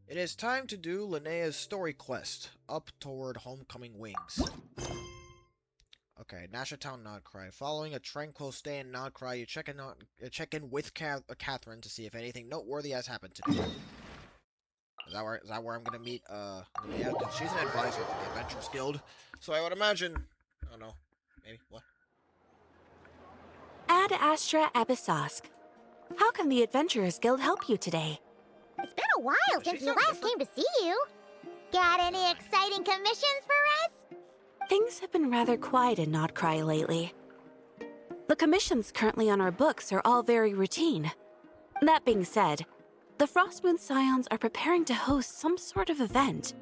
It is time to do Linnea's story quest, Up Toward Homecoming Wings. Okay, Nashatown Nodcry. Following a tranquil stay in Nodcry, you check in with Catherine to see if anything noteworthy has happened today. Is that where I'm gonna meet Linnea? Because she's an advisor for the Adventurers Guild, so I would imagine. I don't know, maybe what? Ad Astra Abyssosque. How can the Adventurers Guild help you today? It's been a while since we last came to see you. Got any exciting commissions for us? Things have been rather quiet in Nodcry lately. The commissions currently on our books are all very routine. That being said, the Frostmoon Scions are preparing to host some sort of event.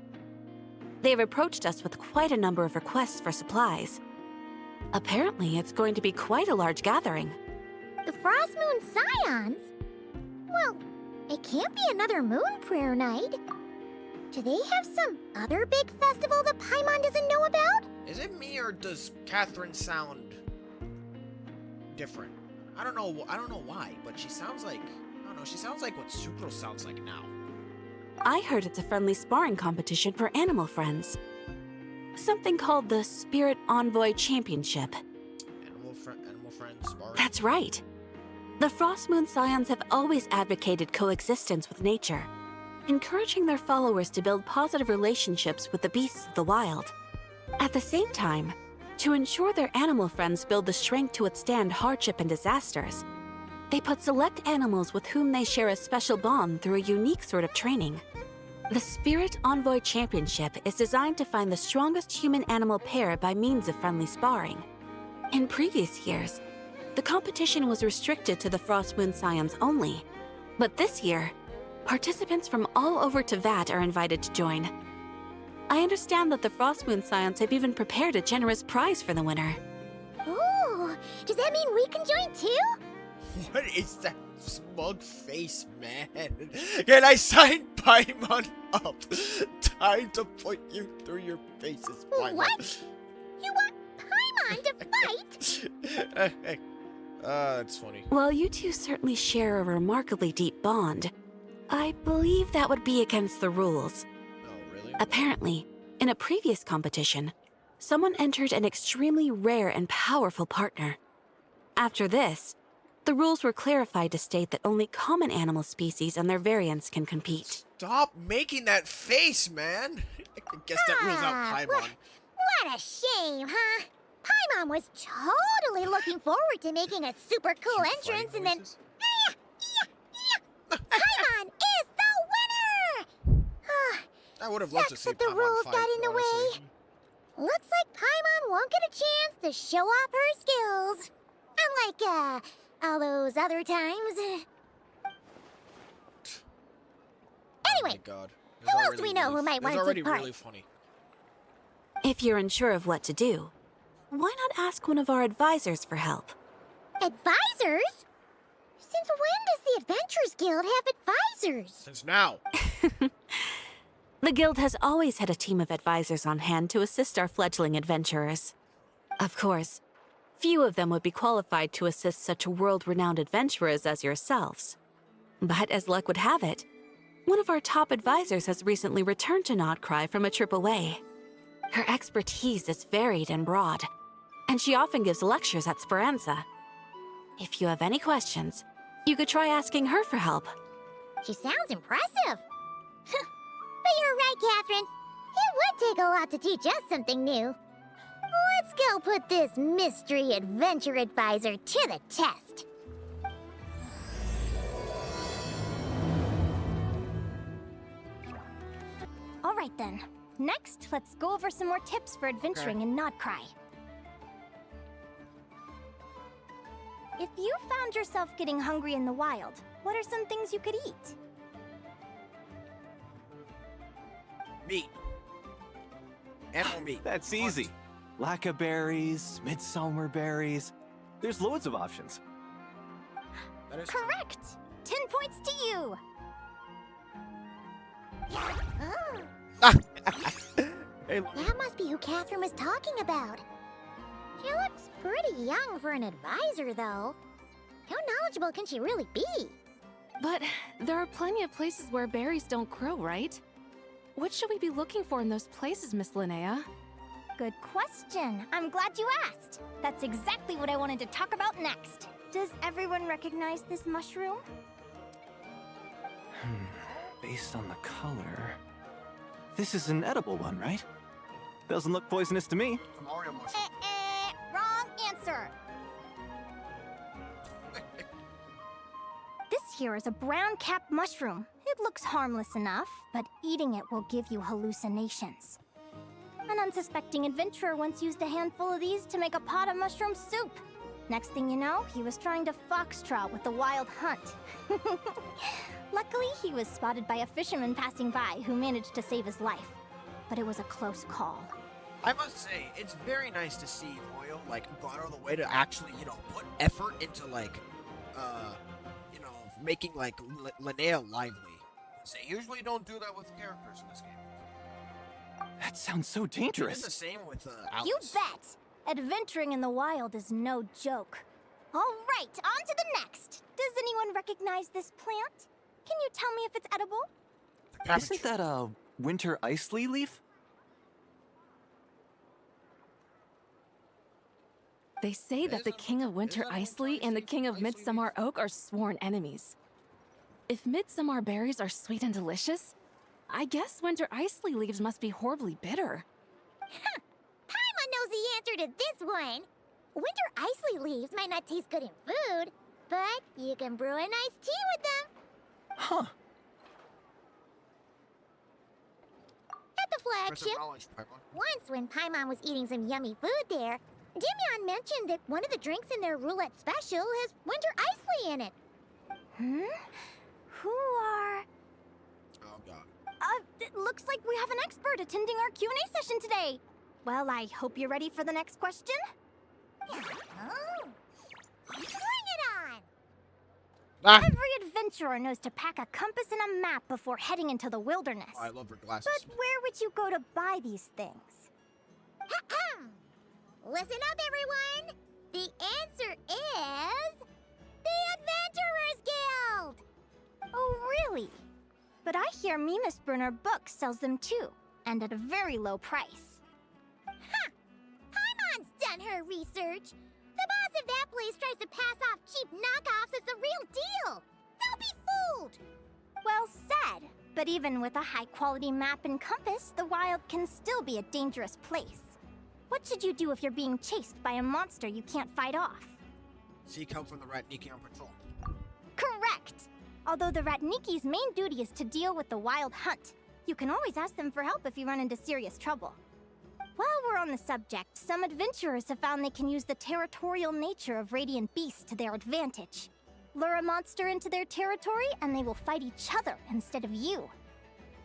They've approached us with quite a number of requests for supplies. Apparently, it's going to be quite a large gathering. The Frostmoon Scions? Well, it can't be another moon prayer night. Do they have some other big festival that Paimon doesn't know about? Is it me or does Catherine sound different? I don't know why, but she sounds like, I don't know, she sounds like what Sucrose sounds like now. I heard it's a friendly sparring competition for animal friends. Something called the Spirit Envoy Championship. Animal friends sparring? That's right. The Frostmoon Scions have always advocated coexistence with nature, encouraging their followers to build positive relationships with the beasts of the wild. At the same time, to ensure their animal friends build the strength to withstand hardship and disasters, they put select animals with whom they share a special bond through a unique sort of training. The Spirit Envoy Championship is designed to find the strongest human-animal pair by means of friendly sparring. In previous years, the competition was restricted to the Frostmoon Scions only, but this year, participants from all over Teyvat are invited to join. I understand that the Frostmoon Scions have even prepared a generous prize for the winner. Ooh, does that mean we can join too? What is that smug face, man? Can I sign Paimon up? Time to put you through your paces, Paimon. What? You want Paimon to fight? That's funny. While you two certainly share a remarkably deep bond, I believe that would be against the rules. Oh, really? Apparently, in a previous competition, someone entered an extremely rare and powerful partner. After this, the rules were clarified to state that only common animal species and their variants can compete. Stop making that face, man! I guess that rules out Paimon. What a shame, huh? Paimon was totally looking forward to making a super cool entrance and then... Paimon is the winner! I would have loved to see Sucks that the Paimon rules fight, got in the honestly. way. Looks like Paimon won't get a chance to show off her skills. Unlike, all those other times. Oh my Anyway, God. who else do we know who might want to already take part? really funny. If you're unsure of what to do, why not ask one of our advisors for help? Advisors? Since when does the Adventurers Guild have advisors? Since now. The Guild has always had a team of advisors on hand to assist our fledgling adventurers. Of course, few of them would be qualified to assist such world-renowned adventurers as yourselves. But as luck would have it, one of our top advisors has recently returned to Nodcry from a trip away. Her expertise is varied and broad, and she often gives lectures at Speranza. If you have any questions, you could try asking her for help. She sounds impressive. But you're right, Catherine. It would take a lot to teach us something new. Let's go put this mystery adventure advisor to the test. All right then. Next, let's go over some more tips for adventuring in Nodcry. If you found yourself getting hungry in the wild, what are some things you could eat? Meat. Animal meat. That's easy. Lacca berries, midsummer berries. There's loads of options. That is Correct! 10 points to you! Oh, Hey, that must be who Catherine was talking about. She looks pretty young for an advisor, though. How knowledgeable can she really be? But there are plenty of places where berries don't grow, right? What should we be looking for in those places, Miss Linnea? Good question. I'm glad you asked. That's exactly what I wanted to talk about next. Does everyone recognize this mushroom? Based on the color... This is an edible one, right? Doesn't look poisonous to me. Mario mushroom. Wrong answer. This here is a brown cap mushroom. It looks harmless enough, but eating it will give you hallucinations. An unsuspecting adventurer once used a handful of these to make a pot of mushroom soup. Next thing you know, he was trying to foxtrot with the wild hunt. Luckily, he was spotted by a fisherman passing by who managed to save his life. But it was a close call. I must say, it's very nice to see Royal, like, go out of the way to actually, put effort into, like, making, like, Linnea lively. They usually don't do that with characters in this game. That sounds so It's dangerous. the same with Alice. You bet! Adventuring in the wild is no joke. All right, on to the next. Does anyone recognize this plant? Can you tell me if it's edible? Isn't that a winter ice leaf? They say that the King of Winter Isley and the King of Midsummer Oak are sworn enemies. If Midsummer berries are sweet and delicious, I guess Winter Isley leaves must be horribly bitter. Paimon knows the answer to this one. Winter icy leaves might not taste good in food, but you can brew a nice tea with them. Huh. At the flagship, once when Paimon was eating some yummy food there, Dimion mentioned that one of the drinks in their roulette special has winter isley in it. Who are... Oh, God. It looks like we have an expert attending our Q&A session today. Well, I hope you're ready for the next question. Oh, bring it on! Ah! Every adventurer knows to pack a compass and a map before heading into the wilderness. Oh, I love her glasses. But where would you go to buy these things? Listen up, everyone! The answer is... the Adventurers Guild! Oh, really? But I hear Mimas Brunner Books sells them too, and at a very low price. Ha! Paimon's done her research. The boss of that place tries to pass off cheap knockoffs as the real deal. Don't be fooled! Well said. But even with a high-quality map and compass, the wild can still be a dangerous place. What should you do if you're being chased by a monster you can't fight off? Seek help from the Ratniki on patrol. Correct! Although the Ratniki's main duty is to deal with the wild hunt, you can always ask them for help if you run into serious trouble. While we're on the subject, some adventurers have found they can use the territorial nature of radiant beasts to their advantage. Lure a monster into their territory, and they will fight each other instead of you.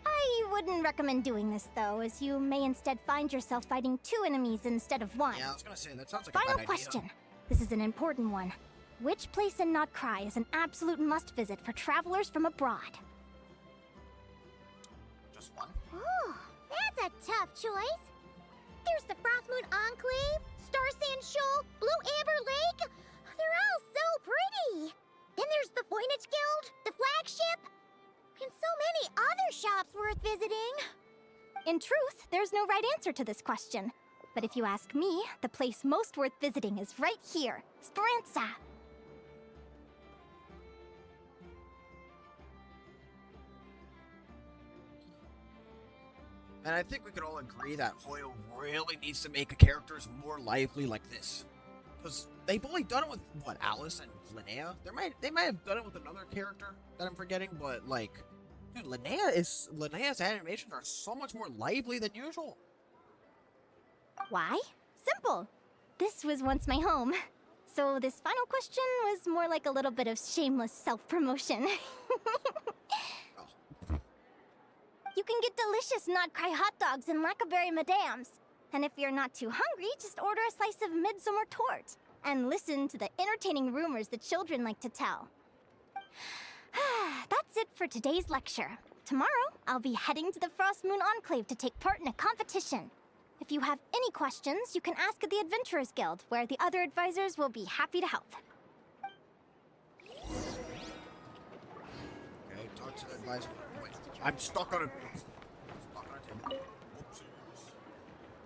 I wouldn't recommend doing this, though, as you may instead find yourself fighting two enemies instead of one. Yeah, I was gonna say, that sounds like Final a bad question. idea. This is an important one. Which place in Notcry is an absolute must-visit for travelers from abroad? Just one? Ooh, that's a tough choice. There's the Frostmoon Enclave, Star Sand Shoal, Blue Amber Lake. They're all so pretty. Then there's the Voynich Guild, the flagship, and so many other shops worth visiting. In truth, there's no right answer to this question. But if you ask me, the place most worth visiting is right here, Speranza. And I think we could all agree that Hoyle really needs to make characters more lively like this. Because they've only done it with, what, Alice and Linnea? They might have done it with another character that I'm forgetting, but, like, dude, Linnea's animations are so much more lively than usual. Why? Simple. This was once my home. So this final question was more like a little bit of shameless self-promotion. You can get delicious Notcry hot dogs and Lackaberry Madams. And if you're not too hungry, just order a slice of midsummer tort. And listen to the entertaining rumors the children like to tell. That's it for today's lecture. Tomorrow, I'll be heading to the Frostmoon Enclave to take part in a competition. If you have any questions, you can ask at the Adventurers Guild, where the other advisors will be happy to help. to the advisor. Wait, I'm stuck on a table. Oopsies.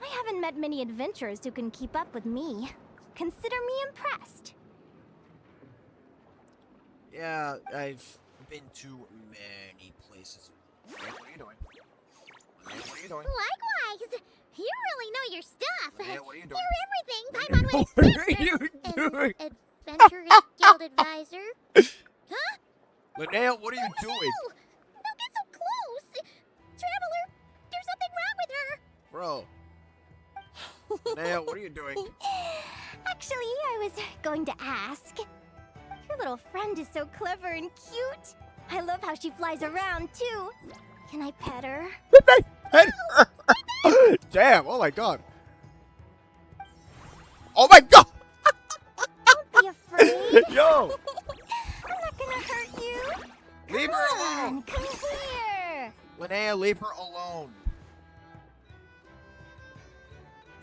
I haven't met many adventurers who can keep up with me. Consider me impressed. Yeah, I've been to many places. What are you doing? What are you doing? Likewise! You really know your stuff! What are you doing? You're everything Paimon would What are you doing? Adventurous Guild Advisor? Huh? Linnea, what are you doing? No! Don't get so close! Traveler, there's something wrong with her! Bro. Linnea, what are you doing? Actually, I was going to ask. Your little friend is so clever and cute. I love how she flies around, too. Can I pet her? Damn, oh my god. Oh my god! Don't be afraid. Yo! I'm not gonna hurt you. Leave her alone! Come here. Linnea, leave her alone.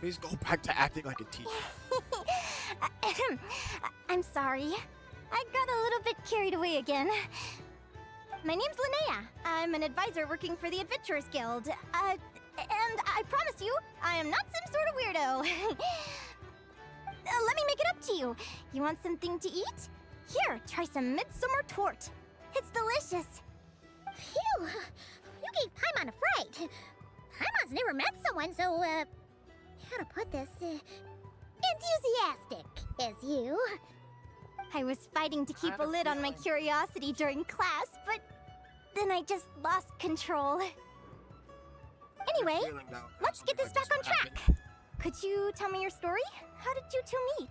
Please go back to acting like a teacher. I'm sorry. I got a little bit carried away again. My name's Linnea. I'm an advisor working for the Adventurers Guild. And I promise you, I am not some sort of weirdo. Let me make it up to you. You want something to eat? Here, try some midsummer tort. It's delicious. Phew! You gave Paimon a fright. Paimon's never met someone so, how to put this, enthusiastic as you. I was fighting to keep a lid on my curiosity during class, but then I just lost control. Anyway, let's get this back on track. Could you tell me your story? How did you two meet?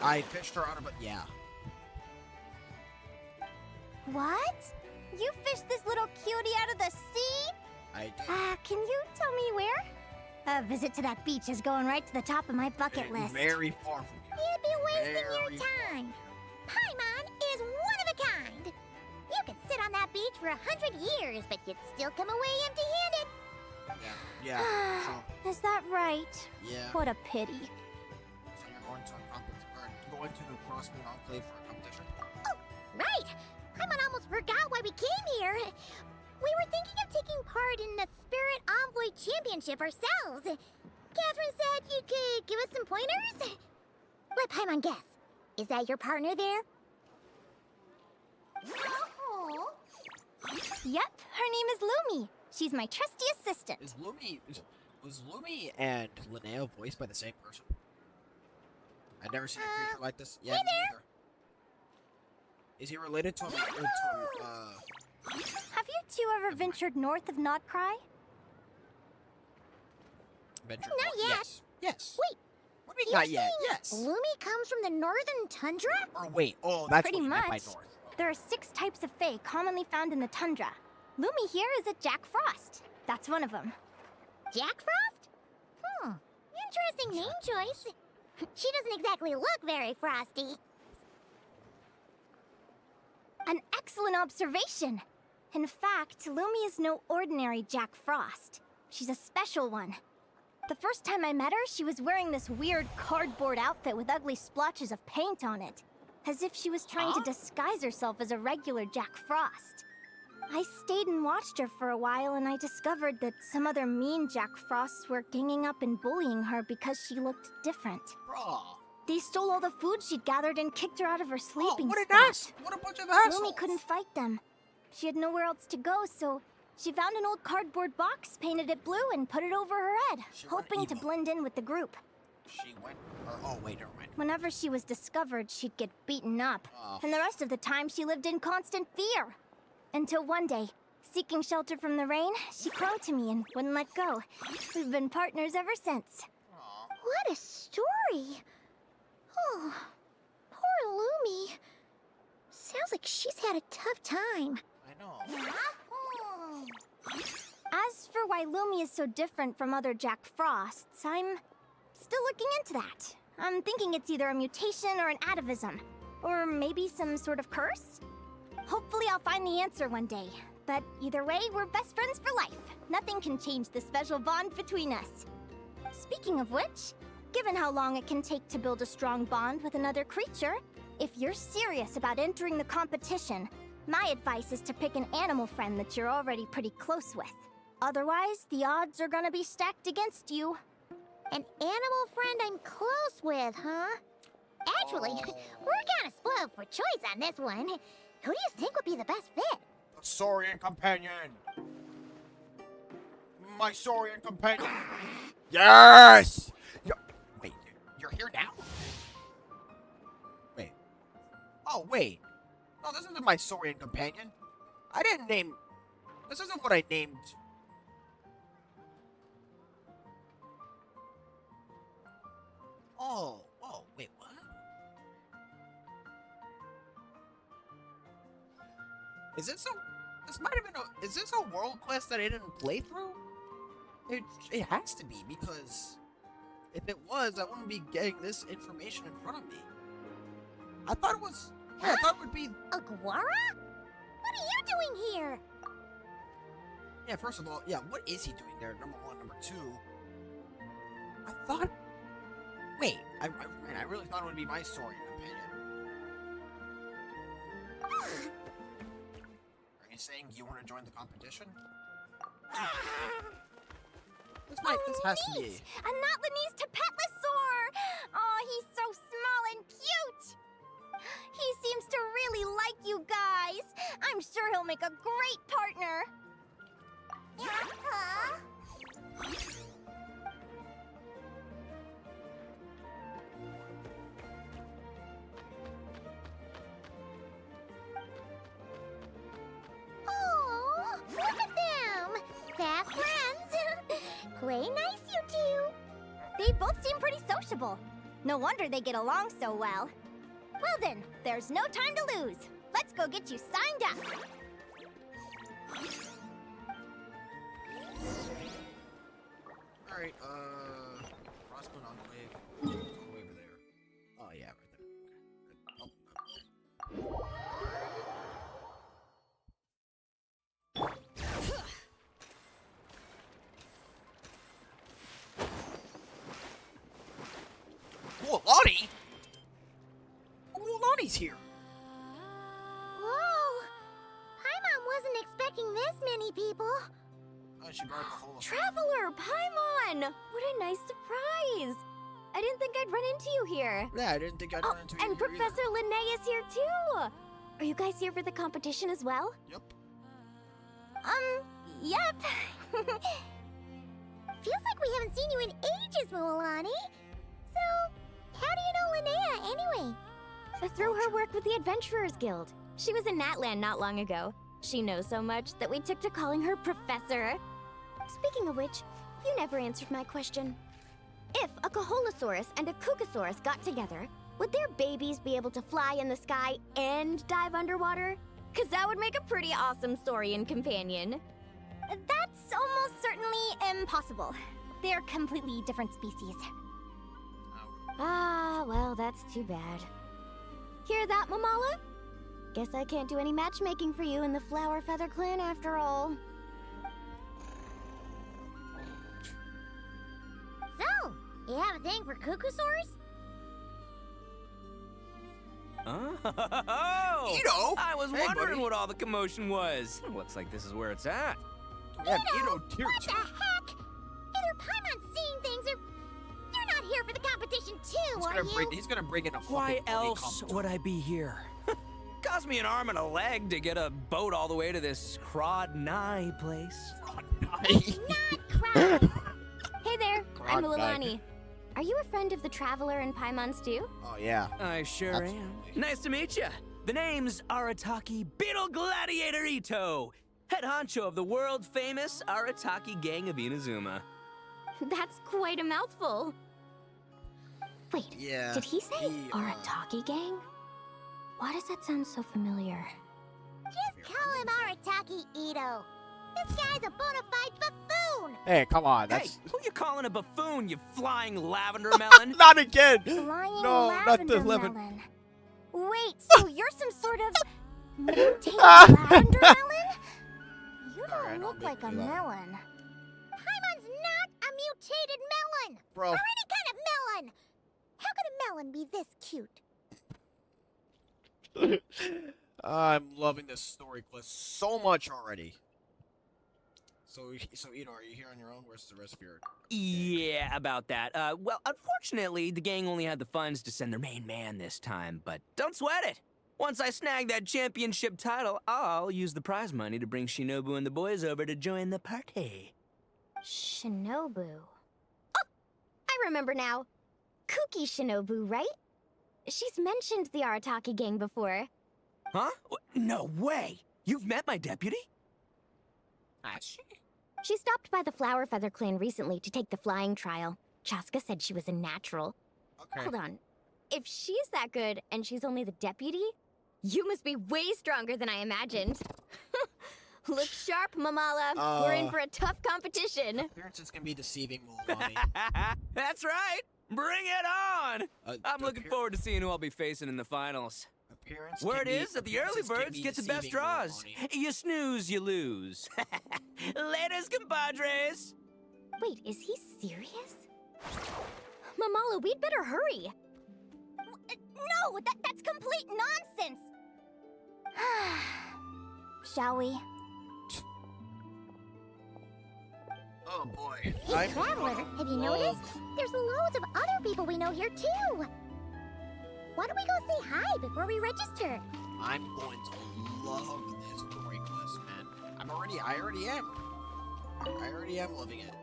I fished her out of it. Yeah. What? You fished this little cutie out of the sea? I did. Can you tell me where? A visit to that beach is going right to the top of my bucket list. Very far from you. You'd be wasting Very your time. Paimon is one of a kind. You could sit on that beach for 100 years, but you'd still come away empty-handed. Yeah. So, Is that right? yeah. What a pity. So you're going to a competition, or going to the Crossmoon Enclave for a competition. Oh, right. Paimon almost forgot why we came here. We were thinking of taking part in the Spirit Envoy Championship ourselves. Catherine said you could give us some pointers. Let Paimon guess. Is that your partner there? Oh. Yep, her name is Lumi. She's my trusty assistant. Was Lumi and Linnea voiced by the same person? I've never seen a creature like this. Yeah, hey me either. Is he related to him? Have you two ever ventured north of Notcry? Venture? Not yet. Yes. Yes. Wait. What do you mean You're not yet? saying Yes. Lumi comes from the northern tundra? Or wait. Oh, that's Pretty what you meant by much. north. There are 6 types of fae commonly found in the tundra. Lumi here is a Jack Frost. That's one of them. Jack Frost? Interesting name choice. She doesn't exactly look very frosty. An excellent observation. In fact, Lumi is no ordinary Jack Frost. She's a special one. The first time I met her, she was wearing this weird cardboard outfit with ugly splotches of paint on it, as if she was trying to disguise herself as a regular Jack Frost. I stayed and watched her for a while, and I discovered that some other mean Jack Frosts were ganging up and bullying her because she looked different. Bruh. They stole all the food she'd gathered and kicked her out of her sleeping what an spot. ass! What a bunch of assholes! Lumi couldn't fight them. She had nowhere else to go, so she found an old cardboard box, painted it blue, and put it over her head, She went hoping to emo. blend in with the group. She went. Oh wait, never mind. Whenever she was discovered, she'd get beaten up. Oh. And the rest of the time, she lived in constant fear. Until one day, seeking shelter from the rain, she clung to me and wouldn't let go. We've been partners ever since. Aw. What a story. Oh, poor Lumi. Sounds like she's had a tough time. I know. As for why Lumi is so different from other Jack Frosts, I'm still looking into that. I'm thinking it's either a mutation or an atavism. Or maybe some sort of curse? Hopefully I'll find the answer one day. But either way, we're best friends for life. Nothing can change the special bond between us. Speaking of which, given how long it can take to build a strong bond with another creature, If you're serious about entering the competition, my advice is to pick an animal friend that you're already pretty close with. Otherwise, the odds are gonna be stacked against you. An animal friend I'm close with, huh? Actually, we're kind of spoiled for choice on this one. Who do you think would be the best fit? The Saurian companion. My Saurian companion. Yes! Wait, you're here now? Wait. Oh, wait. No, this isn't my Saurian companion. I didn't name... This isn't what I named... Oh, whoa, wait, what? Is this a... This might have been a... Is this a world quest that I didn't play through? It has to be, because... If it was, I wouldn't be getting this information in front of me. I thought it was... Yeah, I thought it would be... Aguara? What are you doing here? Yeah, first of all, yeah, what is he doing there, number one? Number two... I thought... Wait, I really thought it would be my Saurian companion. Are you saying you want to join the competition? This has to be... A Notlanese Tapetlosaur! Oh, he's so small and cute! He seems to really like you guys. I'm sure he'll make a great partner. Huh? Oh, look at them! Fast friends! Play nice, you two! They both seem pretty sociable. No wonder they get along so well. Well then, there's no time to lose. Let's go get you signed up. Alright, Crossbow Enclave. It's all the way over there. Oh, yeah, right there. Okay. Oh, Whoa, Lonnie! Oh, Lonnie's here! Whoa! Paimon wasn't expecting this many people. Oh, she brought the whole... Traveler, Paimon! What a nice surprise! I didn't think I'd run into you here. Yeah, I didn't think I'd run into you And here Professor Linnea is here too! Are you guys here for the competition as well? Yep. Yep. Feels like we haven't seen you in ages, Mualani. So, how do you know Linnea anyway? Through her work with the Adventurers Guild. She was in Natland not long ago. She knows so much that we took to calling her Professor. Speaking of which, you never answered my question. If a Caholosaurus and a Kookasaurus got together, would their babies be able to fly in the sky and dive underwater? 'Cause that would make a pretty awesome Saurian companion. That's almost certainly impossible. They're completely different species. Ah, well, that's too bad. Hear that, Mamala? Guess I can't do any matchmaking for you in the Flower Feather Clan after all. So, you have a thing for Kookasaurs? Oh! Ito! I was Hey, wondering buddy. what all the commotion was. Looks like this is where it's at. We have Ito tier What 2. the heck? Either Paimon's seeing things or you're not here for the competition too, are you? He's gonna bring in a fucking Why pony else competition. would I be here? Cost me an arm and a leg to get a boat all the way to this Crawdnigh place. Not crowd. Hey there, I'm Crocodile. Lilani. Are you a friend of the Traveler and Paimon's too? Oh, yeah. I sure am. Absolutely. Nice to meet you. The name's Arataki Beetle Gladiator Ito, head honcho of the world-famous Arataki gang of Inazuma. That's quite a mouthful. Wait, Yeah. did he say he, Arataki gang? Why does that sound so familiar? Just call him Arataki Ito. This guy's a bona fide buffoon. Hey, come on. Hey, That's... who you calling a buffoon, you flying lavender melon? Not again! Flying No, not lavender the lemon. melon. Wait, so you're some sort of mutated lavender melon? You Sorry, I don't don't look mean like to a do that. melon. Paimon's not a mutated melon. Bro. Or any kind of melon. How could a melon be this cute? I'm loving this story quest so much already. So Eno, are you here on your own? Where's the rest of your Yeah, about that. Well, unfortunately, the gang only had the funds to send their main man this time, but don't sweat it. Once I snag that championship title, I'll use the prize money to bring Shinobu and the boys over to join the party. Shinobu. Oh, I remember now. Kuki Shinobu, right? She's mentioned the Arataki gang before. Huh? No way! You've met my deputy? She stopped by the Flower Feather clan recently to take the flying trial. Chaska said she was a natural. Okay. Hold on. If she's that good and she's only the deputy, you must be way stronger than I imagined. Look sharp, Mamala. We're in for a tough competition. Appearances can be deceiving, Mulani. That's right! Bring it on! I'm looking forward to seeing who I'll be facing in the finals. Word is that the early birds get the best draws. You snooze, you lose. Laters, compadres! Wait, is he serious? Mamala, we'd better hurry. No, that's complete nonsense! Shall we? Oh boy. Hey, Traveler, have you noticed? There's loads of other people we know here, too. Why don't we go say hi before we register? I'm going to love this story quest, man. I already am loving it.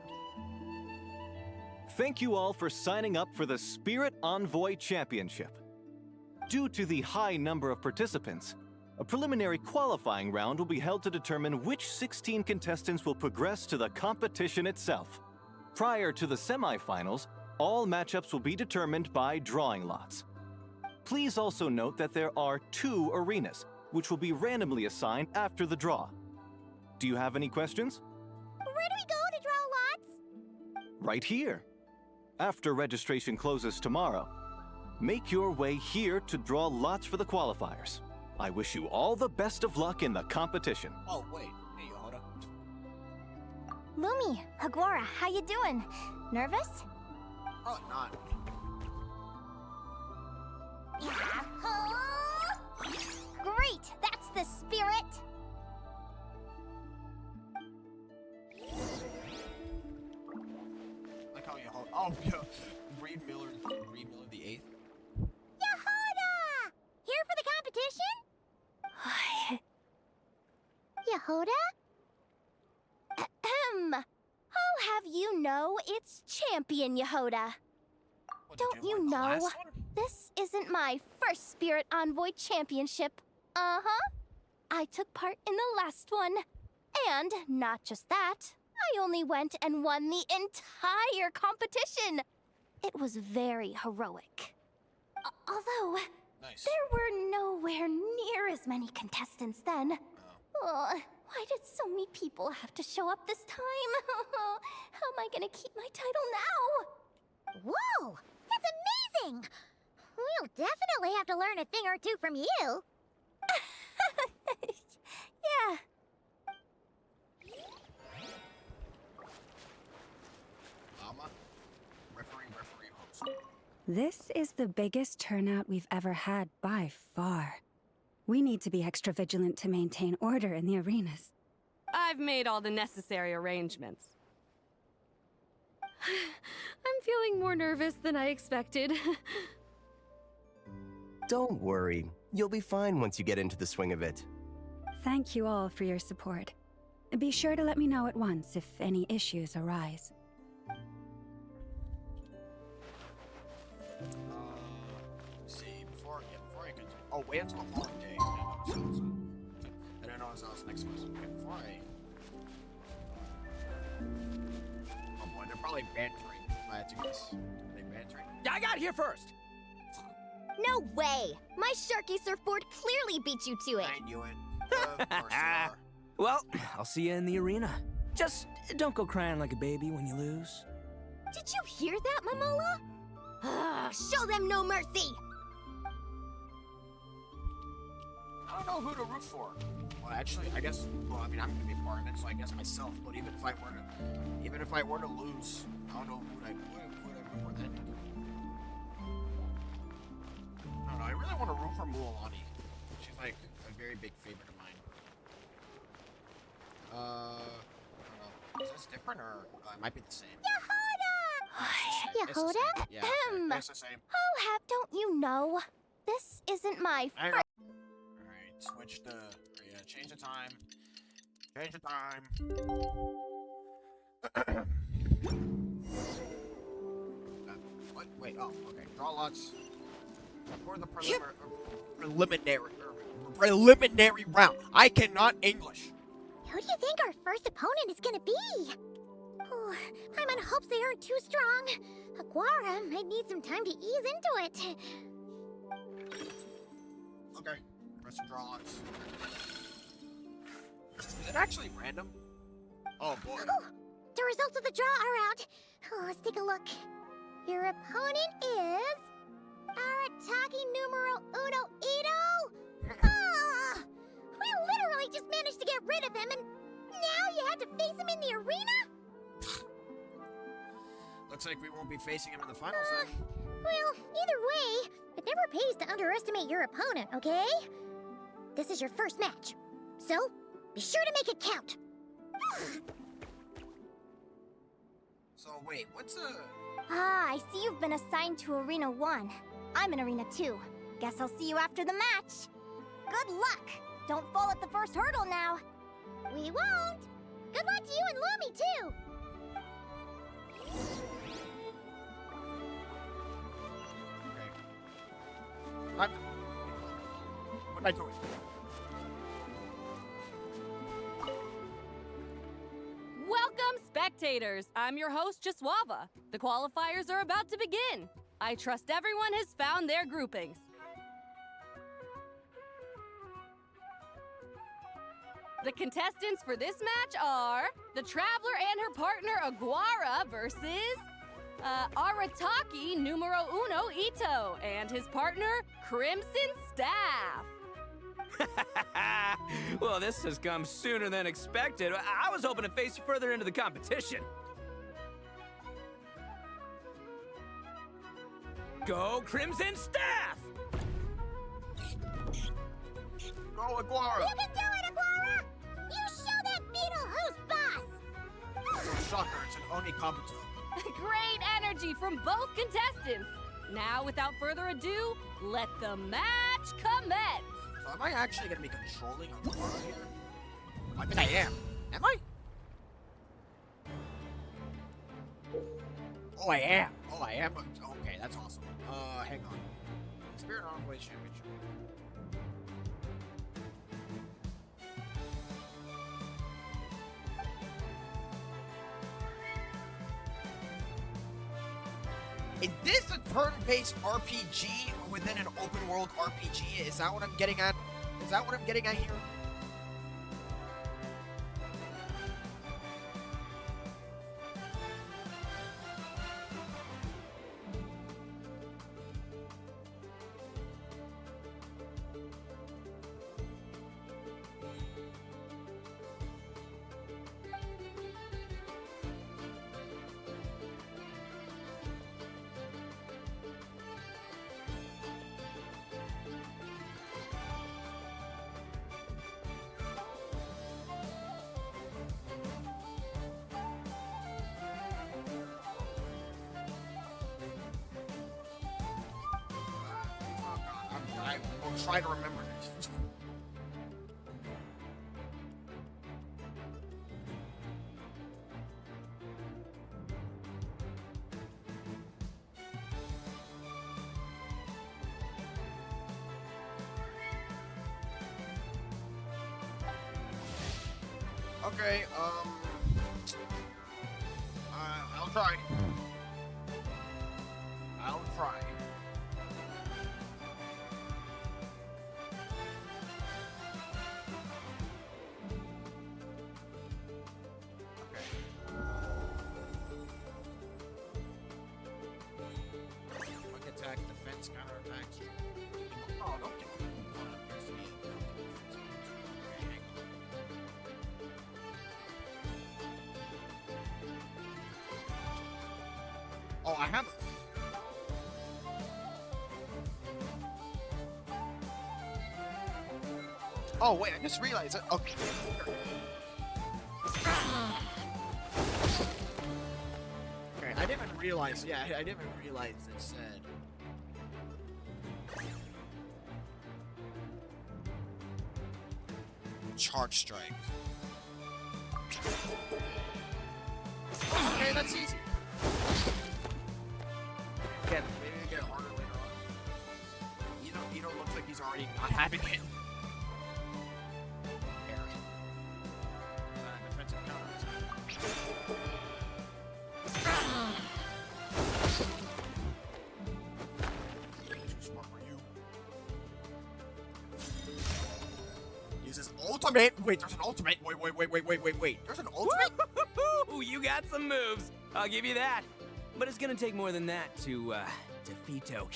Thank you all for signing up for the Spirit Envoy Championship. Due to the high number of participants, a preliminary qualifying round will be held to determine which 16 contestants will progress to the competition itself. Prior to the semifinals, all matchups will be determined by drawing lots. Please also note that there are 2 arenas, which will be randomly assigned after the draw. Do you have any questions? Where do we go to draw lots? Right here. After registration closes tomorrow, make your way here to draw lots for the qualifiers. I wish you all the best of luck in the competition. Oh wait, hey Yoda. Lumi, Hagwara, how you doing? Nervous? Oh, not. Great! That's the spirit! Like how you hold. Oh yeah. Reed Miller the 8th. Yehoda! Here for the competition? Yehoda? Ahem. I'll have you know it's Champion Yehoda. What, Don't did you you win the know? last one? This isn't my first Spirit Envoy Championship. Uh-huh. I took part in the last one. And not just that, I only went and won the entire competition. It was very heroic. Although, Nice. there were nowhere near as many contestants then. Why did so many people have to show up this time? How am I gonna keep my title now? Whoa! That's amazing! We'll definitely have to learn a thing or two from you. Yeah. Llama, referee, host. This is the biggest turnout we've ever had by far. We need to be extra vigilant to maintain order in the arenas. I've made all the necessary arrangements. I'm feeling more nervous than I expected. Don't worry. You'll be fine once you get into the swing of it. Thank you all for your support. Be sure to let me know at once if any issues arise. Let's see, before I continue. Oh, wait until the following day. And I know it's the next question. Okay, before I. Oh boy, they're probably bantering. If I had to guess. Are they bantering? I got here first! No way! My Sharky surfboard clearly beat you to it. I knew it. Of course they are. Well, I'll see you in the arena. Just don't go crying like a baby when you lose. Did you hear that, Momola? Show them no mercy! I don't know who to root for. Well, actually, I guess. Well, I mean, I'm gonna be part of it, so I guess myself. But even if I were to lose, I don't know who I root for then. I don't know. I really want to root for Mualani. like a very big favorite of mine. I don't know. Is this different or it might be the same? Yehuda! Yehuda? Yeah, Ahem. it's the same. Oh, don't you know? This isn't my Hang on. Alright, switch the. Yeah, change the time. Change the time. What? Wait, oh, okay. Draw lots. For the preliminary round. I cannot English. Who do you think our first opponent is gonna be? Oh, Paimon hopes they aren't too strong. Aguara might need some time to ease into it. Okay, press the draw lots. Is it actually random? Oh boy. Oh, the results of the draw are out. Oh, let's take a look. Your opponent is Arataki numero uno Ito. Oh, we literally just managed to get rid of him, and now you have to face him in the arena? Looks like we won't be facing him in the finals then. Well, either way, it never pays to underestimate your opponent, okay? This is your first match, so be sure to make it count. So wait, what's a... Ah, I see you've been assigned to Arena 1. I'm in Arena 2. Guess I'll see you after the match. Good luck! Don't fall at the first hurdle now. We won't. Good luck to you and Lumi, too. What am I doing? Welcome, spectators! I'm your host, Jaswava. The qualifiers are about to begin. I trust everyone has found their groupings. The contestants for this match are the Traveler and her partner Aguara versus Arataki numero uno Ito and his partner Crimson Staff. Well, this has come sooner than expected. I was hoping to face you further into the competition. Go Crimson Staff! Go Aguara! You can do it, Aguara! You show that beetle who's boss! So shocker, it's an Oni Kabuto. Great energy from both contestants. Now, without further ado, let the match commence. So am I actually going to be controlling Aguara here? I think I am. Am I? Oh, I am. Oh, I am. Okay, that's awesome. Hang on. Spirit Envoy Championship. Is this a turn-based RPG within an open-world RPG? Is that what I'm getting at? Is that what I'm getting at here? I will try to remember this. Okay, I'll try. I'll try. Quick attack, defense, counter attacks. Oh, don't get me. Oh, I have. Oh wait, I just realized it. Okay. Okay, I didn't even realize. Yeah, I didn't even realize it said. Charge strike. Okay, that's easy. Again, maybe I get it harder later on. Ito looks like he's already not having it. Defensive counter. Too smart for you. Uses ultimate. Wait, there's an ultimate. Wait. There's an ultimate. Ooh, you got some moves. I'll give you that. But it's gonna take more than that to defeat Ito.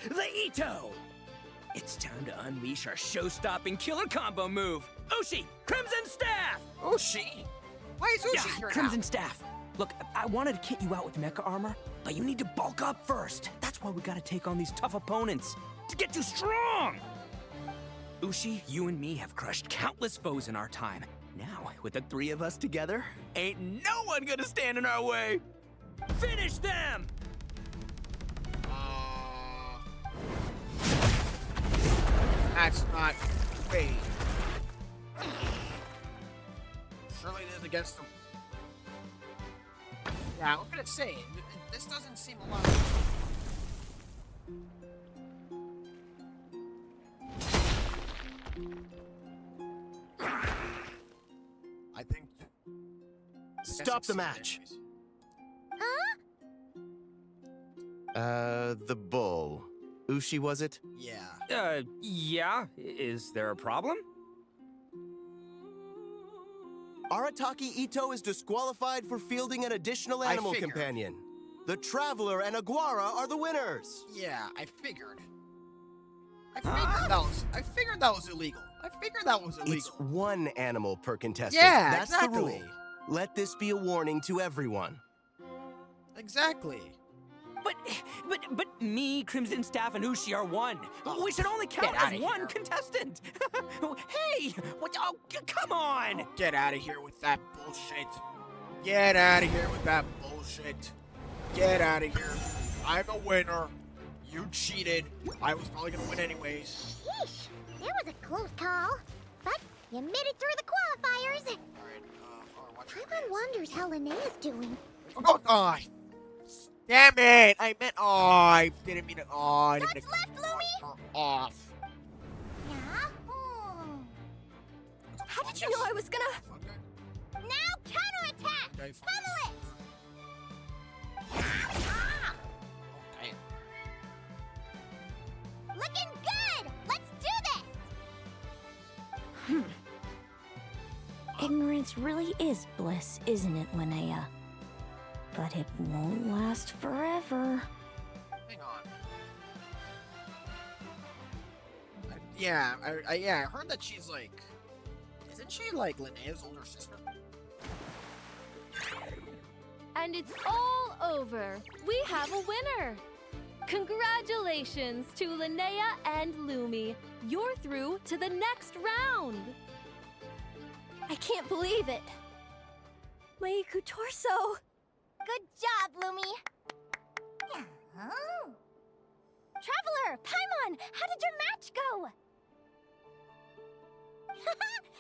The Ito! It's time to unleash our show-stopping killer combo move. Ushi, Crimson Staff! Ushi? Why is Ushi here Crimson Staff. Look, I wanted to kit you out with mecha armor, but you need to bulk up first. That's why we gotta take on these tough opponents to get you strong. Ushi, you and me have crushed countless foes in our time. Now, with the three of us together, ain't no one gonna stand in our way. Finish them! That's not. Wait. Surely it is against them. Yeah, I'm gonna say, this doesn't seem a lot. I think. Stop the match. The bull. Ushi, was it? Yeah. Yeah? Is there a problem? Arataki Ito is disqualified for fielding an additional animal figured. companion. The Traveler and Aguara are the winners. Yeah, I figured. I figured that was illegal. It's one animal per contestant. Yeah, That's exactly. the rule. Let this be a warning to everyone. Exactly. But me, Crimson Staff, and Ushi are one. We should only count Get outta as one here. contestant. Hey! What? Oh, come on! Get out of here with that bullshit. Get out of here with that bullshit. Get out of here. I'm a winner. You cheated. I was probably gonna win anyways. Sheesh, that was a close call. But you made it through the qualifiers. Alright, watch Paimon wonders how Linnea's doing. Oh, damn it! I meant. I didn't mean it. I didn't mean What's left, to Lumi? cut her off. Yeah? How did you know I was gonna... Now counterattack! Okay, Funnel it! Okay. Looking good! Let's do this! Ignorance really is bliss, isn't it, Linnea? But it won't last forever. Hang on. I heard that she's like. Isn't she like Linnea's older sister? And it's all over. We have a winner. Congratulations to Linnea and Lumi. You're through to the next round. I can't believe it. Meiku Torso. Good job, Lumi. Oh. Traveler, Paimon, how did your match go?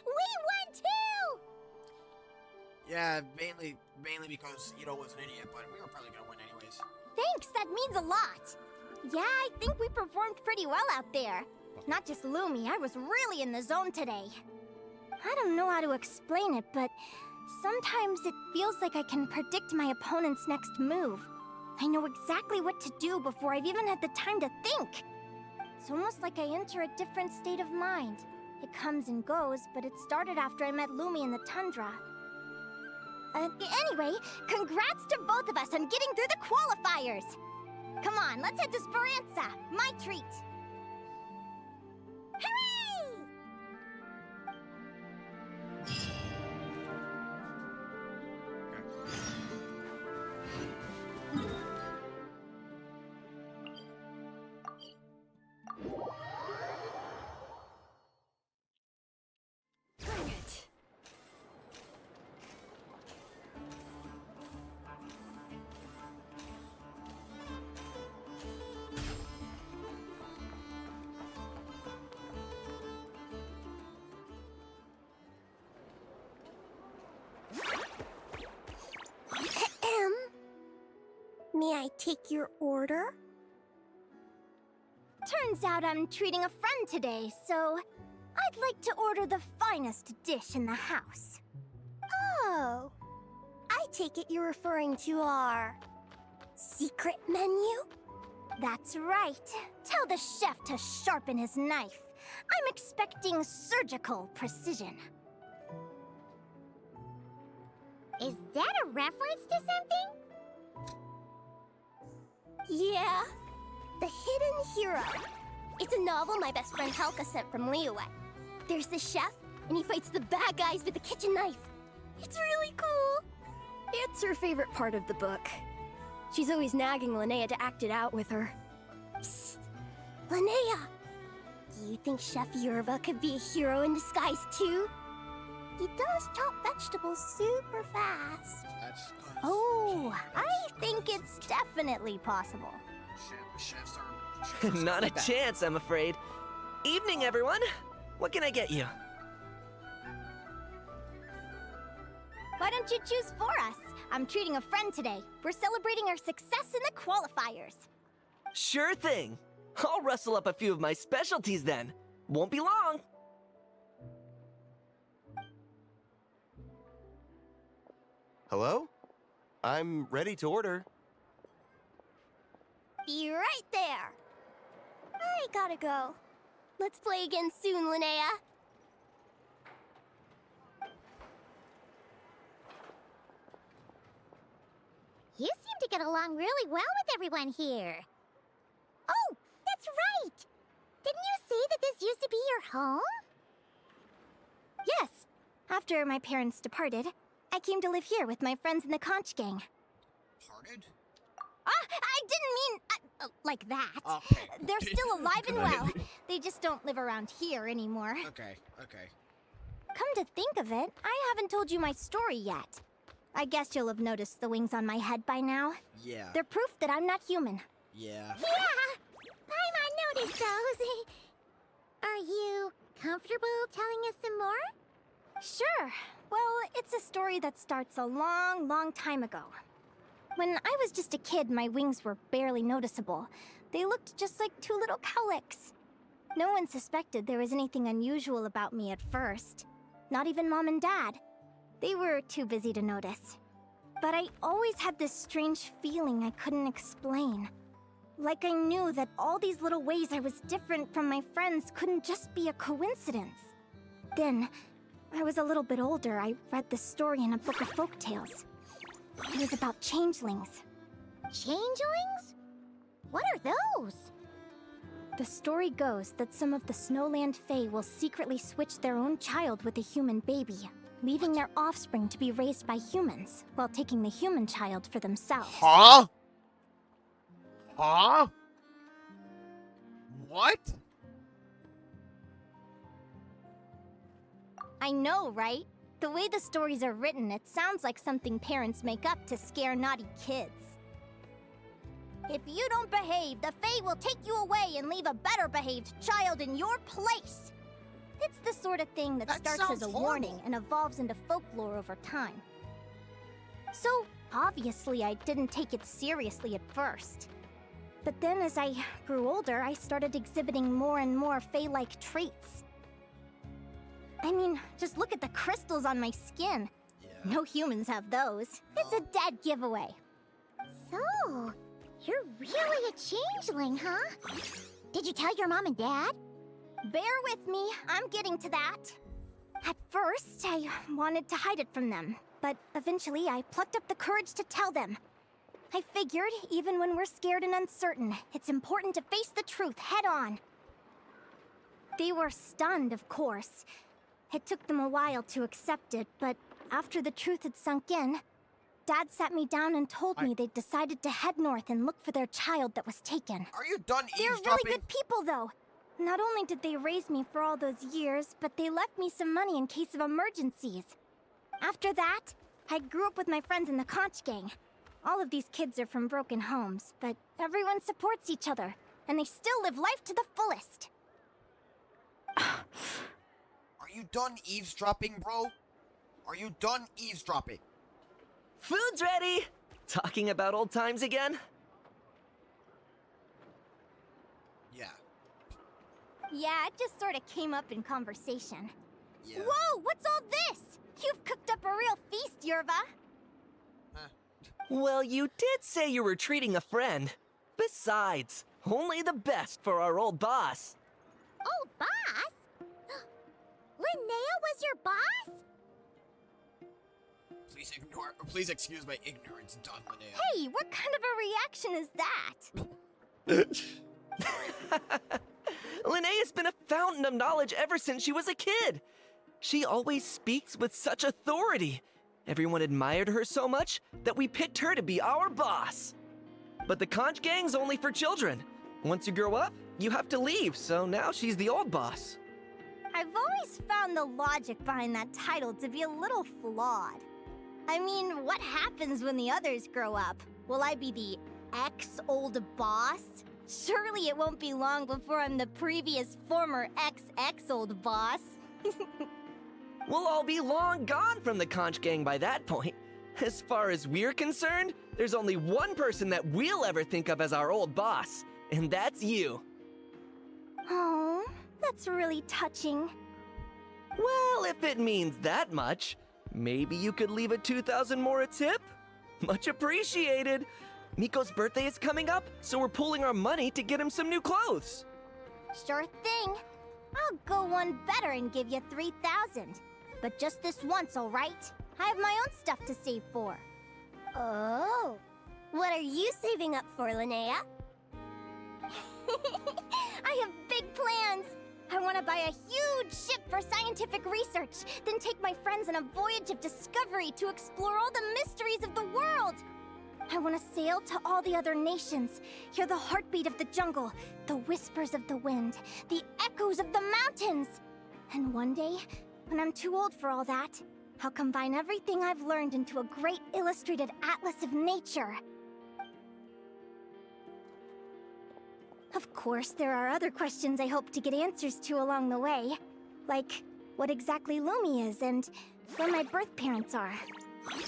We won too! Yeah, mainly because Ito was an idiot, but we were probably gonna win anyways. Thanks, that means a lot. Yeah, I think we performed pretty well out there. Not just Lumi, I was really in the zone today. I don't know how to explain it, but sometimes it feels like I can predict my opponent's next move. I know exactly what to do before I've even had the time to think. It's almost like I enter a different state of mind. It comes and goes, but it started after I met Lumi in the tundra. Anyway, congrats to both of us on getting through the qualifiers! Come on, let's head to Speranza, my treat! take your order? Turns out I'm treating a friend today, so I'd like to order the finest dish in the house. Oh, I take it you're referring to our secret menu? That's right. Tell the chef to sharpen his knife. I'm expecting surgical precision. Is that a reference to something? Yeah. The Hidden Hero. It's a novel my best friend Helka sent from Liyue. There's the chef, and he fights the bad guys with a kitchen knife. It's really cool. It's her favorite part of the book. She's always nagging Linnea to act it out with her. Psst. Linnea! Do you think Chef Yerba could be a hero in disguise too? He does chop vegetables super fast. That's Oh, I think it's definitely possible. Chefs are Not a like that. chance, I'm afraid. Evening, everyone. What can I get you? Why don't you choose for us? I'm treating a friend today. We're celebrating our success in the qualifiers. Sure thing. I'll rustle up a few of my specialties then. Won't be long. Hello? I'm ready to order. Be right there. I gotta go. Let's play again soon, Linnea. You seem to get along really well with everyone here. Oh, that's right! Didn't you say that this used to be your home? Yes. After my parents departed, I came to live here with my friends in the conch gang. Parted? I didn't mean like that. Okay. They're still alive and well. They just don't live around here anymore. Okay, okay. Come to think of it, I haven't told you my story yet. I guess you'll have noticed the wings on my head by now. Yeah. They're proof that I'm not human. Yeah. Yeah! Paimon noticed those. Are you comfortable telling us some more? Sure. Well, it's a story that starts a long, long time ago. When I was just a kid, my wings were barely noticeable. They looked just like two little cowlicks. No one suspected there was anything unusual about me at first. Not even Mom and Dad. They were too busy to notice. But I always had this strange feeling I couldn't explain. Like I knew that all these little ways I was different from my friends couldn't just be a coincidence. Then, I was a little bit older, I read this story in a book of folktales. It was about changelings. Changelings? What are those? The story goes that some of the Snowland Fae will secretly switch their own child with a human baby, leaving their offspring to be raised by humans, while taking the human child for themselves. Huh? Huh? What? I know, right? The way the stories are written, it sounds like something parents make up to scare naughty kids. If you don't behave, the Fae will take you away and leave a better behaved child in your place. It's the sort of thing that starts as a warning and evolves into folklore over time. So, obviously, I didn't take it seriously at first. But then as I grew older, I started exhibiting more and more Fae-like traits. I mean, just look at the crystals on my skin. Yeah. No humans have those. It's a dead giveaway. So, you're really a changeling, huh? Did you tell your mom and dad? Bear with me, I'm getting to that. At first, I wanted to hide it from them, but eventually I plucked up the courage to tell them. I figured, even when we're scared and uncertain, it's important to face the truth head on. They were stunned, of course. It took them a while to accept it, but after the truth had sunk in, Dad sat me down and told me they'd decided to head north and look for their child that was taken. Are you done They're eavesdropping? really good people, though. Not only did they raise me for all those years, but they left me some money in case of emergencies. After that, I grew up with my friends in the conch gang. All of these kids are from broken homes, but everyone supports each other, and they still live life to the fullest. Are you done eavesdropping, bro? Are you done eavesdropping? Food's ready! Talking about old times again? Yeah. Yeah, it just sort of came up in conversation. Yeah. Whoa, what's all this? You've cooked up a real feast, Yerva. Well, you did say you were treating a friend. Besides, only the best for our old boss. Old boss? Linnea was your boss? Please excuse my ignorance, Don Linnea. Hey, what kind of a reaction is that? Linnea's been a fountain of knowledge ever since she was a kid. She always speaks with such authority. Everyone admired her so much that we picked her to be our boss. But the conch gang's only for children. Once you grow up, you have to leave, so now she's the old boss. I've always found the logic behind that title to be a little flawed. I mean, what happens when the others grow up? Will I be the ex-old boss? Surely it won't be long before I'm the previous former ex-old boss. We'll all be long gone from the conch gang by that point. As far as we're concerned, there's only one person that we'll ever think of as our old boss, and that's you. Oh, that's really touching. Well, if it means that much, maybe you could leave a 2,000 more a tip? Much appreciated. Miko's birthday is coming up, so we're pooling our money to get him some new clothes. Sure thing. I'll go one better and give you 3,000. But just this once, all right? I have my own stuff to save for. Oh. What are you saving up for, Linnea? I have big plans. I want to buy a huge ship for scientific research, then take my friends on a voyage of discovery to explore all the mysteries of the world. I want to sail to all the other nations, hear the heartbeat of the jungle, the whispers of the wind, the echoes of the mountains. And one day, when I'm too old for all that, I'll combine everything I've learned into a great illustrated atlas of nature. Of course, there are other questions I hope to get answers to along the way. Like, what exactly Lumi is and where my birth parents are. Have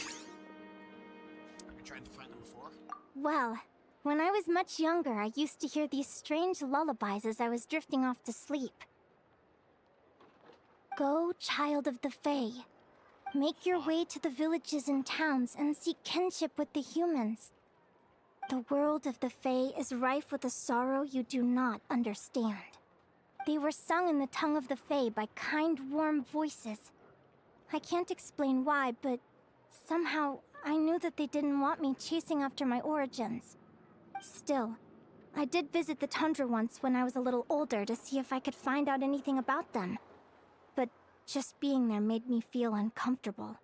you tried to find them before? Well, when I was much younger, I used to hear these strange lullabies as I was drifting off to sleep. Go, child of the Fae. Make your way to the villages and towns and seek kinship with the humans. The world of the Fae is rife with a sorrow you do not understand. They were sung in the tongue of the Fae by kind, warm voices. I can't explain why, but somehow I knew that they didn't want me chasing after my origins. Still, I did visit the tundra once when I was a little older to see if I could find out anything about them. But just being there made me feel uncomfortable.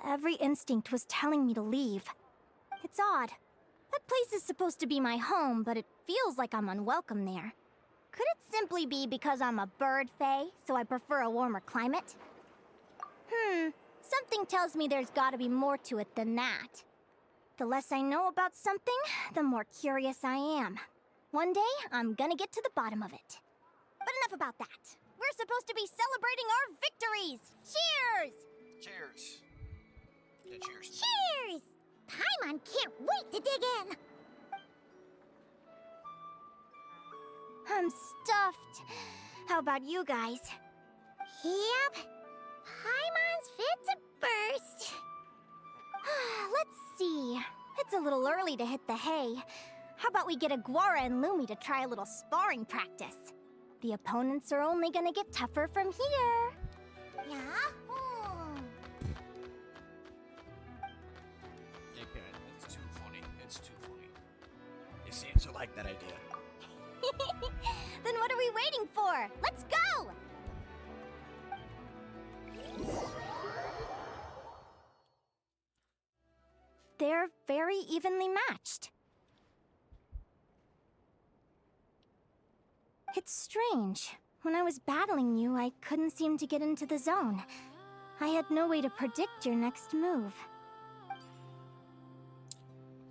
Every instinct was telling me to leave. It's odd. That place is supposed to be my home, but it feels like I'm unwelcome there. Could it simply be because I'm a bird fae, so I prefer a warmer climate? Something tells me there's gotta be more to it than that. The less I know about something, the more curious I am. One day, I'm gonna get to the bottom of it. But enough about that. We're supposed to be celebrating our victories! Cheers! Cheers. Yeah, cheers. Cheers! Paimon can't wait to dig in! I'm stuffed. How about you guys? Yep. Paimon's fit to burst. Let's see. It's a little early to hit the hay. How about we get Aguara and Lumi to try a little sparring practice? The opponents are only gonna get tougher from here. Yeah? It's too funny. It's too funny. You seem to like that idea. Then what are we waiting for? Let's go! They're very evenly matched. It's strange. When I was battling you, I couldn't seem to get into the zone. I had no way to predict your next move.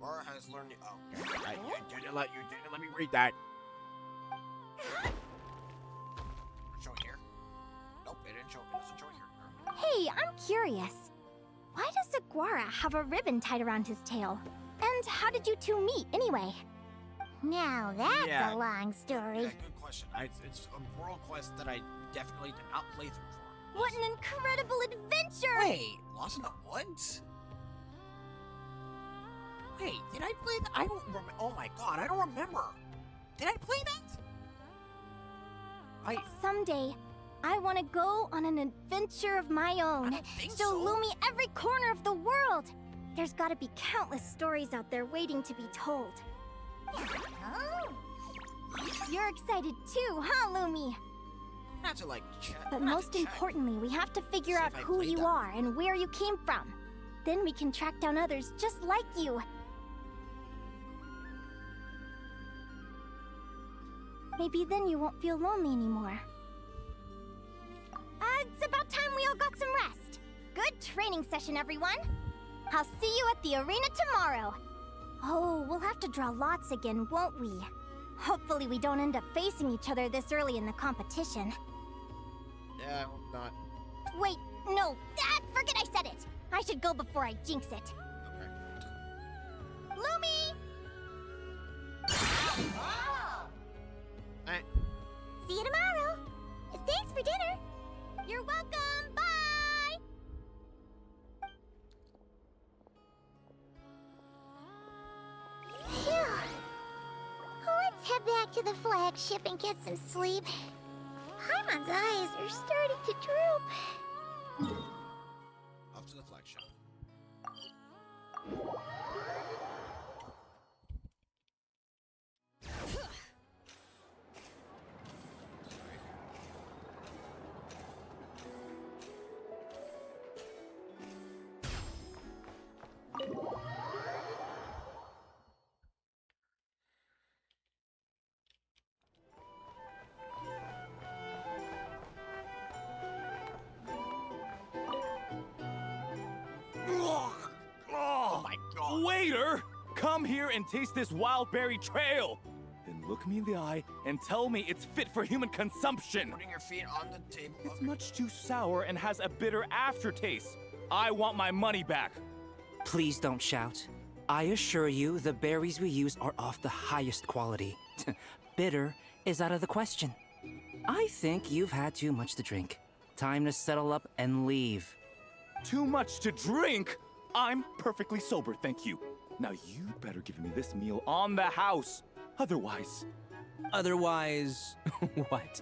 Aguara has learned. Oh, okay. You didn't let me read that. Show it here. Nope, it didn't show. It doesn't show it here. Hey, I'm curious. Why does Aguara have a ribbon tied around his tail? And how did you two meet, anyway? Now that's Yeah. a long story. Yeah, good question. It's a world quest that I definitely did not play through for. What an incredible adventure! Wait, Lost in the Woods? Wait, did I play that? I don't remember. Oh my god, I don't remember. Did I play that? Someday, I want to go on an adventure of my own. I don't think Show so. Lumi every corner of the world. There's gotta be countless stories out there waiting to be told. Oh. You're excited too, huh, Lumi? Not to like check. But not to most check. importantly, we have to figure See out if I who played you that. are and where you came from. Then we can track down others just like you. Maybe then you won't feel lonely anymore. It's about time we all got some rest. Good training session, everyone. I'll see you at the arena tomorrow. Oh, we'll have to draw lots again, won't we? Hopefully we don't end up facing each other this early in the competition. Yeah, I hope not. Wait, no, forget I said it. I should go before I jinx it. Okay. Lumi! Alright. See you tomorrow. Thanks for dinner. You're welcome, bye! Phew. Let's head back to the flagship and get some sleep. Paimon's eyes are starting to droop. Off to the flagship. Oh my god. Waiter! Come here and taste this wild berry trail! Then look me in the eye and tell me it's fit for human consumption! Putting your feet on the table. It's much too sour and has a bitter aftertaste. I want my money back. Please don't shout. I assure you, the berries we use are of the highest quality. Bitter is out of the question. I think you've had too much to drink. Time to settle up and leave. Too much to drink? I'm perfectly sober, thank you. Now you'd better give me this meal on the house. Otherwise... Otherwise, what?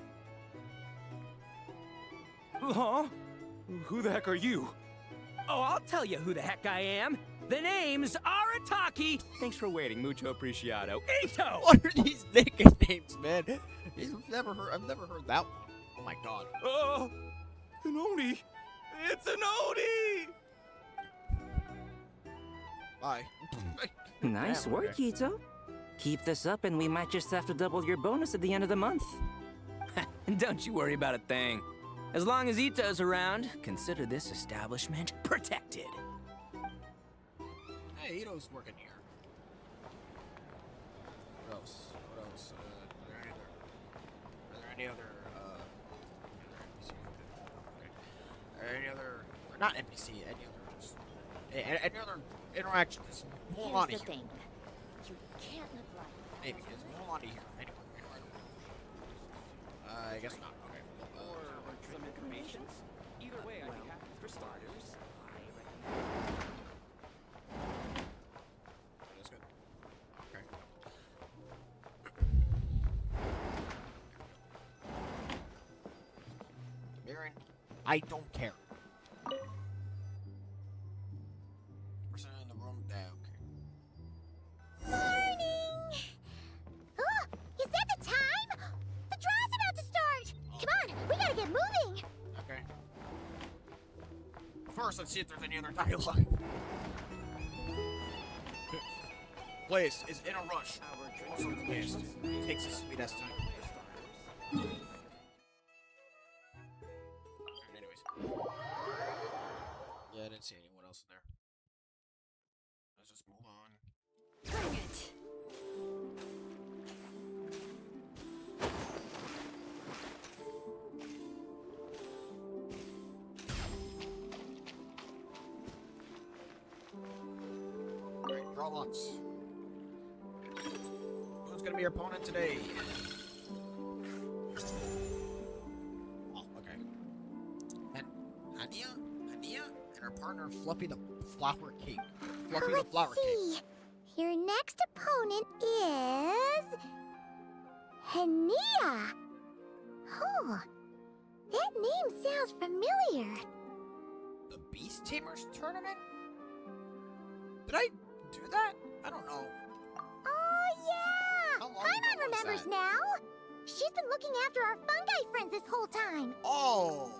Huh? Who the heck are you? Oh, I'll tell you who the heck I am. The name's Arataki. Thanks for waiting, mucho apreciado. Ito! What are these nicknames, man? I've never heard that one. Oh my god. An Oni! It's an Oni! Bye. Nice Yeah, work, okay. Ito. Keep this up and we might just have to double your bonus at the end of the month. Don't you worry about a thing. As long as Ito's around, consider this establishment protected. Hey, Ito's working here. What else? What else? Are there any other NPC? Okay. Are there any other, not NPC, any other, just, any other interaction? Is Mulani here? You can't live life. Maybe, is Mulani here? Anyway, I guess not, okay. Some information? Either way, I'd be happy for starters. That's good. Okay. Mirren, I don't care. Person in the room, okay. Morning! Oh, is that the time? The draw's about to start! Come on, we gotta get moving! Okay. First, let's see if there's any other dialogue. Place is in a rush. Also placed. Takes his sweet ass time. Anyways. Yeah, I didn't see anyone else in there. Let's just move on. Bring it. Alright, draw lots. Who's gonna be your opponent today? Oh, okay. And Hania and her partner Fluffy the Flower King. Fluffy the Flower King. Your next opponent is... Linnea. Oh, that name sounds familiar. The Beast Tamers tournament? Did I do that? I don't know. Oh, yeah! How long ago Paimon was remembers that? now. She's been looking after our fungi friends this whole time. Oh!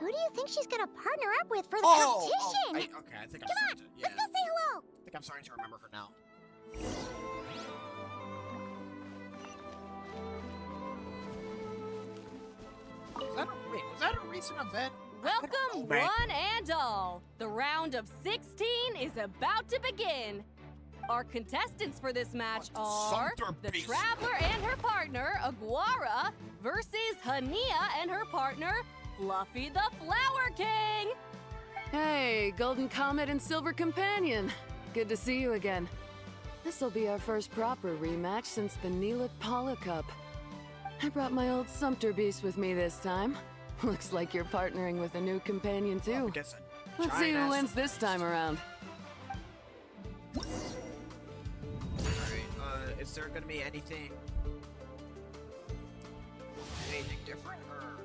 Who do you think she's gonna partner up with for the Oh! competition? Okay, I think I'm Come on, starting to... let's go say hello. I think I'm starting to remember her now. Was that a recent event? Welcome, one and all. The round of 16 is about to begin. Our contestants for this match are the Traveler and her partner, Aguara, versus Hania and her partner, Fluffy the Flower King. Hey, Golden Comet and Silver Companion. Good to see you again. This'll be our first proper rematch since the Neela Paula Cup. I brought my old Sumpter Beast with me this time. Looks like you're partnering with a new companion too. Let's see who wins this time around. Alright, is there gonna be anything different, or...?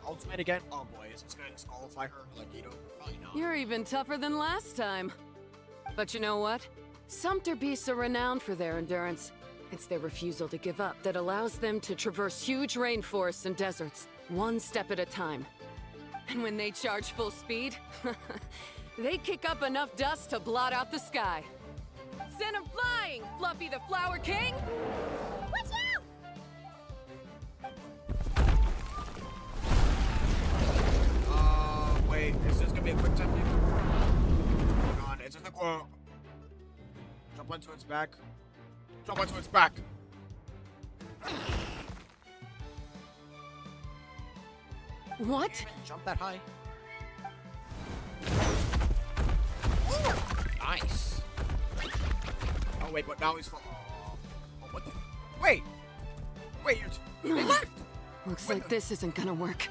Ultimate again? Oh boy, is this gonna disqualify her like Ito? Probably not. You're even tougher than last time. But you know what? Sumpter Beasts are renowned for their endurance. It's their refusal to give up that allows them to traverse huge rainforests and deserts, one step at a time. And when they charge full speed, they kick up enough dust to blot out the sky. Send 'em flying, Fluffy the Flower King! Watch out! Wait, is this gonna be a quick time? Hang on, is this a quote? Jump onto its back. Jump onto its back! What? Jump that high. Ooh, nice. Oh wait, but now he's full. Oh, what the? Wait! Wait, you're left! Looks like this isn't gonna work.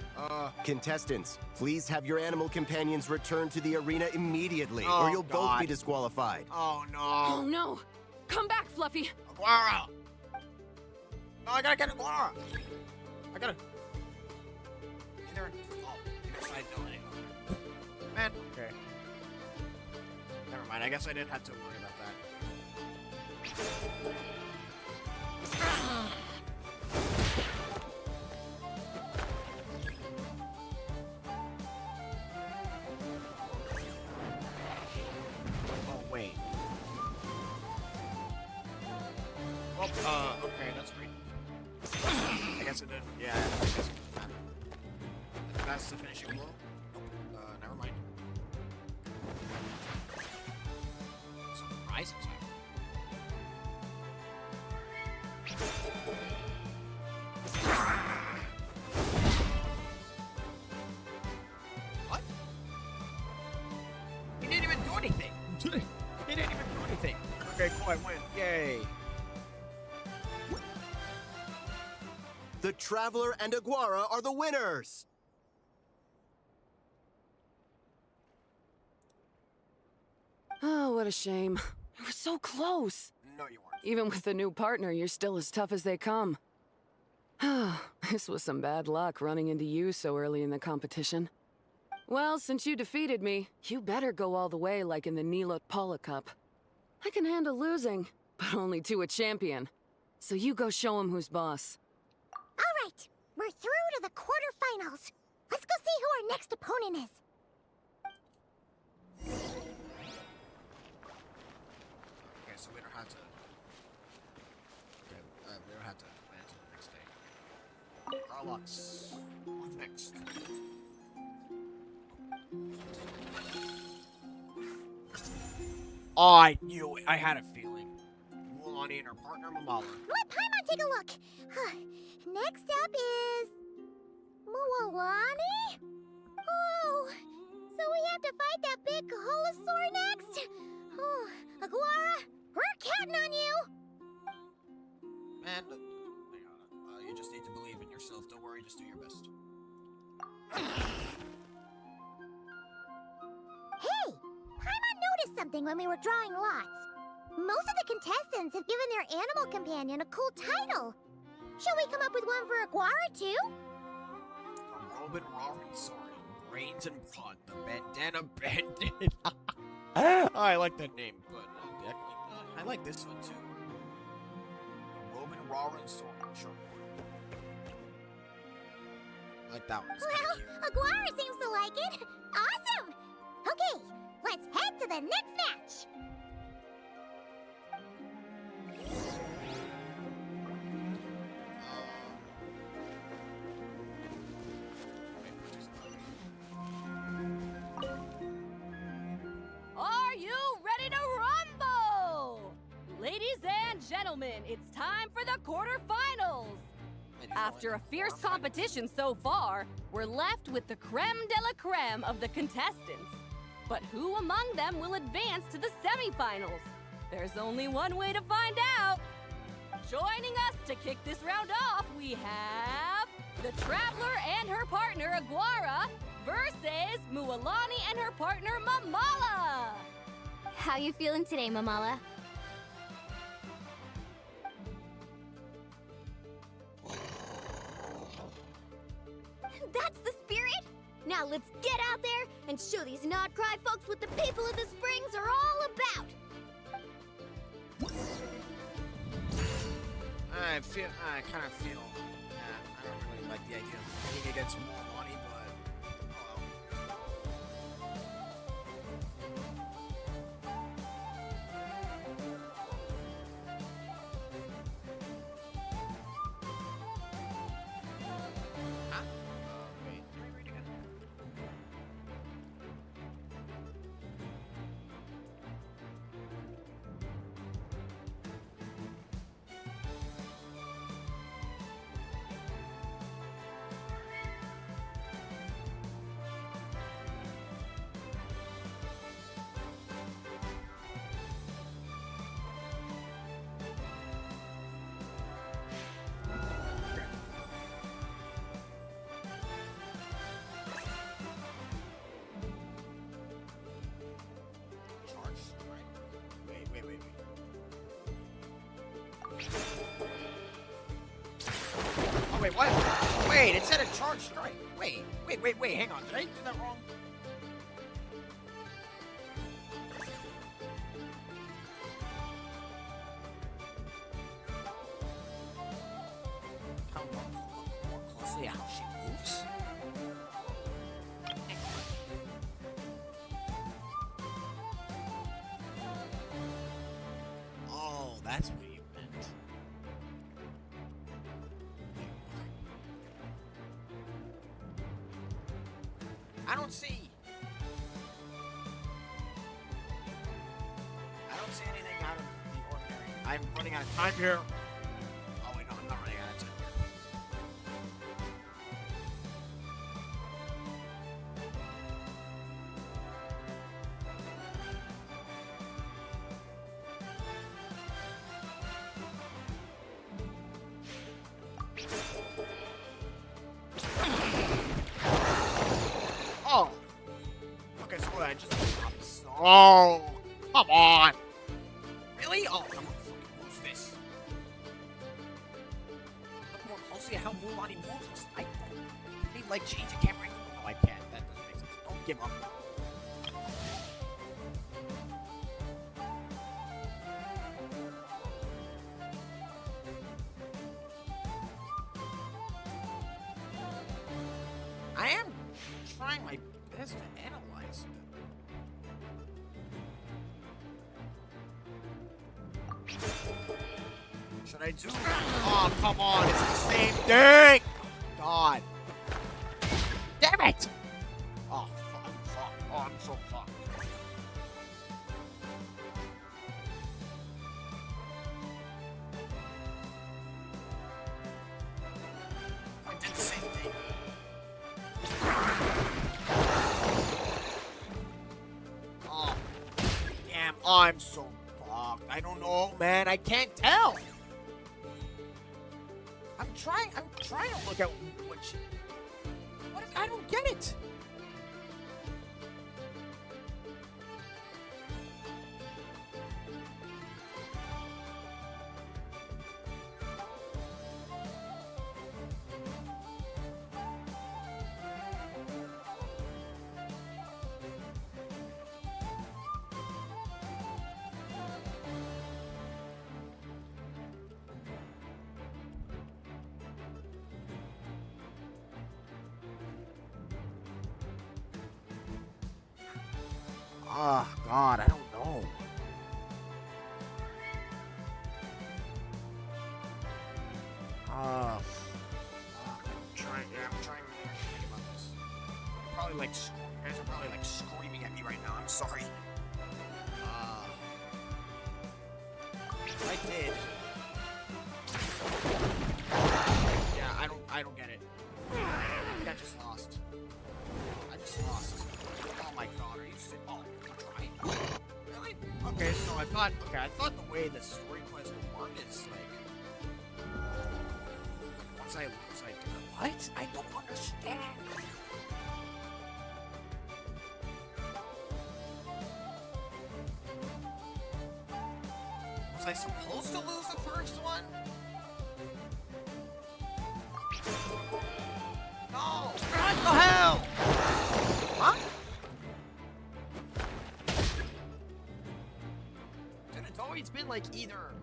Contestants, please have your animal companions return to the arena immediately, Oh, or you'll both God. be disqualified. Oh no! Oh no! Come back, Fluffy! Aguara! No, I gotta get Aguara! I gotta... Either side, no, man, okay. Never mind, I guess I didn't have to worry about that. Oh, wait. Well, okay, that's great. I guess it did. Yeah, I guess it didn't matter. That's the finishing blow? Nope. Never mind. Surprise attack. What? He didn't even do anything. He didn't even do anything. Okay, cool, I win. Yay. The Traveler and Aguara are the winners! Oh, what a shame. We were so close. No, you weren't. Even with the new partner, you're still as tough as they come. This was some bad luck running into you so early in the competition. Well, since you defeated me, you better go all the way like in the Nilot Paula Cup. I can handle losing, but only to a champion. So you go show him who's boss. All right, we're through to the quarterfinals. Let's go see who our next opponent is. Okay, so we don't have to. Okay, we don't have to wait until the next day. Carlox, who's next? Oh, I knew it. I had a feeling. Mualani and her partner, Mamala. Let Paimon take a look. Next up is... Mualani? Oh, so we have to fight that big Holosaur next? Oh, Aguara, we're counting on you! Man, you just need to believe in yourself. Don't worry, just do your best. Hey! Paimon noticed something when we were drawing lots. Most of the contestants have given their animal companion a cool title. Shall we come up with one for Aguara, too? A Robin Rawrensaurian, brains and prod, the bandana bandit. I like that name, but I like this one, too. The Robin Rawrensaurian, sure. I like that one. Well, Aguara seems to like it. Awesome! Okay, let's head to the next match. Are you ready to rumble? Ladies and gentlemen, it's time for the quarterfinals. After a fierce competition so far, we're left with the creme de la creme of the contestants. But who among them will advance to the semifinals? There's only one way to find out. Joining us to kick this round off, we have the Traveler and her partner Aguara versus Mualani and her partner Mamala. How you feeling today, Mamala? That's the spirit! Now let's get out there and show these Nodcry folks what the people of the Springs are all about! I kind of feel, I don't really like the idea of competing against Mualani, but, Huh? Wait, let me read again. Oh, wait, what? Wait, it said a charge strike. Wait, hang on. Did I do that wrong? Come on, look more closely at how she moves. Oh, that's what you meant. I don't see anything out of the ordinary. I'm running out of time here. Oh wait, no, I'm not running out of time Oh! Okay, so what, I just... Oh! Come on! Really? Oh, come on. like change the camera? No, I can't. That doesn't make sense. Don't give up. I am trying my best to analyze it. Should I do that? Oh, come on. It's the same thing. God. Damn it. Oh, fuck. I'm fucked. Oh, I'm so fucked. I did the same thing. Oh, damn. I'm so fucked. I don't know, man. I can't tell. I'm trying to look at what she... What is... I don't get it. Oh, God, I don't know. I'm trying to think about this. Probably like, you guys are probably like screaming at me right now. I'm sorry. I did. Yeah, I don't get it. I think I just lost. I just lost. Oh my God, are you sick? Oh, I'm trying. Really? Okay, so I thought the way the story quest would work is like, once I lose, I do what? I don't understand. Was I supposed to lose the first one? No! What the hell? Huh? Dude, it's always been like either...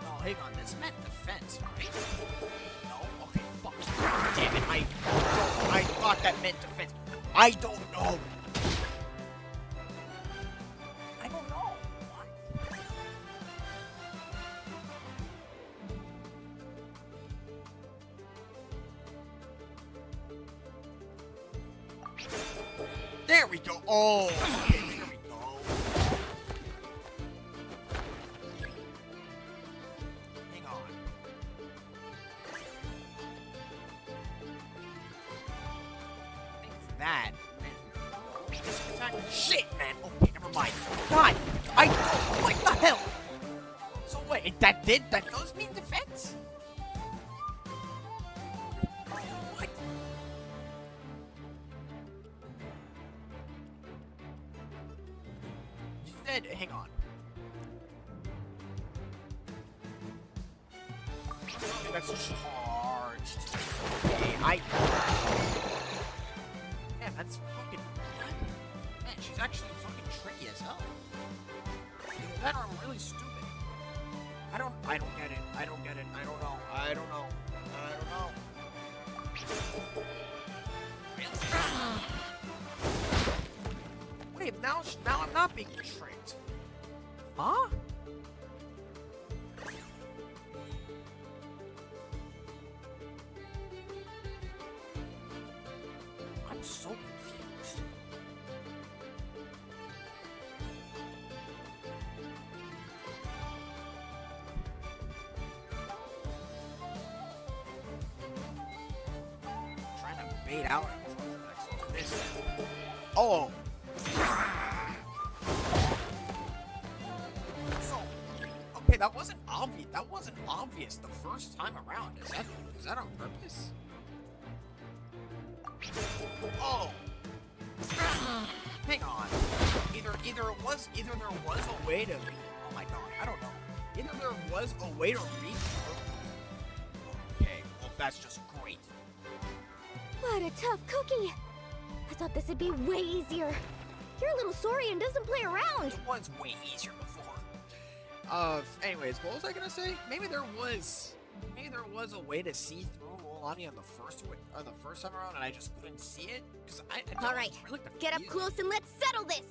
Oh, hang on, this meant defense, right? No? Okay, fuck. Damn it, I thought that meant defense. I don't know. I don't know. What? There we go. Oh, okay, there we go. Hang on. I think that meant this attack. Shit, man. Okay, never mind. God, I don't. What the hell? So wait, that does mean defense? What? You said, hang on. Okay, that's charged. Okay, man, that's fucking... Man, she's actually fucking tricky as hell. Either that or I'm really stupid. I don't get it. I don't get it. I don't know. I don't know. I don't know. Wait, now I'm not being tricked. Huh? I'm so confused. Trying to bait out this. Oh. So, okay, that wasn't obvious. That wasn't obvious the first time around. Is that on purpose? Oh. Hang on. Either there was a way to. Oh my god, I don't know. Either there was a way to reach. Okay, well that's just great. What a tough cookie. I thought this would be way easier. Your little Saurian doesn't play around. It was way easier before. Anyways, what was I gonna say? Maybe there was a way to see through Mulan on the first time around, and I just couldn't see it. All right, really get up close and let's settle this.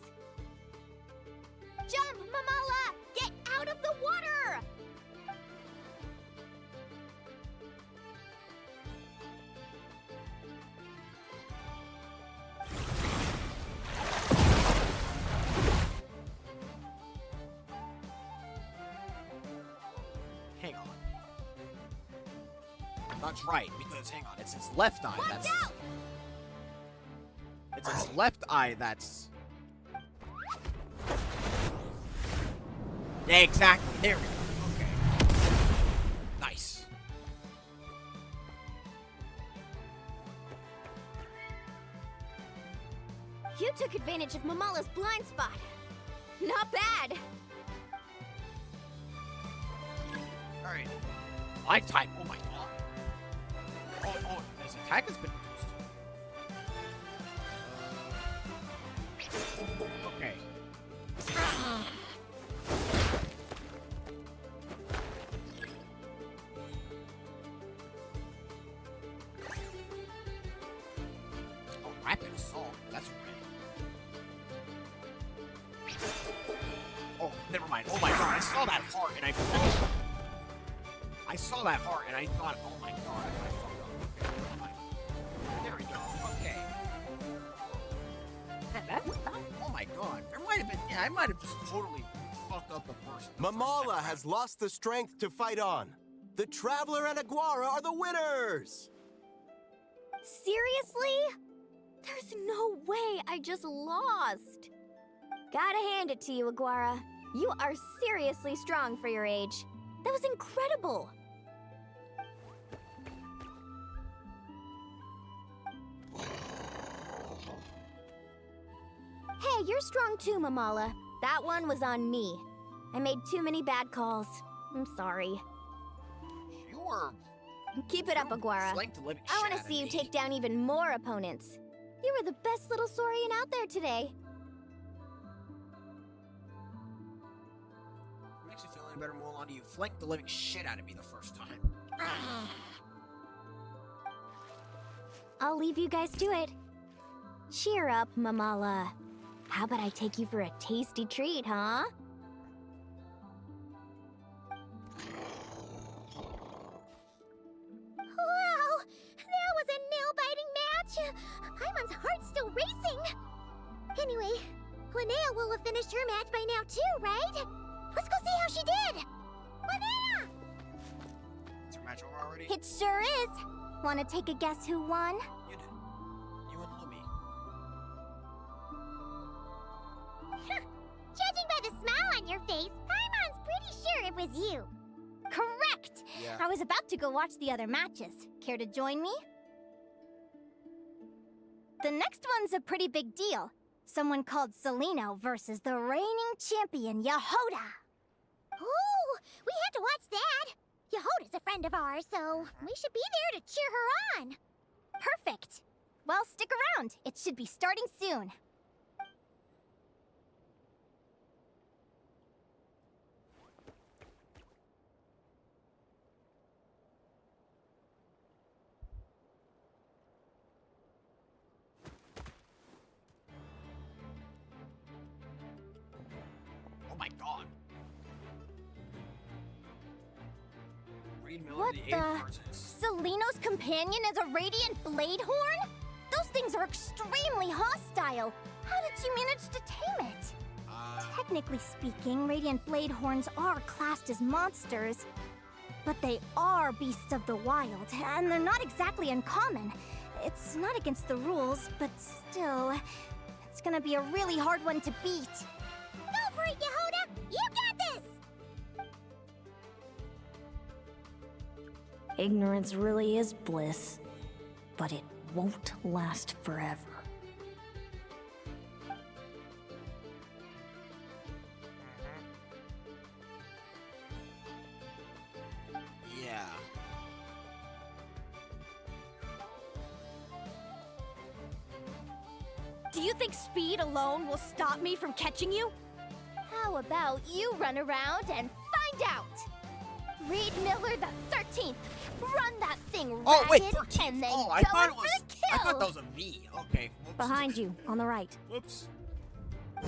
Jump, Mamala! Get out of the water! Hang on. That's right, because hang on, it's his left eye. Watch out! It's his left eye that's. Yeah, exactly. There we go. Okay. Nice. You took advantage of Mamala's blind spot. Not bad. All right. Lifetime. Oh my god. Oh, his attack has been reduced. Okay. Oh, rapid assault. That's red. Oh, never mind. Oh my god, I saw that heart and I thought. I saw that heart and I thought, oh my god, I fucked up. Okay, never mind. There we go. Okay. Oh my god. There might have been. Yeah, I might have just totally fucked up the first. Mamala has lost the strength to fight on. The Traveler and Aguara are the winners! Seriously? There's no way I just lost. Gotta hand it to you, Aguara. You are seriously strong for your age. That was incredible. Hey, you're strong too, Mamala. That one was on me. I made too many bad calls. I'm sorry. You were. Keep it up, Aguara. I want to see you take down even more opponents. You were the best little Saurian out there today. Makes me feel any better, Mulan. You flanked the living shit out of me the first time. I'll leave you guys to it. Cheer up, Mamala. How about I take you for a tasty treat, huh? Wow! That was a nail-biting match! Paimon's heart's still racing! Anyway, Linnea will have finished her match by now too, right? Let's go see how she did! Linnea! Is her match over already? It sure is. Want to take a guess who won? You did. You and Lumi. Judging by the smile on your face, Paimon's pretty sure it was you. Correct! Yeah. I was about to go watch the other matches. Care to join me? The next one's a pretty big deal. Someone called Celino versus the reigning champion, Yehoda. Ooh, we had to watch that. Yehoda's a friend of ours, so we should be there to cheer her on. Perfect. Well, stick around. It should be starting soon. Oh my god. Reed Miller, What the the? eighth versus. Celino's companion is a radiant blade horn? Those things are extremely hostile. How did you manage to tame it? Technically speaking, radiant blade horns are classed as monsters. But they are beasts of the wild, and they're not exactly uncommon. It's not against the rules, but still, it's gonna be a really hard one to beat. Go for it, Yehoda! You got this! Ignorance really is bliss, but it won't last forever. Yeah. Do you think speed alone will stop me from catching you? How about you run around and find out? Reed Miller the 13th. Run that thing ragged Oh, wait, 13th. and then Oh, I go thought in it for was. the kill. I thought that was a V. Okay. Whoops. Behind you, on the right. Whoops. I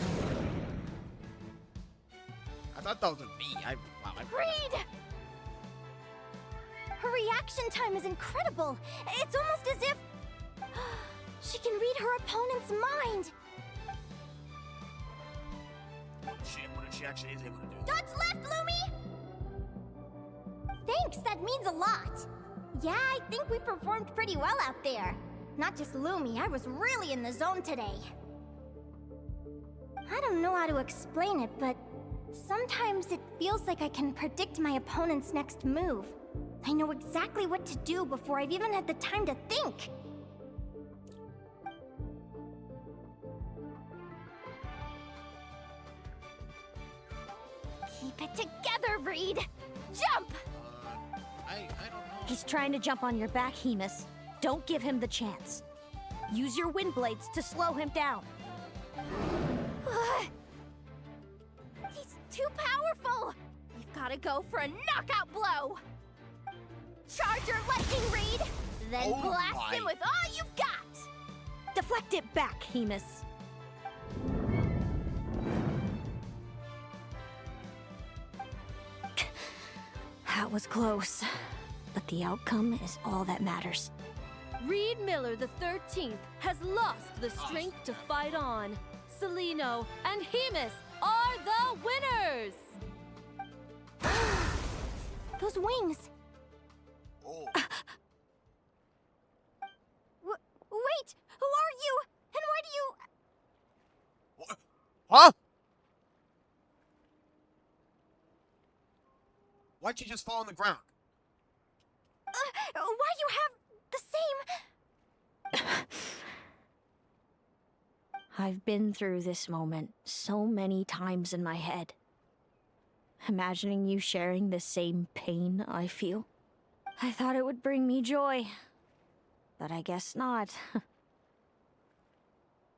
thought that was a V. Wow. Reed! Her reaction time is incredible. It's almost as if she can read her opponent's mind. What if she actually is able to do? Dodge left, Lumi! Thanks, that means a lot. Yeah, I think we performed pretty well out there. Not just Lumi, I was really in the zone today. I don't know how to explain it, but sometimes it feels like I can predict my opponent's next move. I know exactly what to do before I've even had the time to think. Keep it together, Reed! Jump! I don't know. He's trying to jump on your back, Hemus. Don't give him the chance. Use your wind blades to slow him down. He's too powerful! You've gotta go for a knockout blow! Charge your lightning, Reed! Then blast him with all you've got! Deflect it back, Hemus. That was close, but the outcome is all that matters. Reed Miller the 13th has lost the strength to fight on. Celino and Hemus are the winners! Those wings! Oh. Wait! Who are you? And why do you... What? Huh? Why'd you just fall on the ground? Why do you have the same... I've been through this moment so many times in my head. Imagining you sharing the same pain I feel. I thought it would bring me joy. But I guess not.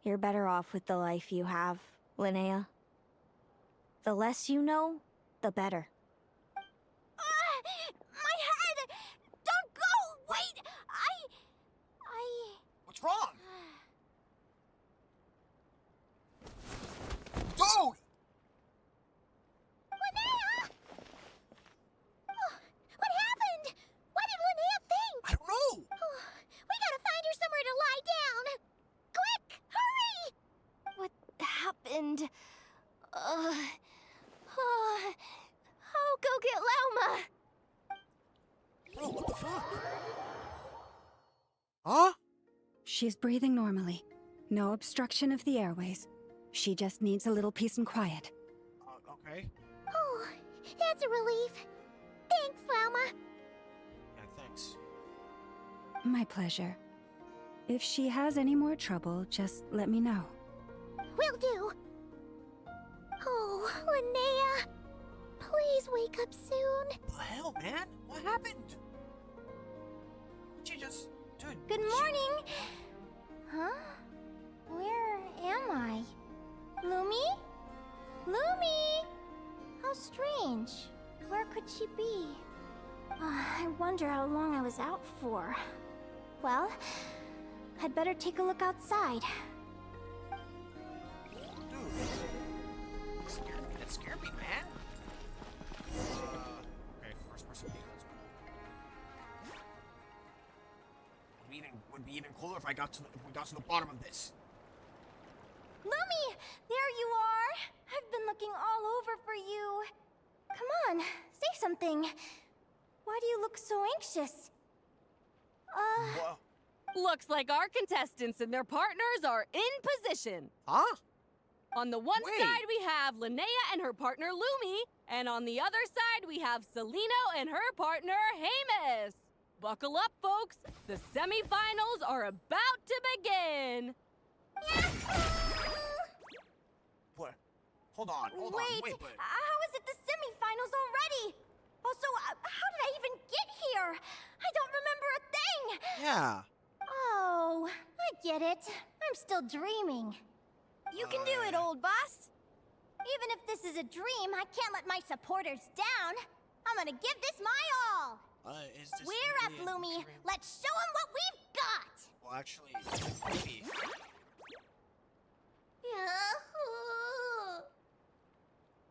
You're better off with the life you have, Linnea. The less you know, the better. My head! Don't go! Wait! What's wrong? Dude! Linnea! What happened? What did Linnea think? I don't know! We gotta find her somewhere to lie down! Quick! Hurry! What happened? I'll go get Lauma! Bro, what the fuck? Huh? She's breathing normally. No obstruction of the airways. She just needs a little peace and quiet. Okay. Oh, that's a relief. Thanks, Lauma. Yeah, thanks. My pleasure. If she has any more trouble, just let me know. Will do. Oh, Linnea. Please wake up soon. What the hell, man? What happened? Did you just... Dude... Good morning! Huh? Where am I? Lumi? Lumi! How strange. Where could she be? I wonder how long I was out for. Well, I'd better take a look outside. Dude. That scared me, man. Okay, first person view, that's cool. Would be even cooler if we got to the bottom of this. Lumi! There you are! I've been looking all over for you. Come on, say something. Why do you look so anxious? Whoa. Looks like our contestants and their partners are in position. Huh? On the one side, we have Linnea and her partner Lumi, and on the other side, we have Celino and her partner Hemus. Buckle up, folks. The semifinals are about to begin. What? Hold on, Wait, but... how is it the semifinals already? Also, how did I even get Yeah. Oh, I get it. I'm still dreaming. You can do it, old boss. Even if this is a dream, I can't let my supporters down. I'm gonna give this my all. Is this We're up, really a Lumi. dream? Let's show them what we've got. Well, actually, maybe. Yahoo!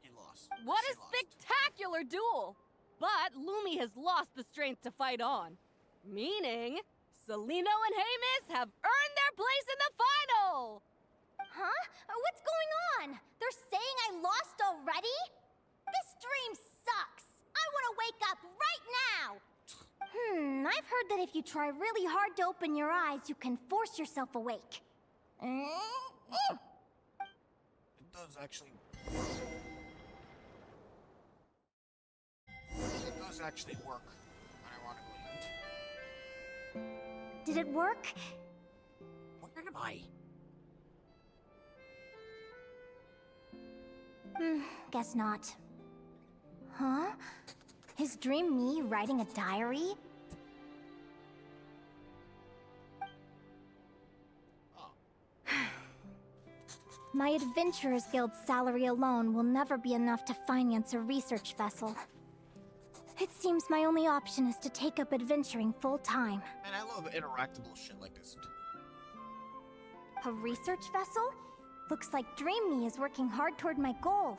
He lost. What She a lost. spectacular duel! But Lumi has lost the strength to fight on. Meaning, Celino and Hamus have earned their place in the final! Huh? What's going on? They're saying I lost already? This dream sucks. I want to wake up right now. I've heard that if you try really hard to open your eyes, you can force yourself awake. It does actually work. It does actually work, ironically. Did it work? Where am I? Guess not. Huh? Is dream me writing a diary? My Adventurers Guild salary alone will never be enough to finance a research vessel. It seems my only option is to take up adventuring full-time. Man, I love interactable shit like this. A research vessel? Looks like Dream Me is working hard toward my goal.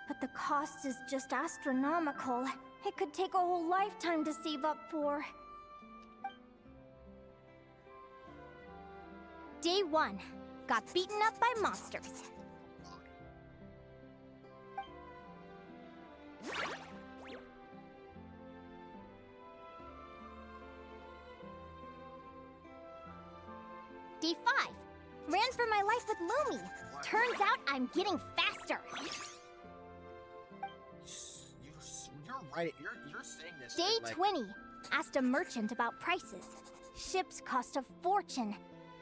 But the cost is just astronomical. It could take a whole lifetime to save up for. Day 1. Got beaten up by monsters. Day 5. Ran for my life with Lumi. Turns out I'm getting faster. You're right. You're saying this. Day like... 20. Asked a merchant about prices. Ships cost a fortune.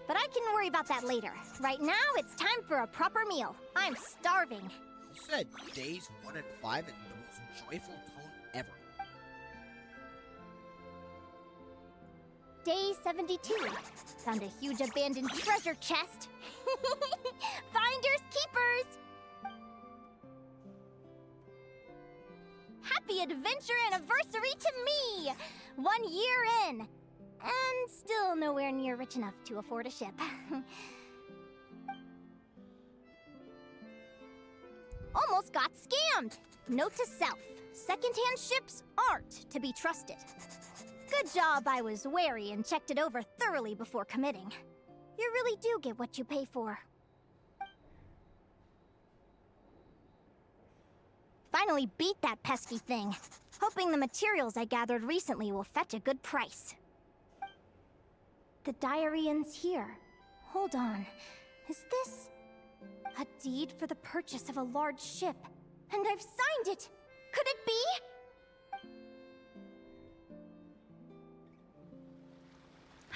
But I can worry about that later. Right now, it's time for a proper meal. I'm starving. You said days 1 and 5 in the most joyful tone ever. Day 72. Found a huge abandoned treasure chest. Finders keepers! Happy adventure anniversary to me! 1 year in. And still nowhere near rich enough to afford a ship. Almost got scammed! Note to self, secondhand ships aren't to be trusted. Good job I was wary and checked it over thoroughly before committing. You really do get what you pay for. Finally beat that pesky thing. Hoping the materials I gathered recently will fetch a good price. The diary ends here. Hold on. Is this... a deed for the purchase of a large ship? And I've signed it! Could it be?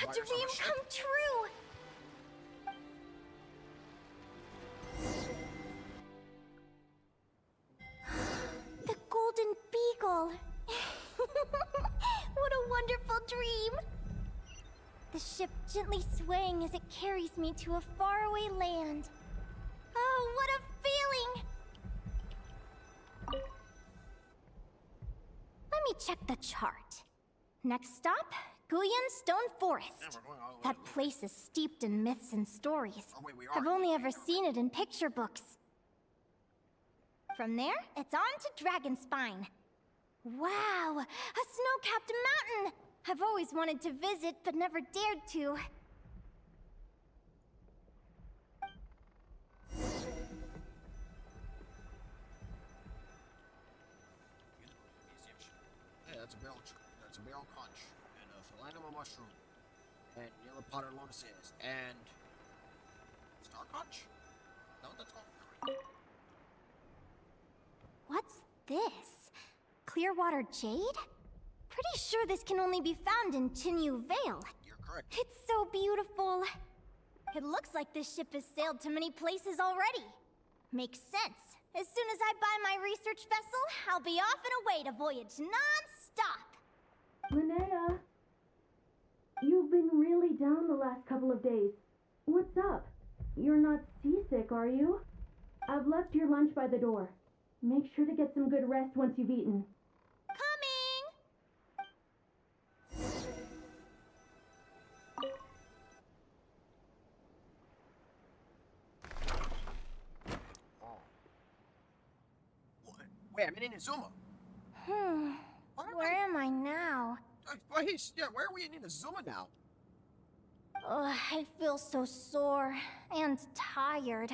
A dream come true! The Golden Beagle! What a wonderful dream! The ship gently swaying as it carries me to a faraway land. Oh, what a feeling! Let me check the chart. Next stop, Guyan Stone Forest. That place is steeped in myths and stories. I've only ever seen it in picture books. From there, it's on to Dragonspine. Wow, a snow-capped mountain! I've always wanted to visit, but never dared to. Hey, that's a barrel conch, and a philanoma mushroom, and yellow powder lotuses, and star conch. No, that's all. What's this? Clearwater jade? Pretty sure this can only be found in Chinyu Vale. You're correct. It's so beautiful. It looks like this ship has sailed to many places already. Makes sense. As soon as I buy my research vessel, I'll be off and away to voyage non-stop. Linnea! You've been really down the last couple of days. What's up? You're not seasick, are you? I've left your lunch by the door. Make sure to get some good rest once you've eaten. Wait, I'm in Inazuma. Where am I now? Yeah, where are we in Inazuma now? Ugh, I feel so sore and tired.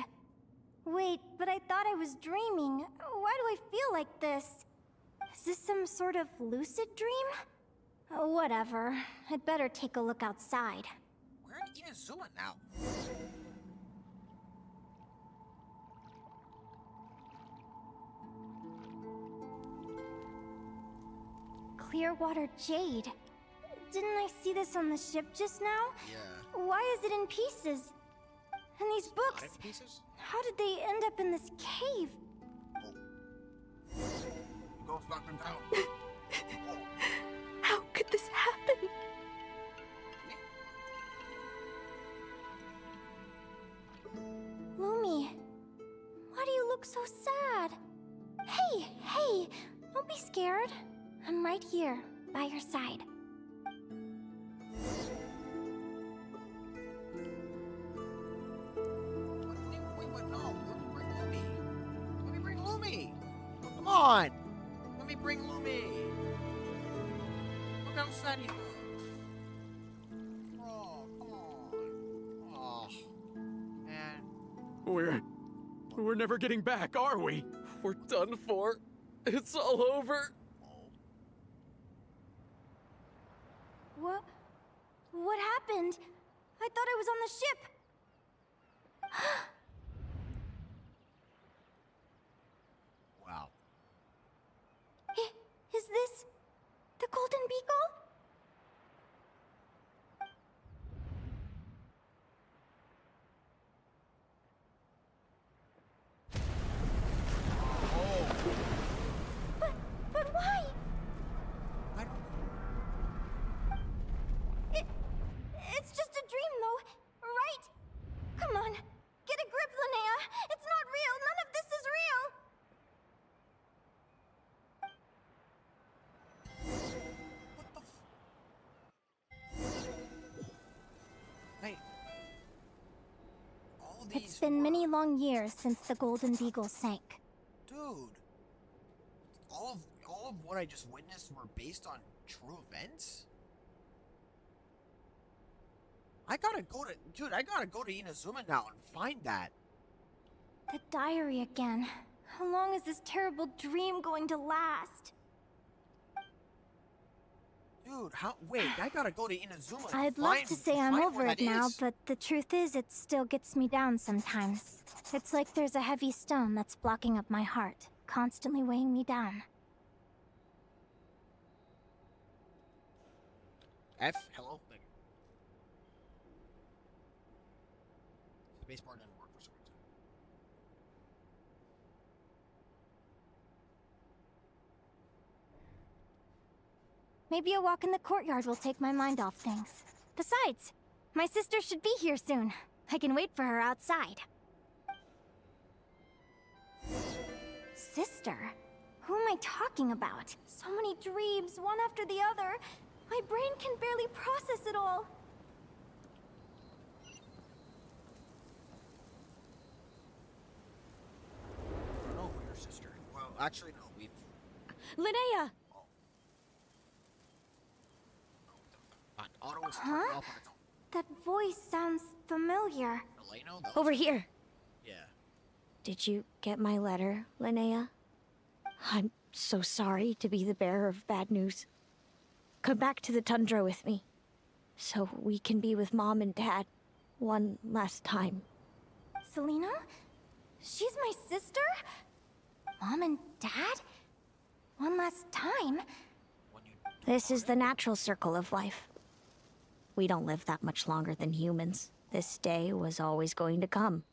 Wait, but I thought I was dreaming. Why do I feel like this? Is this some sort of lucid dream? Whatever. I'd better take a look outside. We're in Inazuma now. Clearwater jade. Didn't I see this on the ship just now? Yeah. Why is it in pieces? And these books? Not in pieces? How did they end up in this cave? Go knock them down. How could this happen? Lumi, why do you look so sad? Hey, don't be scared. I'm right here, by your side. Wait, no. Let me bring Lumi. Come on. Let me bring Lumi. Look how sad he looks. Oh, come on. Oh, man. We're never getting back, are we? We're done for. It's all over. What happened? I thought I was on the ship. Wow. Is this the Golden Beagle? But why? I don't... It's just a dream, though, right? Come on, get a grip, Linnea. It's not real. None of this is real. Hey. All these It's been many long years since the Golden Beagle sank. Dude. All of what I just witnessed were based on true events? I gotta go to Inazuma now and find that. The diary again. How long is this terrible dream going to last? Dude, wait, I gotta go to Inazuma. I'd love to say I'm over it now, but the truth is it still gets me down sometimes. It's like there's a heavy stone that's blocking up my heart, constantly weighing me down. Hello? The spacebar didn't work for some reason. Maybe a walk in the courtyard will take my mind off things. Besides, my sister should be here soon. I can wait for her outside. Sister? Who am I talking about? So many dreams, one after the other. My brain can barely process it all. I don't know who your sister. Well, actually, no. We've. Linnea! Auto is Huh? turning off on its own. That voice sounds familiar. Eleno? Over here. Yeah. Did you get my letter, Linnea? I'm so sorry to be the bearer of bad news. Come back to the tundra with me, so we can be with Mom and Dad one last time. Selena? She's my sister? Mom and Dad? One last time? This is the natural circle of life. We don't live that much longer than humans. This day was always going to come.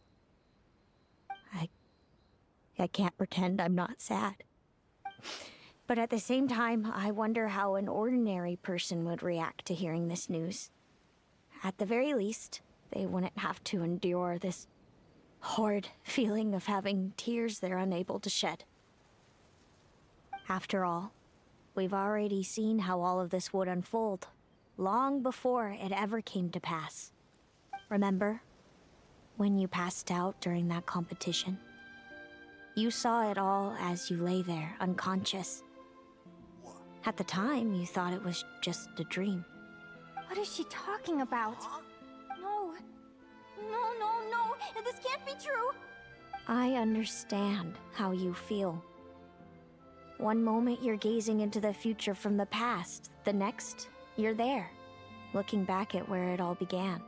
I can't pretend I'm not sad. But at the same time, I wonder how an ordinary person would react to hearing this news. At the very least, they wouldn't have to endure this horrid feeling of having tears they're unable to shed. After all, we've already seen how all of this would unfold, long before it ever came to pass. Remember, when you passed out during that competition? You saw it all as you lay there, unconscious. At the time, you thought it was just a dream. What is she talking about? No. No. This can't be true. I understand how you feel. One moment you're gazing into the future from the past. The next, you're there, looking back at where it all began.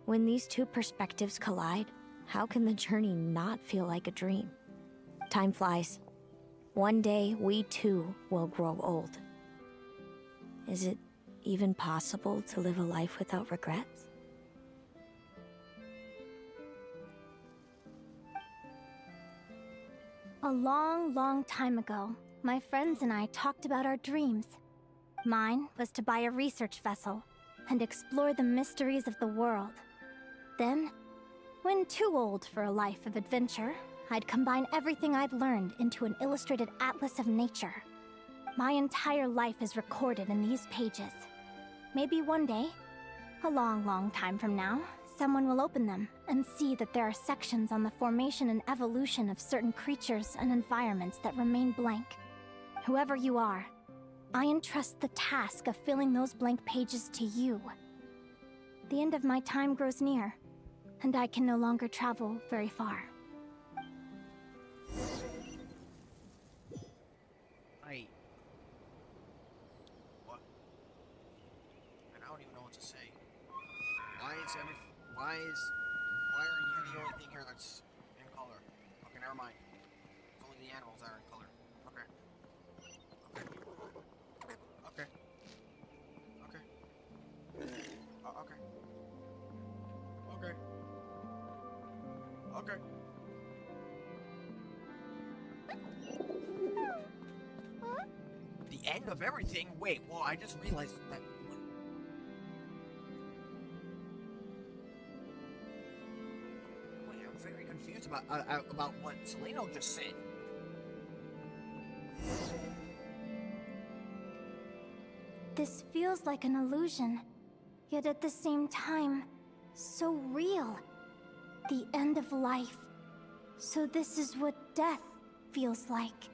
When these two perspectives collide, how can the journey not feel like a dream? Time flies. One day, we too will grow old. Is it even possible to live a life without regrets? A long time ago, my friends and I talked about our dreams. Mine was to buy a research vessel and explore the mysteries of the world. Then, when too old for a life of adventure, I'd combine everything I'd learned into an illustrated atlas of nature. My entire life is recorded in these pages. Maybe one day, a long time from now, someone will open them and see that there are sections on the formation and evolution of certain creatures and environments that remain blank. Whoever you are, I entrust the task of filling those blank pages to you. The end of my time grows near, and I can no longer travel very far. What? I don't even know what to say. Why are you the only thing here that's in color? Okay, never mind. It's only the animals that are in color. Okay. Okay. Okay. The end of everything? Wait, well, I just realized that... Wait, I'm very confused about what Seleno just said. This feels like an illusion, yet at the same time, so real. The end of life. So this is what death feels like.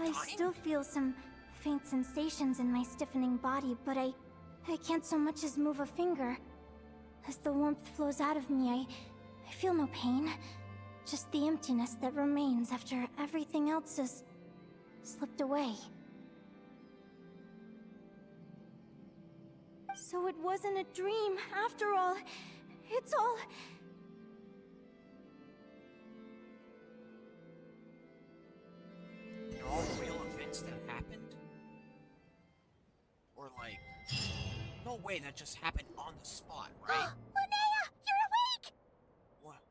I still feel some faint sensations in my stiffening body, but I can't so much as move a finger. As the warmth flows out of me, I feel no pain. Just the emptiness that remains after everything else has slipped away. So it wasn't a dream, after all. It's all... They're all real events that happened? Or like... No way that just happened on the spot, right? Linnea, you're awake! What?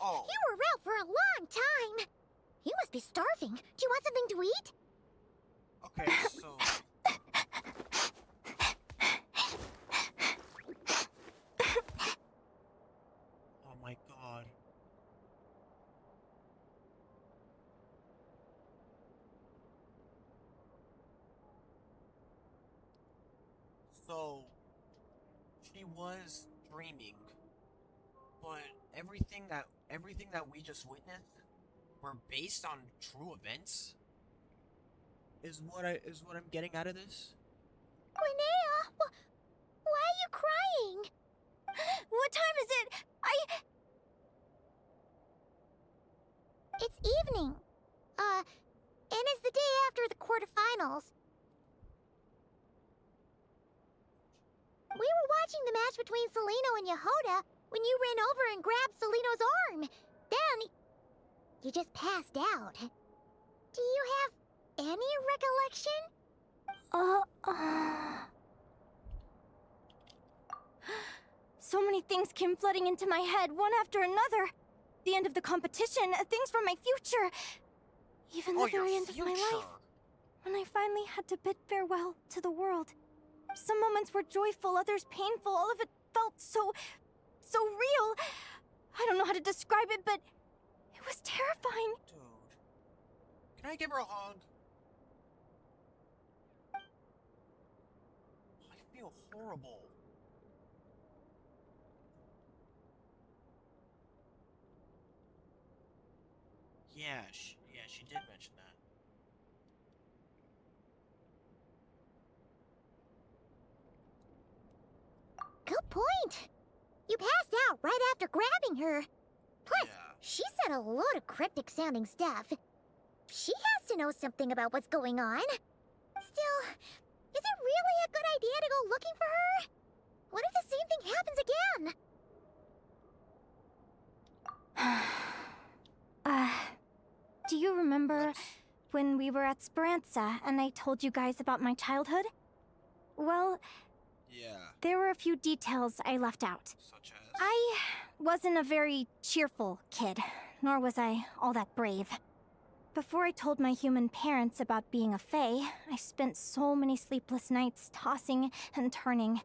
Oh. You were out for a long time. You must be starving. Do you want something to eat? Okay, so... Oh my god. So, she was dreaming, but everything that we just witnessed were based on true events? Is what I'm getting out of this? Linnea, why are you crying? What time is it? It's evening. And it's the day after the quarterfinals. We were watching the match between Seleno and Yehoda when you ran over and grabbed Seleno's arm. Then, you just passed out. Do you have any recollection? So many things came flooding into my head, one after another. The end of the competition, things from my future. Even the very end of my life. When I finally had to bid farewell to the world. Some moments were joyful, others painful. All of it felt so real. I don't know how to describe it, but it was terrifying. Dude. Can I give her a hug? I feel horrible. Yeah, she did mention that. Good point. You passed out right after grabbing her. Plus, she said a load of cryptic sounding stuff. She has to know something about what's going on. Still, is it really a good idea to go looking for her? What if the same thing happens again? Do you remember when we were at Speranza and I told you guys about my childhood? Well, yeah. There were a few details I left out. Such as? I wasn't a very cheerful kid, nor was I all that brave. Before I told my human parents about being a fae, I spent so many sleepless nights tossing and turning.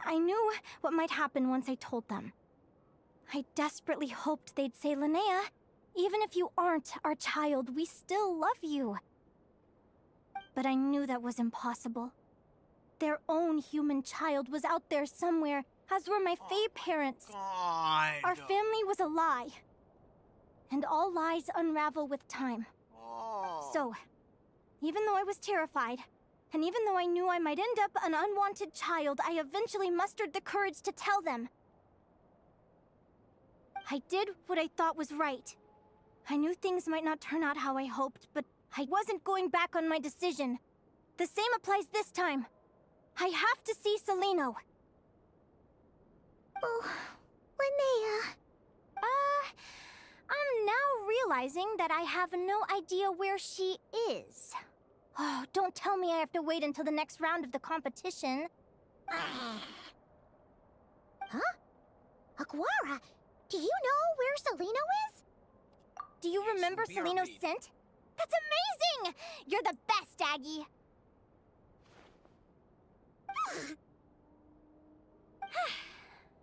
I knew what might happen once I told them. I desperately hoped they'd say, Linnea, even if you aren't our child, we still love you. But I knew that was impossible. Their own human child was out there somewhere, as were my fae parents. God. Our family was a lie. And all lies unravel with time. Oh. So, even though I was terrified, and even though I knew I might end up an unwanted child, I eventually mustered the courage to tell them. I did what I thought was right. I knew things might not turn out how I hoped, but I wasn't going back on my decision. The same applies this time. I have to see Celino. Oh, Linnea. I'm now realizing that I have no idea where she is. Oh, don't tell me I have to wait until the next round of the competition. Huh? Aguara, do you know where Celino is? Do you remember Celino's scent? That's amazing! You're the best, Aggie!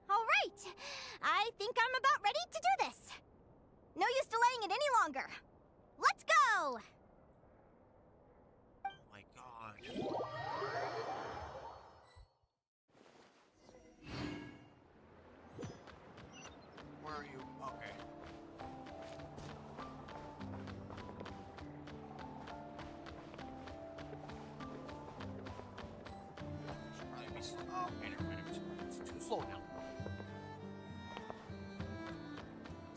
All right, I think I'm about ready to do this. No use delaying it any longer. Let's go! Oh my god. Where are you? Okay. Should probably be slow. Oh, okay, never mind. It's too slow now.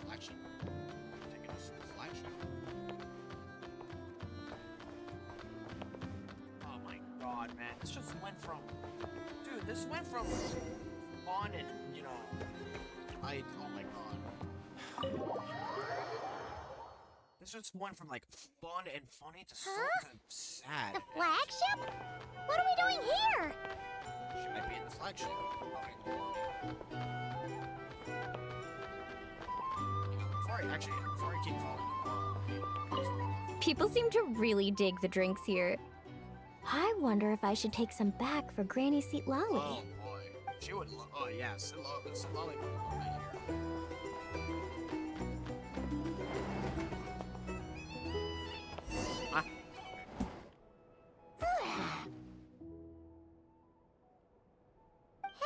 Flagship. Taking us to the flagship. Oh my god, man. This just went from... Dude, this went from fun and, you know... Oh my god. This just went from, like, fun and funny to so to sad. The flagship? What are we doing here? She might be in the flagship. Before I keep falling. People seem to really dig the drinks here. I wonder if I should take some back for Granny Seat Lolly. Oh boy. She would love. Oh yeah, Sit Lolly would love right here.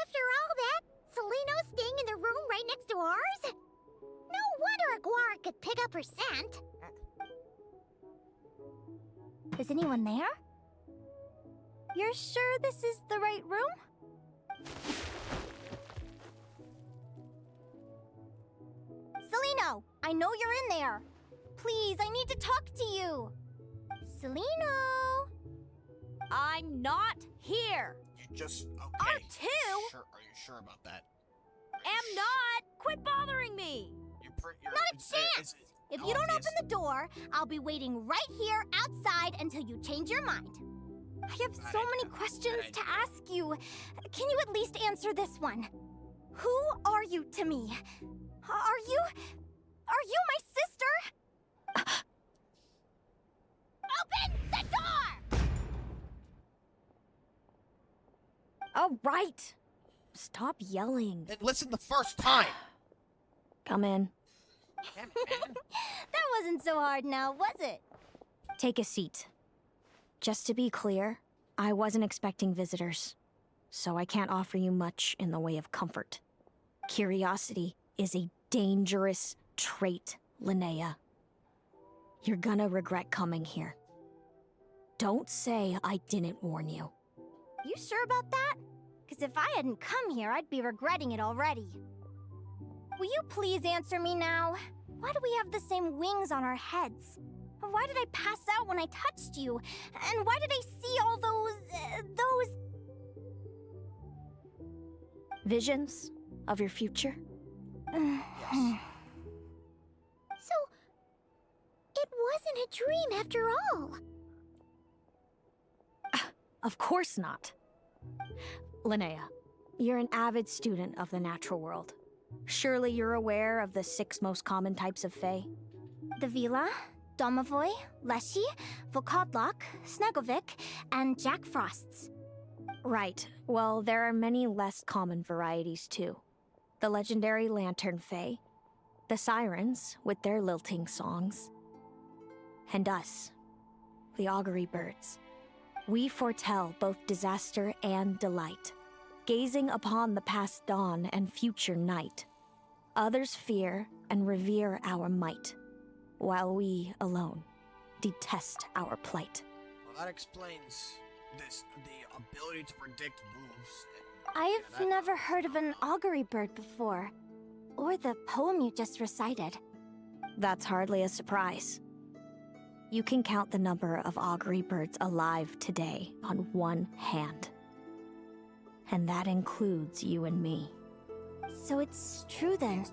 After all that, Celino's staying in the room right next to ours? No wonder Aguara could pick up her scent. Is anyone there? You're sure this is the right room? Celino, I know you're in there. Please, I need to talk to you. Celino! I'm not here. You just R2? Sure, are you sure about that? Am not. Quit bothering me. You're Not a chance! If you don't open the door, I'll be waiting right here outside until you change your mind. I have so many questions to ask you. Can you at least answer this one? Who are you to me? Are you my sister? Open the door! All right. Stop yelling. Then listen the first time. Come in. That wasn't so hard now, was it? Take a seat. Just to be clear, I wasn't expecting visitors, so I can't offer you much in the way of comfort. Curiosity is a dangerous trait, Linnea. You're gonna regret coming here. Don't say I didn't warn you. You sure about that? Because if I hadn't come here, I'd be regretting it already. Will you please answer me now? Why do we have the same wings on our heads? Why did I pass out when I touched you? And why did I see all those... Visions of your future? So, it wasn't a dream after all. Of course not. Linnea, you're an avid student of the natural world. Surely you're aware of the 6 most common types of Fae? The Vila, Domovoy, Leshy, Volkodlok, Snegovic, and Jack Frosts. Right. Well, there are many less common varieties too. The legendary Lantern Fae, the Sirens with their lilting songs, and us, the Augury Birds. We foretell both disaster and delight, gazing upon the past dawn and future night. Others fear and revere our might, while we alone detest our plight. Well, that explains the ability to predict moves. I've never heard of an augury bird before, or the poem you just recited. That's hardly a surprise. You can count the number of augury birds alive today on one hand. And that includes you and me. So it's true then.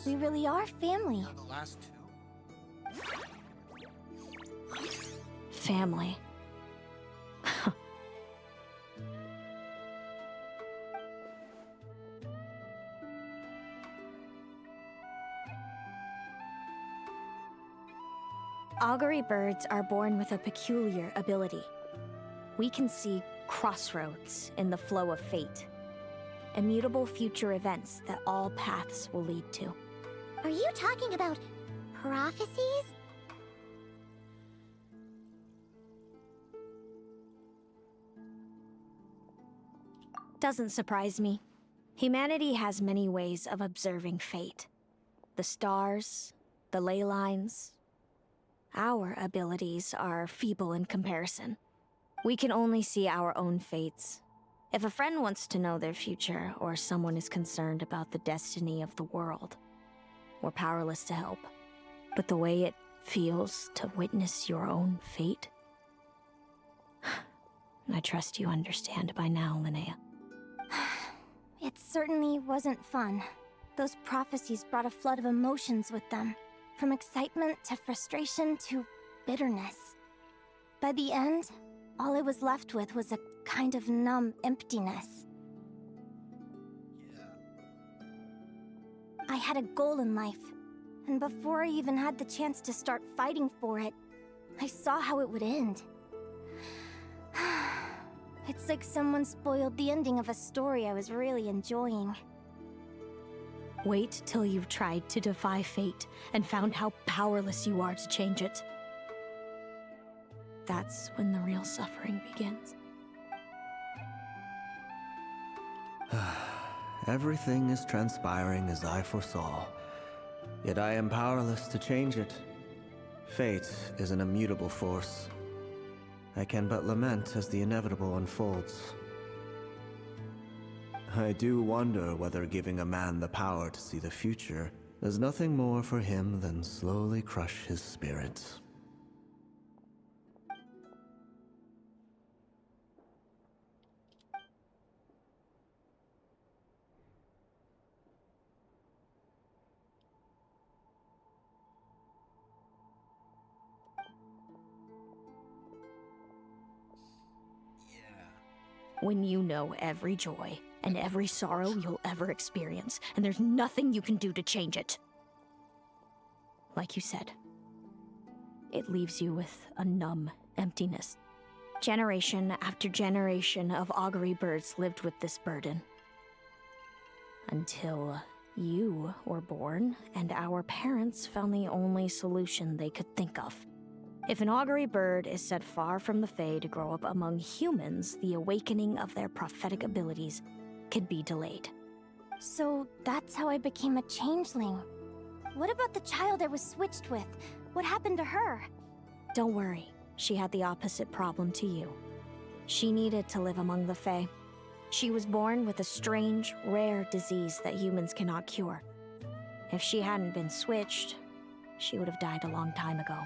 We really are family. The last 2? Family. Augury birds are born with a peculiar ability. We can see crossroads in the flow of fate. Immutable future events that all paths will lead to. Are you talking about prophecies? Doesn't surprise me. Humanity has many ways of observing fate. The stars, the ley lines. Our abilities are feeble in comparison. We can only see our own fates. If a friend wants to know their future, or someone is concerned about the destiny of the world, we're powerless to help. But the way it feels to witness your own fate, I trust you understand by now, Linnea. It certainly wasn't fun. Those prophecies brought a flood of emotions with them. From excitement to frustration to bitterness. By the end, all I was left with was a kind of numb emptiness. I had a goal in life, and before I even had the chance to start fighting for it, I saw how it would end. It's like someone spoiled the ending of a story I was really enjoying. Wait till you've tried to defy fate and found how powerless you are to change it. That's when the real suffering begins. Everything is transpiring as I foresaw, yet I am powerless to change it. Fate is an immutable force. I can but lament as the inevitable unfolds. I do wonder whether giving a man the power to see the future does nothing more for him than slowly crush his spirit. When you know every joy and every sorrow you'll ever experience, and there's nothing you can do to change it. Like you said, it leaves you with a numb emptiness. Generation after generation of augury birds lived with this burden. Until you were born, and our parents found the only solution they could think of. If an augury bird is set far from the Fae to grow up among humans, the awakening of their prophetic abilities could be delayed. So that's how I became a changeling. What about the child I was switched with? What happened to her? Don't worry, she had the opposite problem to you. She needed to live among the Fae. She was born with a strange, rare disease that humans cannot cure. If she hadn't been switched, she would have died a long time ago.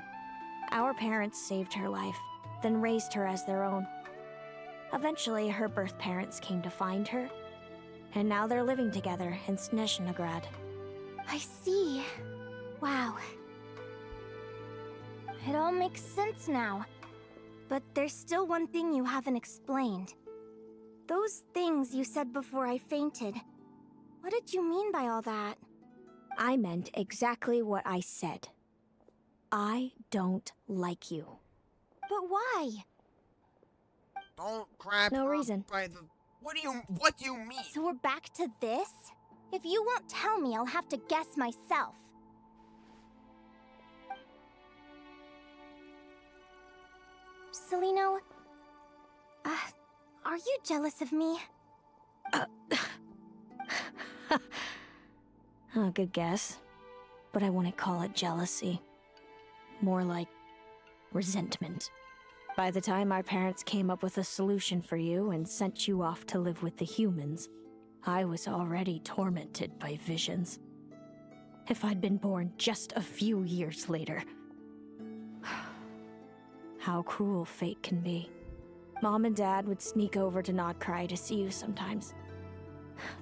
Our parents saved her life, then raised her as their own. Eventually, her birth parents came to find her, and now they're living together in Snezhnegrad. I see. Wow. It all makes sense now. But there's still one thing you haven't explained. Those things you said before I fainted. What did you mean by all that? I meant exactly what I said. I don't like you. But why? Don't grab No her reason. by the... What do you mean? So we're back to this? If you won't tell me, I'll have to guess myself. Celino, are you jealous of me? Good guess. But I wouldn't call it jealousy. More like resentment. By the time our parents came up with a solution for you and sent you off to live with the humans, I was already tormented by visions. If I'd been born just a few years later. How cruel fate can be. Mom and Dad would sneak over to Nodcry to see you sometimes.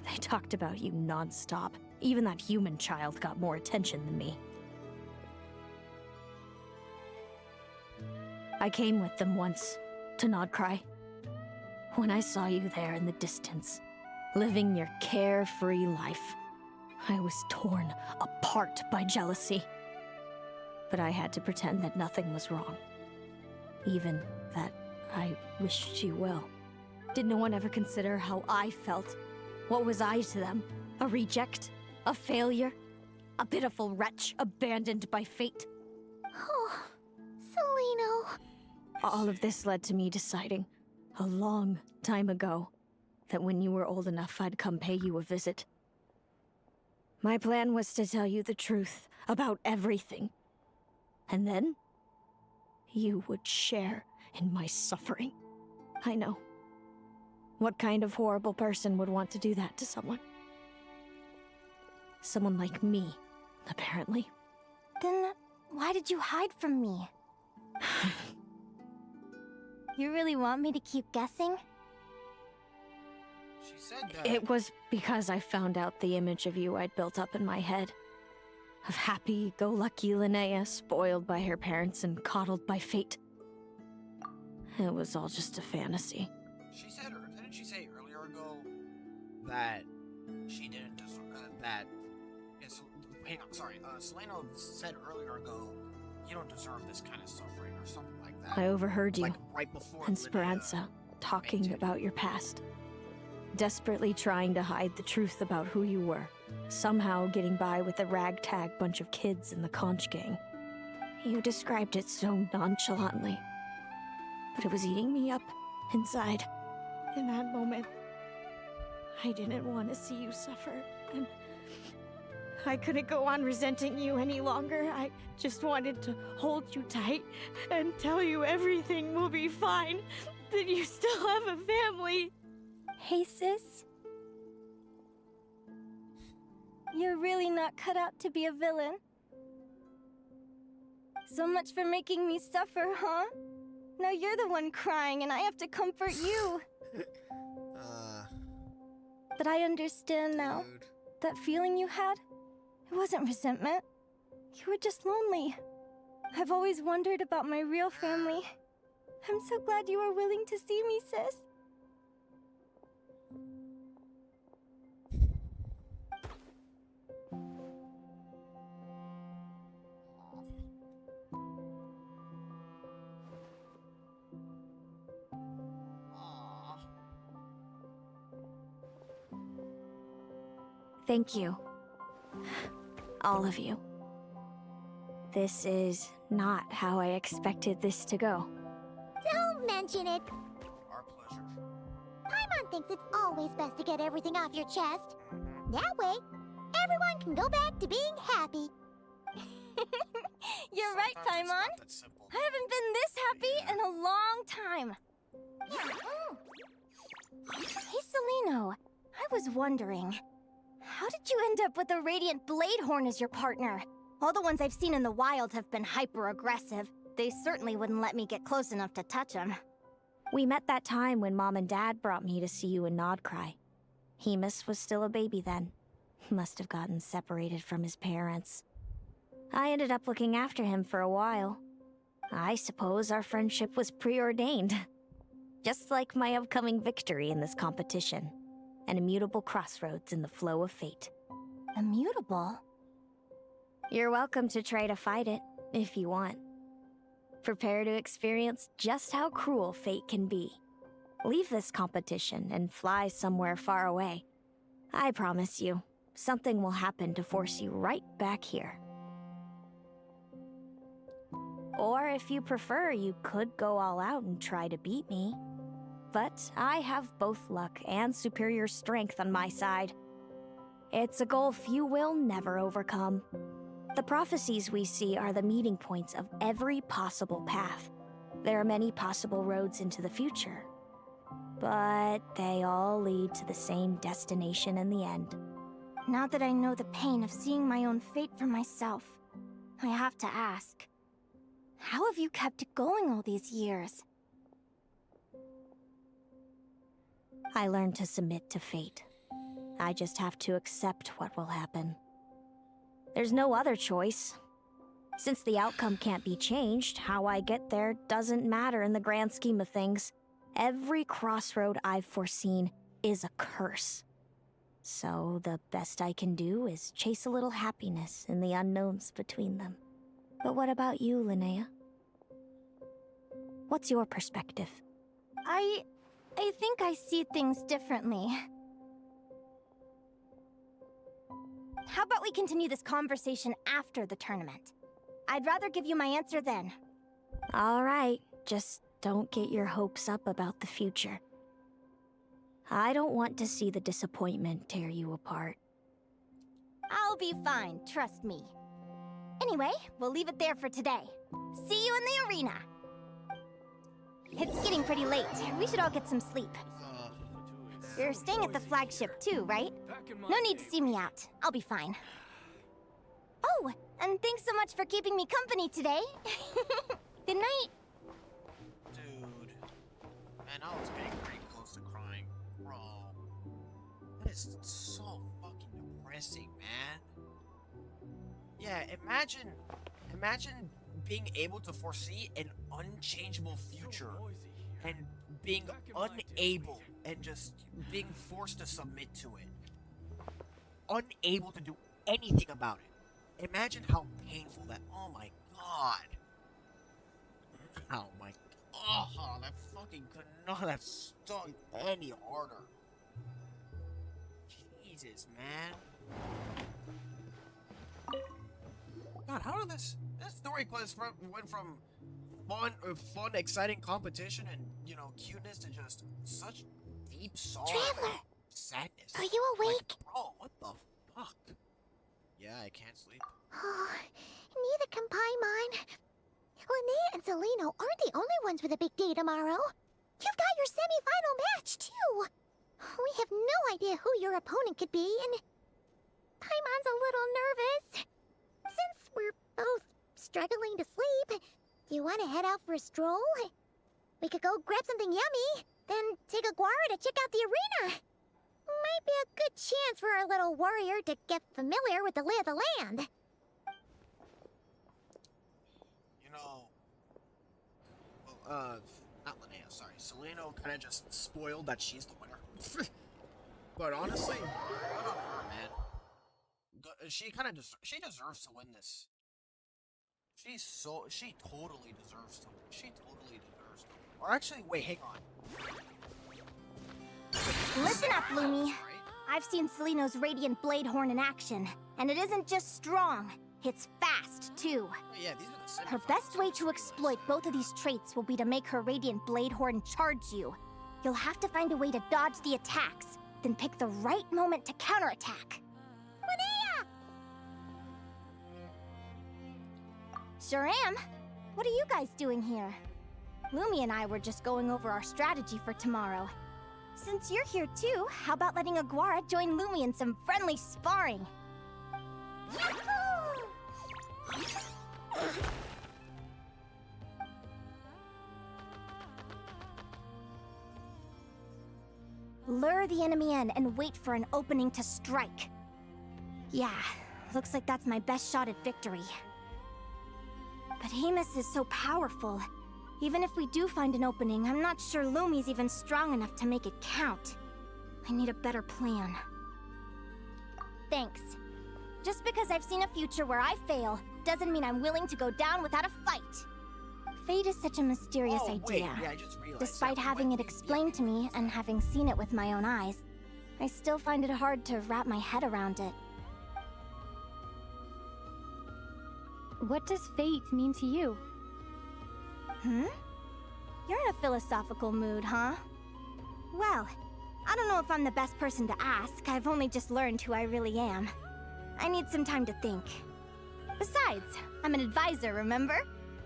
They talked about you non-stop. Even that human child got more attention than me. I came with them once, to Nodcry. When I saw you there in the distance, living your carefree life, I was torn apart by jealousy. But I had to pretend that nothing was wrong. Even that I wished you well. Did no one ever consider how I felt? What was I to them? A reject? A failure? A pitiful wretch abandoned by fate? Oh, Celino. All of this led to me deciding, a long time ago, that when you were old enough, I'd come pay you a visit. My plan was to tell you the truth about everything. And then, you would share in my suffering. I know. What kind of horrible person would want to do that to someone? Someone like me, apparently. Then, why did you hide from me? You really want me to keep guessing? She said that. It was because I found out the image of you I'd built up in my head. Of happy-go-lucky Linnea, spoiled by her parents and coddled by fate. It was all just a fantasy. She said, didn't she say earlier ago that she didn't deserve hang on, sorry. Seleno said earlier ago, you don't deserve this kind of suffering or something like that. I overheard you like right before and Linnea Speranza talking fainted. about your past. Desperately trying to hide the truth about who you were. Somehow getting by with a ragtag bunch of kids in the conch gang. You described it so nonchalantly. But it was eating me up inside. In that moment, I didn't want to see you suffer, and I couldn't go on resenting you any longer. I just wanted to hold you tight and tell you everything will be fine, that you still have a family. Hey, sis. You're really not cut out to be a villain. So much for making me suffer, huh? Now you're the one crying and I have to comfort you. But I understand now. That feeling you had, it wasn't resentment. You were just lonely. I've always wondered about my real family. I'm so glad you were willing to see me, sis. Thank you. All of you. This is not how I expected this to go. Don't mention it. Our pleasure. Paimon thinks it's always best to get everything off your chest. That way, everyone can go back to being happy. You're right, Sometimes it's Paimon. not that simple. I haven't been this happy in a long time. Hey, Celino. I was wondering, how did you end up with a Radiant Bladehorn as your partner? All the ones I've seen in the wild have been hyper-aggressive. They certainly wouldn't let me get close enough to touch them. We met that time when Mom and Dad brought me to see you in Nodcry. Hemus was still a baby then. Must have gotten separated from his parents. I ended up looking after him for a while. I suppose our friendship was preordained. Just like my upcoming victory in this competition. An immutable crossroads in the flow of fate. Immutable? You're welcome to try to fight it, if you want. Prepare to experience just how cruel fate can be. Leave this competition and fly somewhere far away. I promise you, something will happen to force you right back here. Or if you prefer, you could go all out and try to beat me. But I have both luck and superior strength on my side. It's a goal few will never overcome. The prophecies we see are the meeting points of every possible path. There are many possible roads into the future. But they all lead to the same destination in the end. Now that I know the pain of seeing my own fate for myself, I have to ask, how have you kept it going all these years? I learned to submit to fate. I just have to accept what will happen. There's no other choice. Since the outcome can't be changed, how I get there doesn't matter in the grand scheme of things. Every crossroad I've foreseen is a curse. So the best I can do is chase a little happiness in the unknowns between them. But what about you, Linnea? What's your perspective? I think I see things differently. How about we continue this conversation after the tournament? I'd rather give you my answer then. All right, just don't get your hopes up about the future. I don't want to see the disappointment tear you apart. I'll be fine, trust me. Anyway, we'll leave it there for today. See you in the arena! It's getting pretty late. We should all get some sleep. You're staying at the flagship too, right? No need to see me out. I'll be fine. Oh, and thanks so much for keeping me company today. Good night. Dude. Man, I was getting pretty close to crying. Bro. That is so fucking depressing, man. Yeah, imagine being able to foresee an unchangeable future and being unable and just being forced to submit to it. Unable to do anything about it. Imagine how painful that. Oh my god. Oh my. Oh, that fucking could not have stung any harder. Jesus, man. God, how did this story quest went from fun, exciting competition and, you know, cuteness to just such deep sorrow Traveler! and sadness. Are you awake? Like, bro, what the fuck? Yeah, I can't sleep. Oh, neither can Paimon. Linnea and Celino aren't the only ones with a big day tomorrow. You've got your semi-final match, too. We have no idea who your opponent could be, and Paimon's a little nervous. Since we're both struggling to sleep, do you want to head out for a stroll? We could go grab something yummy, then take a guara to check out the arena. Might be a good chance for our little warrior to get familiar with the lay of the land. You know, well, not Linnea, sorry. Celino kind of just spoiled that she's the winner. But honestly, good on her, man. She she deserves to win this. She totally deserves to. She totally deserves to. Or actually, wait, hang on. Listen up, Lumi. I've seen Celino's Radiant Blade Horn in action, and it isn't just strong, it's fast, too. Yeah, these are the Her best way to exploit both of these traits will be to make her Radiant Blade Horn charge you. You'll have to find a way to dodge the attacks, then pick the right moment to counterattack. Linnea! Sure am. What are you guys doing here? Lumi and I were just going over our strategy for tomorrow. Since you're here too, how about letting Aguara join Lumi in some friendly sparring? Lure the enemy in and wait for an opening to strike. Yeah, looks like that's my best shot at victory. But Amos is so powerful. Even if we do find an opening, I'm not sure Lumi's even strong enough to make it count. I need a better plan. Thanks. Just because I've seen a future where I fail, doesn't mean I'm willing to go down without a fight. Fate is such a mysterious idea. Yeah, I just realized Despite having it explained to me and having seen it with my own eyes, I still find it hard to wrap my head around it. What does fate mean to you? You're in a philosophical mood, huh? Well, I don't know if I'm the best person to ask. I've only just learned who I really am. I need some time to think. Besides, I'm an advisor, remember?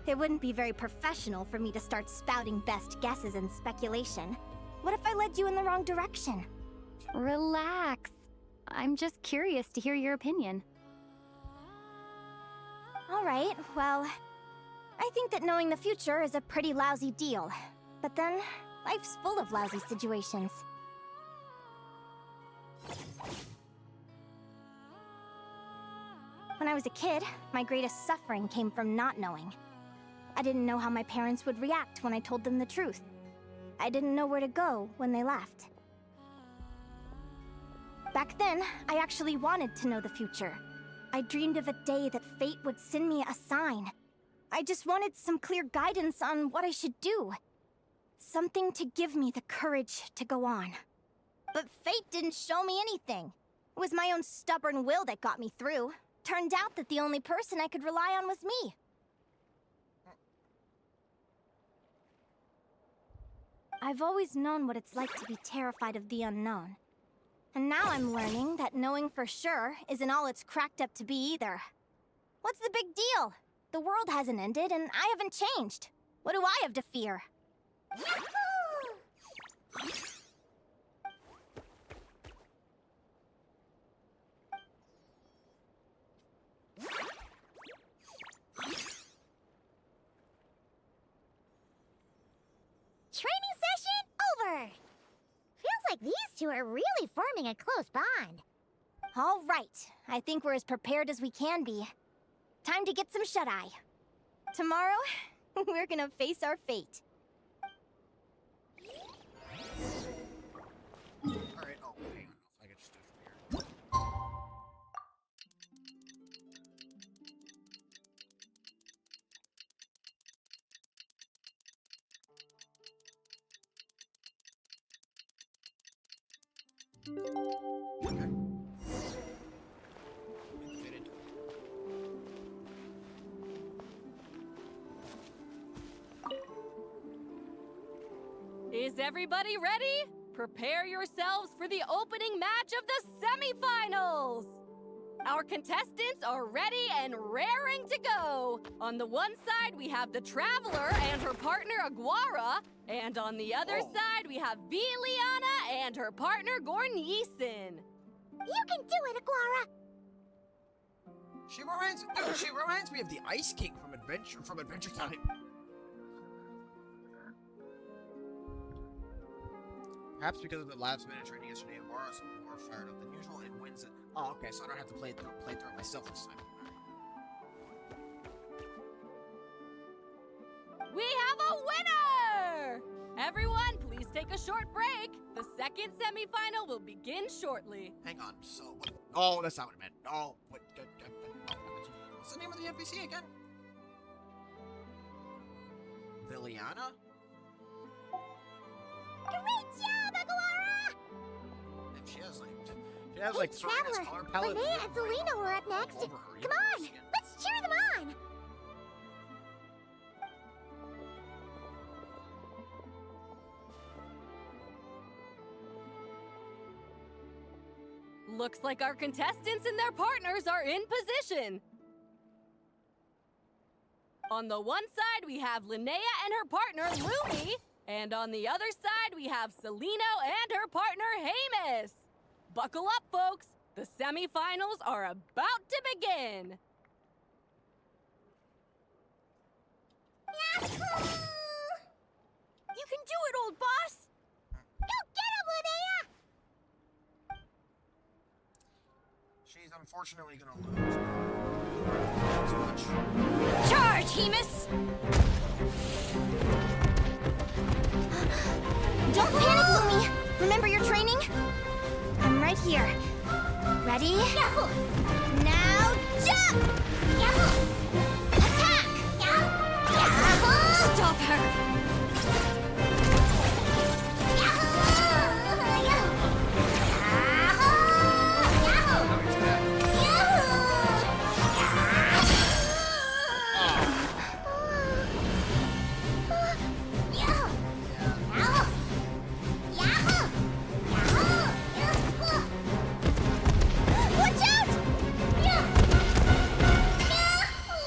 It wouldn't be very professional for me to start spouting best guesses and speculation. What if I led you in the wrong direction? Relax. I'm just curious to hear your opinion. All right, well, I think that knowing the future is a pretty lousy deal. But then, life's full of lousy situations. When I was a kid, my greatest suffering came from not knowing. I didn't know how my parents would react when I told them the truth. I didn't know where to go when they left. Back then, I actually wanted to know the future. I dreamed of a day that fate would send me a sign. I just wanted some clear guidance on what I should do. Something to give me the courage to go on. But fate didn't show me anything. It was my own stubborn will that got me through. Turned out that the only person I could rely on was me. I've always known what it's like to be terrified of the unknown. And now I'm learning that knowing for sure isn't all it's cracked up to be either. What's the big deal? The world hasn't ended, and I haven't changed. What do I have to fear? Training session over! Feels like these two are really forming a close bond. All right, I think we're as prepared as we can be. Time to get some shut-eye. Tomorrow, we're gonna face our fate. Alright, oh, hang on. I can just do it from here. Okay. Fitted. Is everybody ready? Prepare yourselves for the opening match of the semifinals! Our contestants are ready and raring to go. On the one side, we have the Traveler and her partner Aguara, and on the other side, we have Linnea and her partner Gornyson. You can do it, Aguara! She reminds me of the Ice King from Adventure Time. Perhaps because of the last minute training yesterday, Aguara's more fired up than usual and wins it. Oh, okay, so I don't have to play through it myself this time. We have a winner! Everyone, please take a short break. The second semifinal will begin shortly. Hang on, so what? Oh, that's not what I meant. Oh, what? What's the name of the NPC again? Liliana? Great job, Aguara! And she has like has like three in his color palette. Linnea and Selena were up next. Come on, let's cheer them on. Looks like our contestants and their partners are in position. On the one side, we have Linnea and her partner, Lumi. And on the other side, we have Seleno and her partner, Hamus. Buckle up, folks. The semifinals are about to begin. Yahoo! You can do it, old boss! Go get him, Linnea! She's unfortunately gonna lose. Too much. Charge, Hamus! Don't panic, Lumi! Remember your training? I'm right here. Ready? Yahoo! Now jump! Yahoo! Attack! Yahoo! Stop her! Yahoo! Yahoo! Yahoo!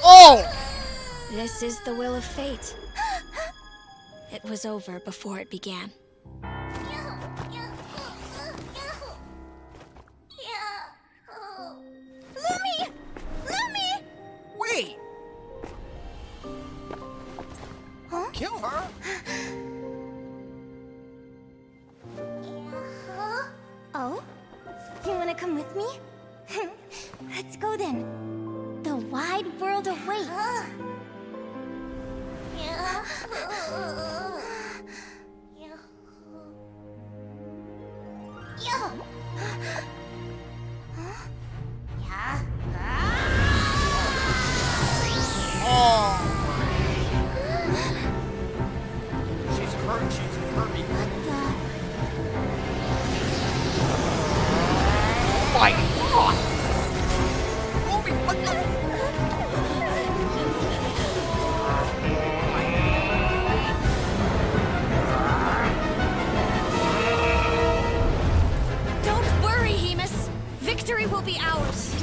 Oh! This is the will of fate. It was over before it began. Lumi! Lumi! Wait! Huh? Kill her? Oh? You wanna come with me? Let's go then. The wide world awaits. Oh! She's hurt. She's hurt me. Oh my god! Lumi, what the? Don't worry, Hamus. Victory will be ours.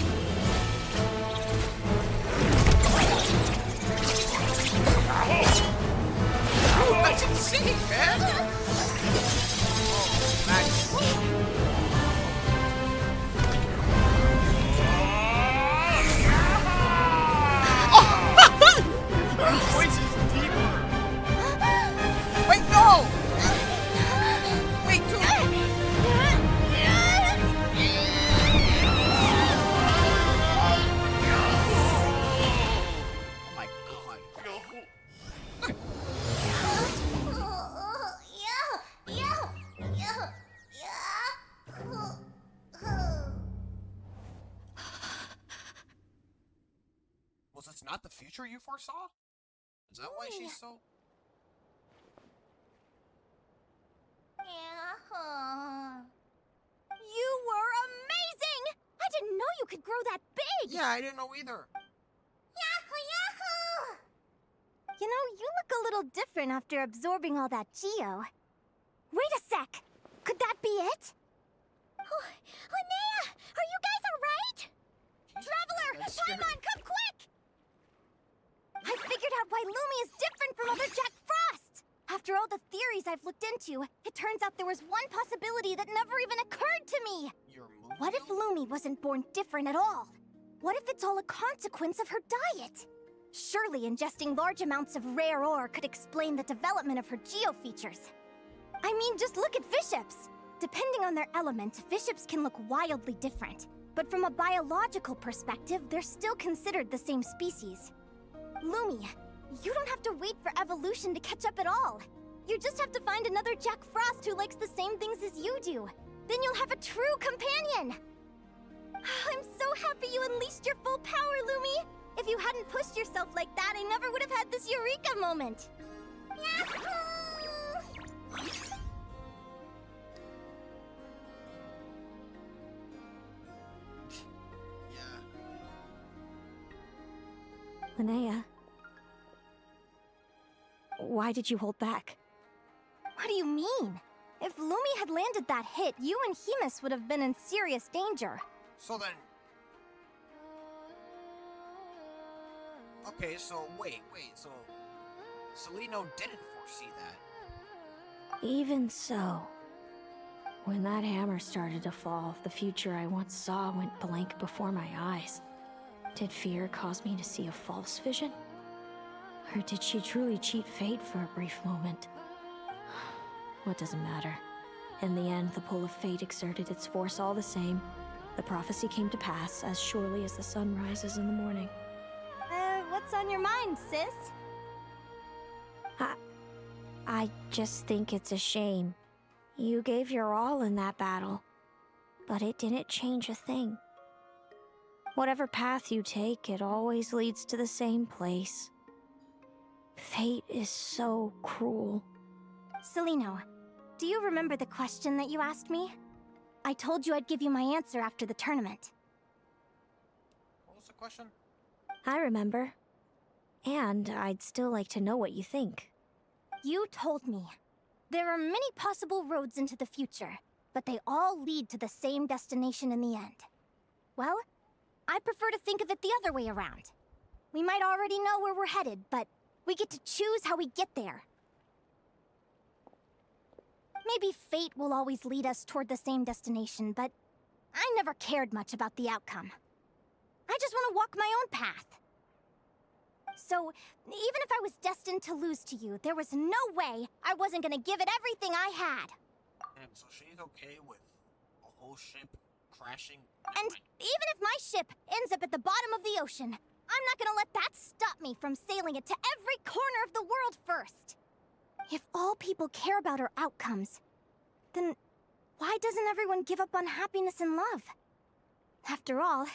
That's insane, man! Oh, nice. Her voice is deeper. Wait, no! Wait, dude! Oh my god. Was this not the future you foresaw? Is that why she's so... You were amazing! I didn't know you could grow that big! Yeah, I didn't know either. You know, you look a little different after absorbing all that Geo. Wait a sec! Could that be it? Oh, Linnea! Are you guys alright? Traveler! Paimon, come quick! I figured out why Lumi is different from other Jack Frost! After all the theories I've looked into, it turns out there was one possibility that never even occurred to me! What if Lumi wasn't born different at all? What if it's all a consequence of her diet? Surely ingesting large amounts of rare ore could explain the development of her geo features. I mean, just look at fiships! Depending on their element, fiships can look wildly different. But from a biological perspective, they're still considered the same species. Lumi, you don't have to wait for evolution to catch up at all. You just have to find another Jack Frost who likes the same things as you do. Then you'll have a true companion! I'm so happy you unleashed your full power, Lumi! If you hadn't pushed yourself like that, I never would have had this eureka moment! Linnea. Why did you hold back? What do you mean? If Lumi had landed that hit, you and Hemus would have been in serious danger. So then... Okay, so wait, so... Celino didn't foresee that. Even so, when that hammer started to fall, the future I once saw went blank before my eyes. Did fear cause me to see a false vision? Or did she truly cheat fate for a brief moment? What does it matter? In the end, the pull of fate exerted its force all the same. The prophecy came to pass as surely as the sun rises in the morning. What's on your mind, sis? I just think it's a shame. You gave your all in that battle, but it didn't change a thing. Whatever path you take, it always leads to the same place. Fate is so cruel. Celino, do you remember the question that you asked me? I told you I'd give you my answer after the tournament. What was the question? I remember. And I'd still like to know what you think. You told me. There are many possible roads into the future, but they all lead to the same destination in the end. Well, I prefer to think of it the other way around. We might already know where we're headed, but we get to choose how we get there. Maybe fate will always lead us toward the same destination, but I never cared much about the outcome. I just want to walk my own path. So, even if I was destined to lose to you, there was no way I wasn't gonna give it everything I had. And so she's okay with a whole ship crashing? And even if my ship ends up at the bottom of the ocean, I'm not gonna let that stop me from sailing it to every corner of the world first. If all people care about are outcomes, then why doesn't everyone give up on happiness and love? After all,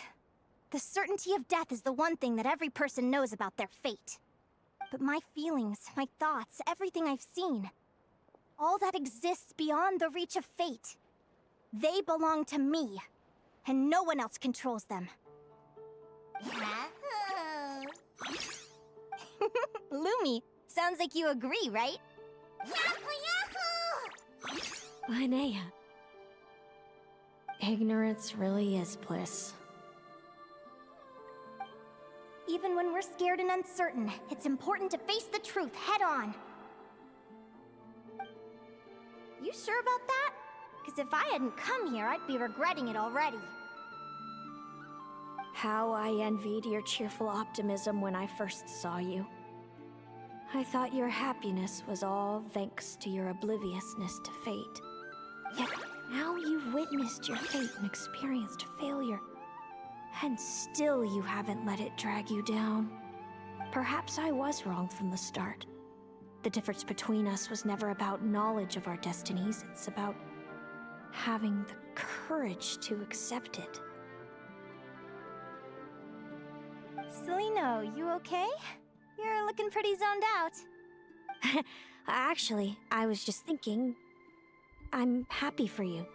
the certainty of death is the one thing that every person knows about their fate. But my feelings, my thoughts, everything I've seen, all that exists beyond the reach of fate, they belong to me, and no one else controls them. Lumi, sounds like you agree, right? Linnea. Ignorance really is bliss. Even when we're scared and uncertain, it's important to face the truth head on. You sure about that? Because if I hadn't come here, I'd be regretting it already. How I envied your cheerful optimism when I first saw you. I thought your happiness was all thanks to your obliviousness to fate. Yet now you've witnessed your fate and experienced failure. And still you haven't let it drag you down. Perhaps I was wrong from the start. The difference between us was never about knowledge of our destinies. It's about having the courage to accept it. Celino, you okay? You're looking pretty zoned out. Actually, I was just thinking, I'm happy for you.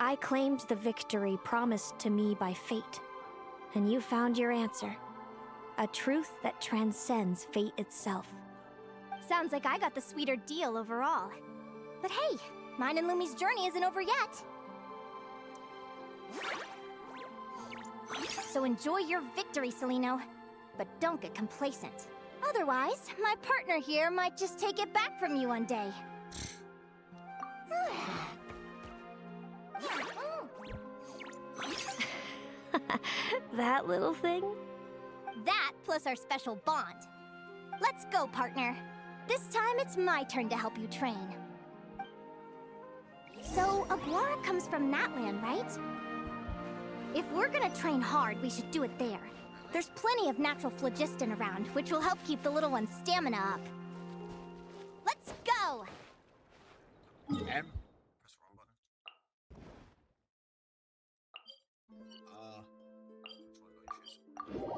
I claimed the victory promised to me by fate, and you found your answer. A truth that transcends fate itself. Sounds like I got the sweeter deal overall. But hey, mine and Lumi's journey isn't over yet. So enjoy your victory, Celino. But don't get complacent. Otherwise, my partner here might just take it back from you one day. That little thing? That plus our special bond. Let's go, partner. This time it's my turn to help you train. So, Aguara comes from Natlan, right? If we're gonna train hard, we should do it there. There's plenty of natural phlogiston around, which will help keep the little one's stamina up. Let's go! M. Press the wrong button. Which one do I choose?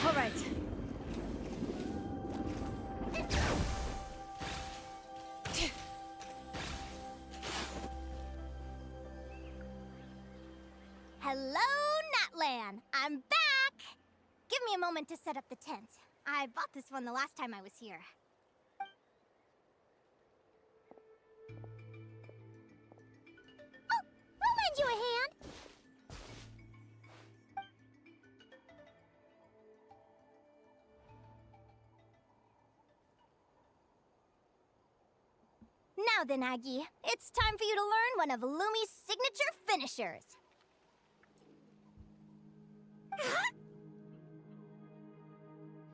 All right. Hello, Natlan! I'm back! Give me a moment to set up the tent. I bought this one the last time I was here. Oh, I'll lend you a hand. Now then, Aggie, it's time for you to learn one of Lumi's signature finishers.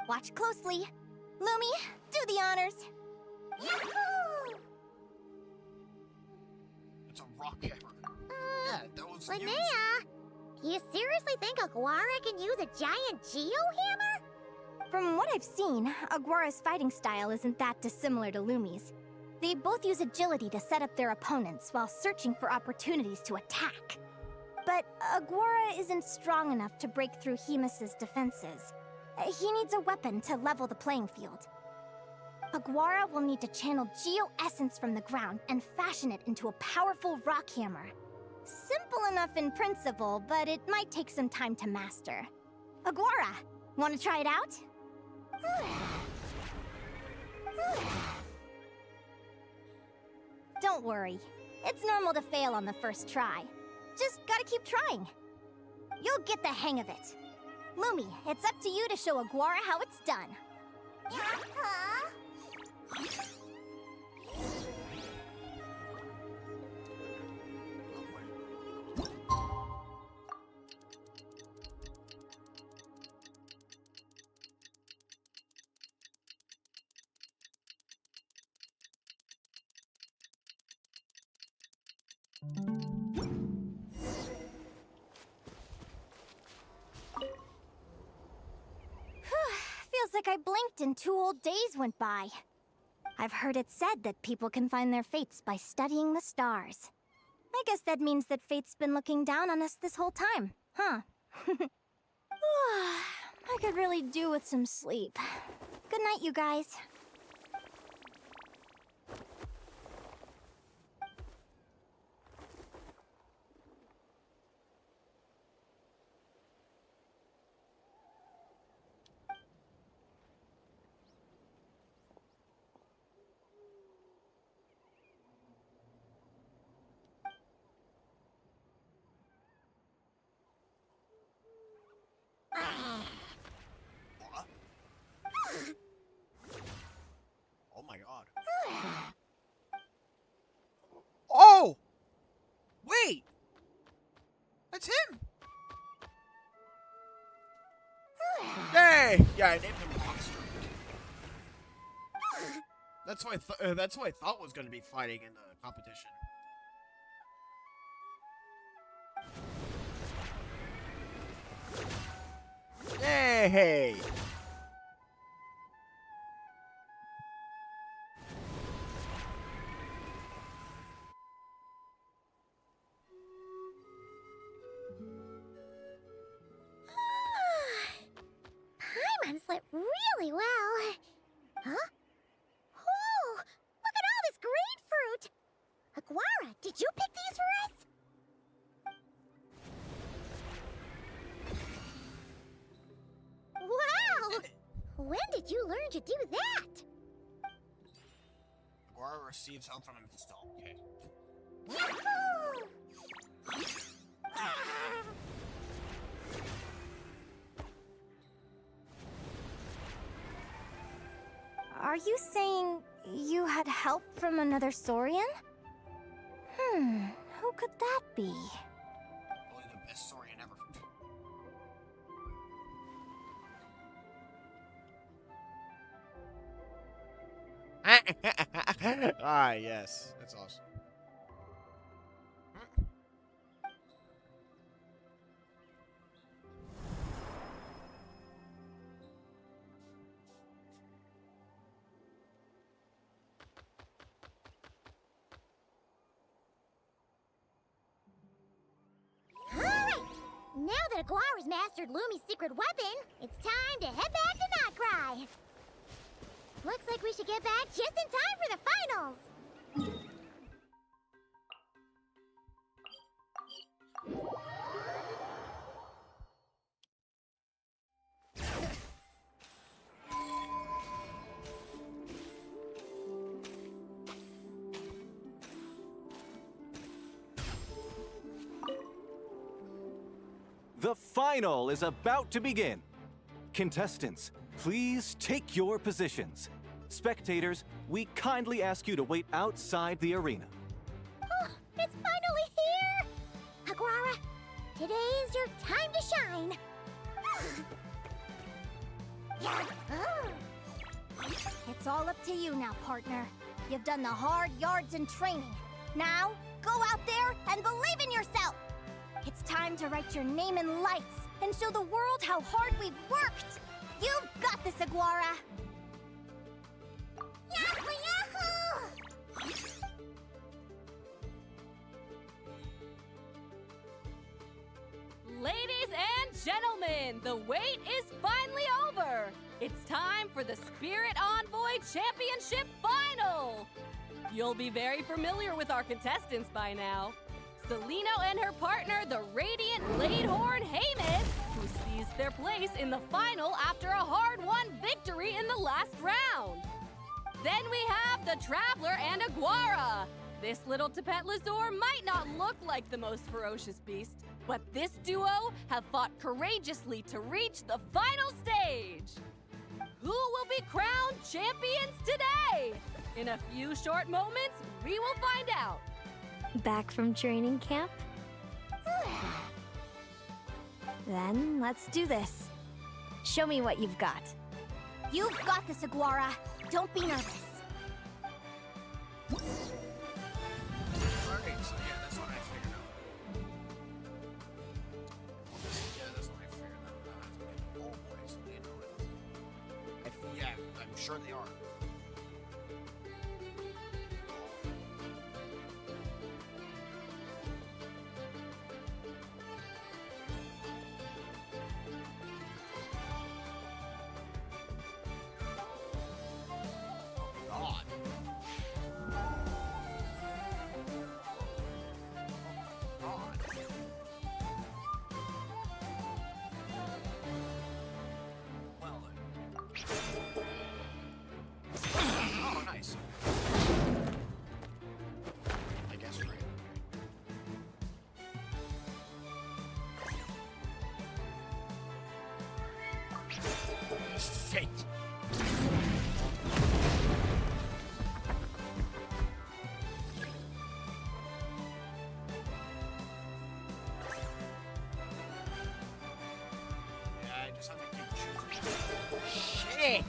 Watch closely. Lumi, do the honors. Yahoo! It's a rock hammer. Yeah, that was used. Linnea, you seriously think Aguara can use a giant geo-hammer? From what I've seen, Aguara's fighting style isn't that dissimilar to Lumi's. They both use agility to set up their opponents while searching for opportunities to attack. But Aguara isn't strong enough to break through Hemus's defenses. He needs a weapon to level the playing field. Aguara will need to channel Geo-Essence from the ground and fashion it into a powerful rock hammer. Simple enough in principle, but it might take some time to master. Aguara, want to try it out? Don't worry. It's normal to fail on the first try. Just gotta keep trying. You'll get the hang of it. Lumi, it's up to you to show Aguara how it's done. Feels like I blinked and 2 whole days went by. I've heard it said that people can find their fates by studying the stars. I guess that means that fate's been looking down on us this whole time, huh? I could really do with some sleep. Good night, you guys. Oh my god. Oh! Wait! That's him! Hey! Yeah, I named him Monster. That's who I thought was gonna be fighting in the competition. Hey! Paimon slept really well. Huh? Oh, look at all this grapefruit! Aguara, did you pick these for us? Wow! When did you learn to do that? Aguara receives help from a stall. Okay. Yahoo! Are you saying you had help from another Saurian? Who could that be? Probably the best Saurian ever. Ah, yes. That's awesome. Alright! Now that Aguara's mastered Lumi's secret weapon, it's time to head back to Notcry. Looks like we should get back just in time for the finals! The final is about to begin. Contestants, please take your positions. Spectators, we kindly ask you to wait outside the arena. Oh, it's finally here! Aguara, today is your time to shine. It's all up to you now, partner. You've done the hard yards in training. Now, go out there and believe in yourself! It's time to write your name in lights and show the world how hard we've worked! You've got this, Aguara! Yahoo! Yahoo! Ladies and gentlemen, the wait is finally over. It's time for the Spirit Envoy Championship Final. You'll be very familiar with our contestants by now. Celino and her partner, the Radiant Bladehorn Heyman, who seized their place in the final after a hard-won victory in the last round. Then we have the Traveler and Aguara. This little Tapet Lazur might not look like the most ferocious beast, but this duo have fought courageously to reach the final stage. Who will be crowned champions today? In a few short moments, we will find out. Back from training camp? Then let's do this. Show me what you've got. You've got this, Aguara. Don't be nervous. Alright, so yeah, that's what I figured out. Yeah, that's what I figured out. Oh boy, so they know it. Yeah, I'm sure they are. Oh, nice. I guess right. Shit. Yeah, I just have to keep shooting. Shit!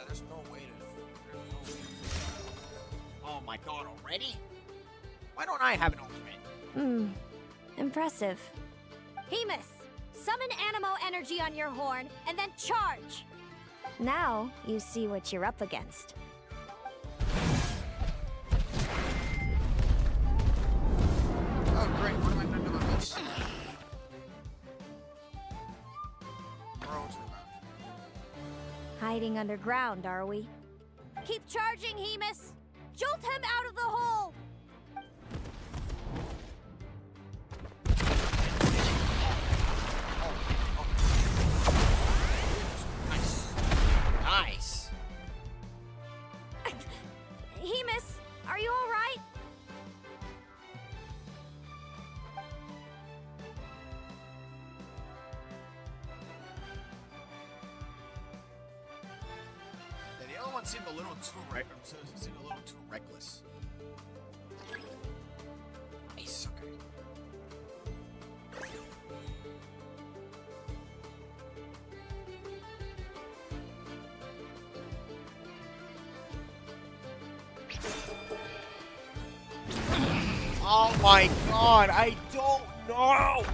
There's no way to... Oh my god, already? Why don't I have an ultimate? Impressive. Hemus, summon Animo energy on your horn, and then charge! Now you see what you're up against. Oh great, what am I gonna do about this? Hiding underground, are we? Keep charging, Hemus! Jolt him out of the hole! Nice. Nice. Hemus, are you alright? The other one seemed a little too reckless. Nice, okay. Oh my god, I don't know!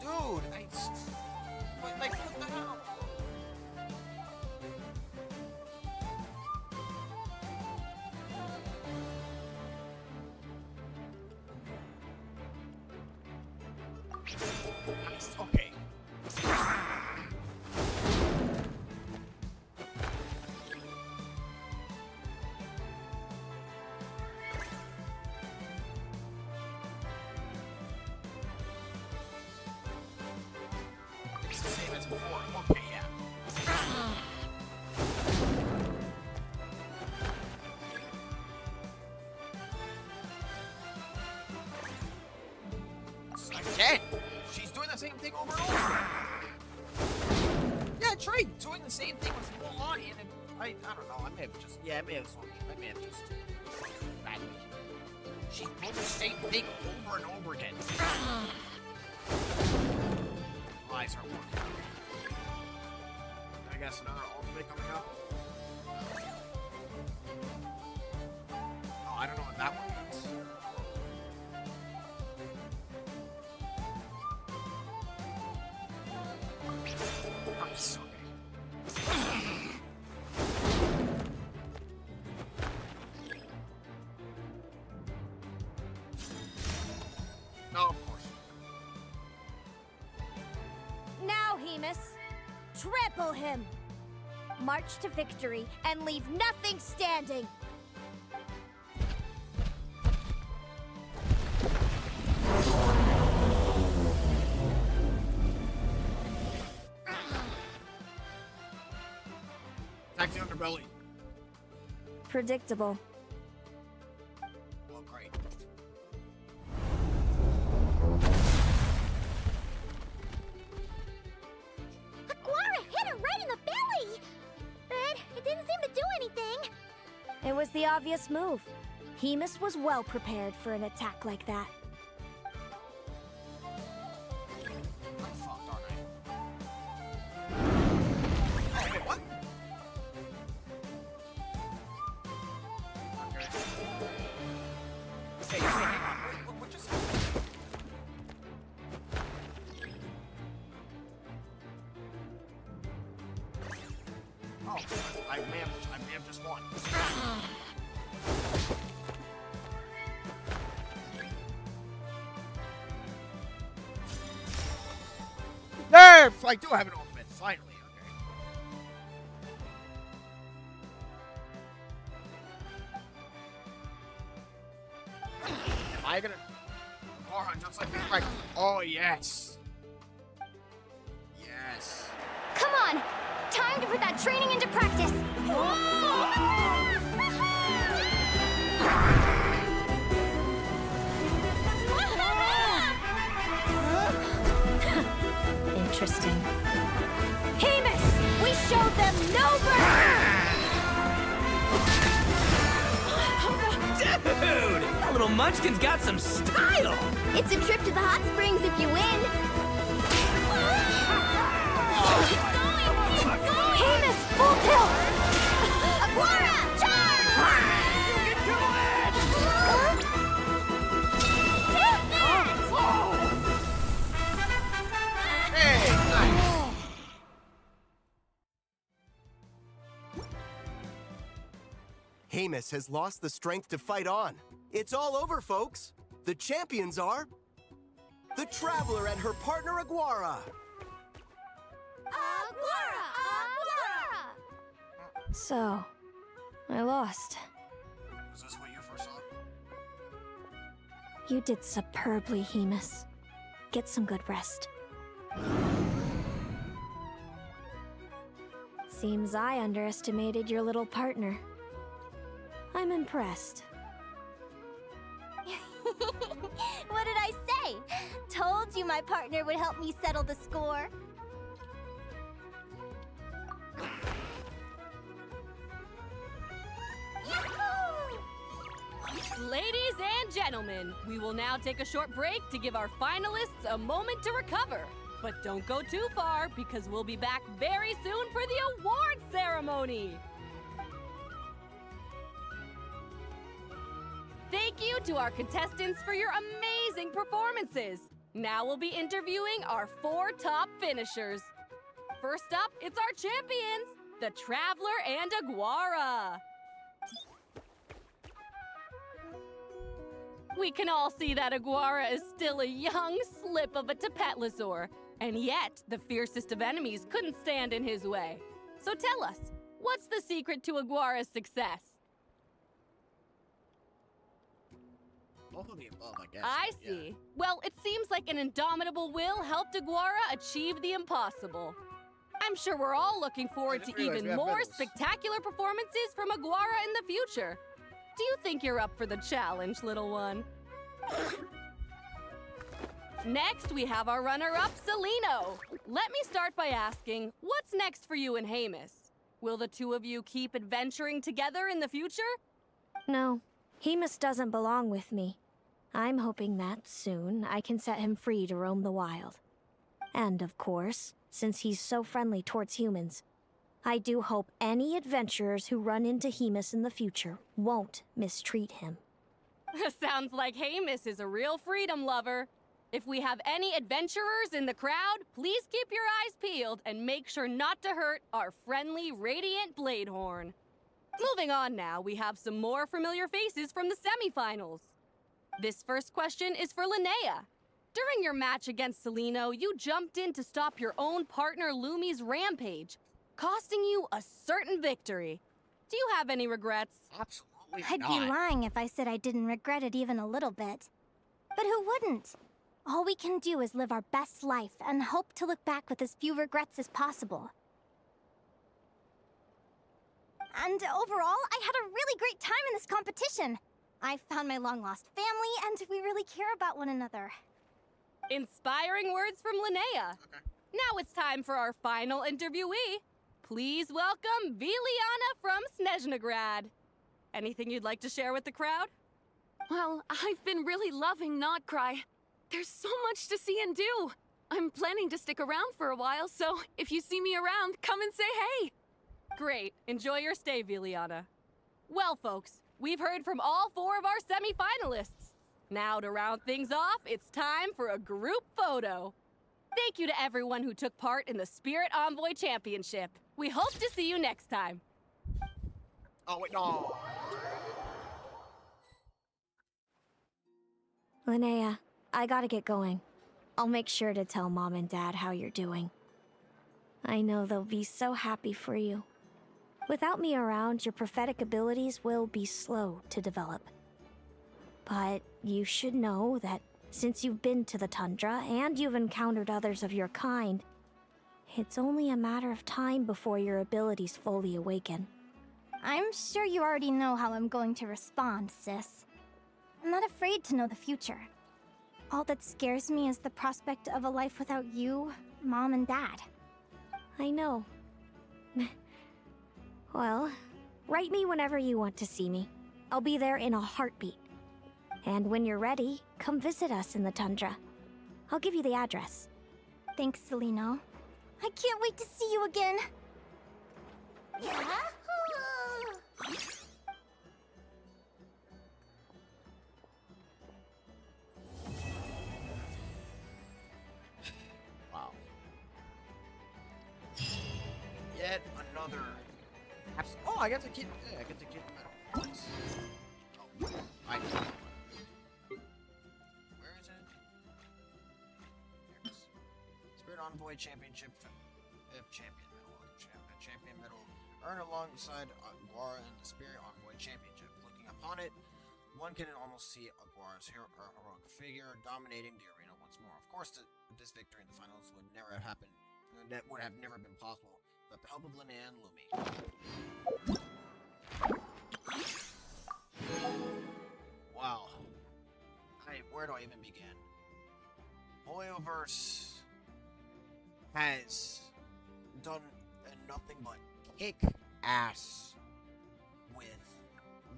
Dude, like, what the hell? Nice, okay. It's the same as before. Okay, yeah. doing the same thing with Mulan, and I don't know. I may have just badly. She doing the same thing over and over again. Eyes are working. I guess another ultimate coming up. Oh, I don't know what that one means. Nice. No, of course. Now, Hemus, trample him! March to victory and leave nothing standing! Attack the underbelly. Predictable. Well, great. Aguara hit her right in the belly! But it didn't seem to do anything. It was the obvious move. Hemus was well prepared for an attack like that. I'm fucked, aren't I? Oh, wait, what? Okay. Hey, hang on. What just happened? Oh, I may have just won. Nerf! I do have an ultimate, finally. Okay. Am I gonna... Gohan just like me, right? Oh, yes. Yes. Come on! Time to put that training into practice! Interesting. Hemus! We showed them no Dude! That little munchkin's got some style! It's a trip to the hot springs if you win. Hemus, full tilt! Aguara, charge! Hey, nice. Hemus has lost the strength to fight on. It's all over, folks. The champions are... the Traveler and her partner, Aguara. So, I lost. Was this what you foresaw? You did superbly, Hemus. Get some good rest. Seems I underestimated your little partner. I'm impressed. What did I say? Told you my partner would help me settle the score. Ladies and gentlemen, we will now take a short break to give our finalists a moment to recover. But don't go too far, because we'll be back very soon for the award ceremony! Thank you to our contestants for your amazing performances! Now we'll be interviewing our 4 top finishers. First up, it's our champions, the Traveler and Aguara. We can all see that Aguara is still a young slip of a Tapetlosaur, and yet the fiercest of enemies couldn't stand in his way. So tell us, what's the secret to Aguara's success? Both of the above, I guess. I see. Yeah. Well, it seems like an indomitable will helped Aguara achieve the impossible. I'm sure we're all looking forward to even more spectacular performances from Aguara in the future. Do you think you're up for the challenge, little one? Next, we have our runner-up, Celino. Let me start by asking, what's next for you and Hamus? Will the two of you keep adventuring together in the future? No, Hemus doesn't belong with me. I'm hoping that soon I can set him free to roam the wild. And of course, since he's so friendly towards humans, I do hope any adventurers who run into Hemus in the future won't mistreat him. Sounds like Hamus is a real freedom lover. If we have any adventurers in the crowd, please keep your eyes peeled and make sure not to hurt our friendly, radiant Bladehorn. Moving on now, we have some more familiar faces from the semifinals. This first question is for Linnea. During your match against Celino, you jumped in to stop your own partner Lumi's rampage, costing you a certain victory. Do you have any regrets? Absolutely I'd be lying if I said I didn't regret it even a little bit. But who wouldn't? All we can do is live our best life and hope to look back with as few regrets as possible. And overall, I had a really great time in this competition. I found my long-lost family, and we really care about one another. Inspiring words from Linnea. Okay. Now it's time for our final interviewee. Please welcome Viliana from Snezhnegrad. Anything you'd like to share with the crowd? Well, I've been really loving Nodcry. There's so much to see and do. I'm planning to stick around for a while, so if you see me around, come and say hey. Great. Enjoy your stay, Viliana. Well, folks, we've heard from all 4 of our semi-finalists. Now, to round things off, it's time for a group photo. Thank you to everyone who took part in the Spirit Envoy Championship. We hope to see you next time. Oh, wait, no. Linnea, I gotta get going. I'll make sure to tell Mom and Dad how you're doing. I know they'll be so happy for you. Without me around, your prophetic abilities will be slow to develop. But you should know that since you've been to the tundra and you've encountered others of your kind, it's only a matter of time before your abilities fully awaken. I'm sure you already know how I'm going to respond, sis. I'm not afraid to know the future. All that scares me is the prospect of a life without you, Mom, and Dad. I know. Well, write me whenever you want to see me. I'll be there in a heartbeat. And when you're ready, come visit us in the tundra. I'll give you the address. Thanks, Celino. I can't wait to see you again. Wow. Yet another. Oh, I get to keep. Yeah, I get to keep the medal. Nice. Oh, I. Where is it? There it is. Spirit Envoy Championship. Champion medal. Champion medal. Earned alongside Aguara in the Spirit Envoy Championship. Looking upon it, one can almost see Aguara's heroic figure dominating the arena once more. Of course, this victory in the finals would never have happened. That would have never been possible without the help of Linnea and Lumi. Wow. Where do I even begin? Hoyoverse has done nothing but kick ass with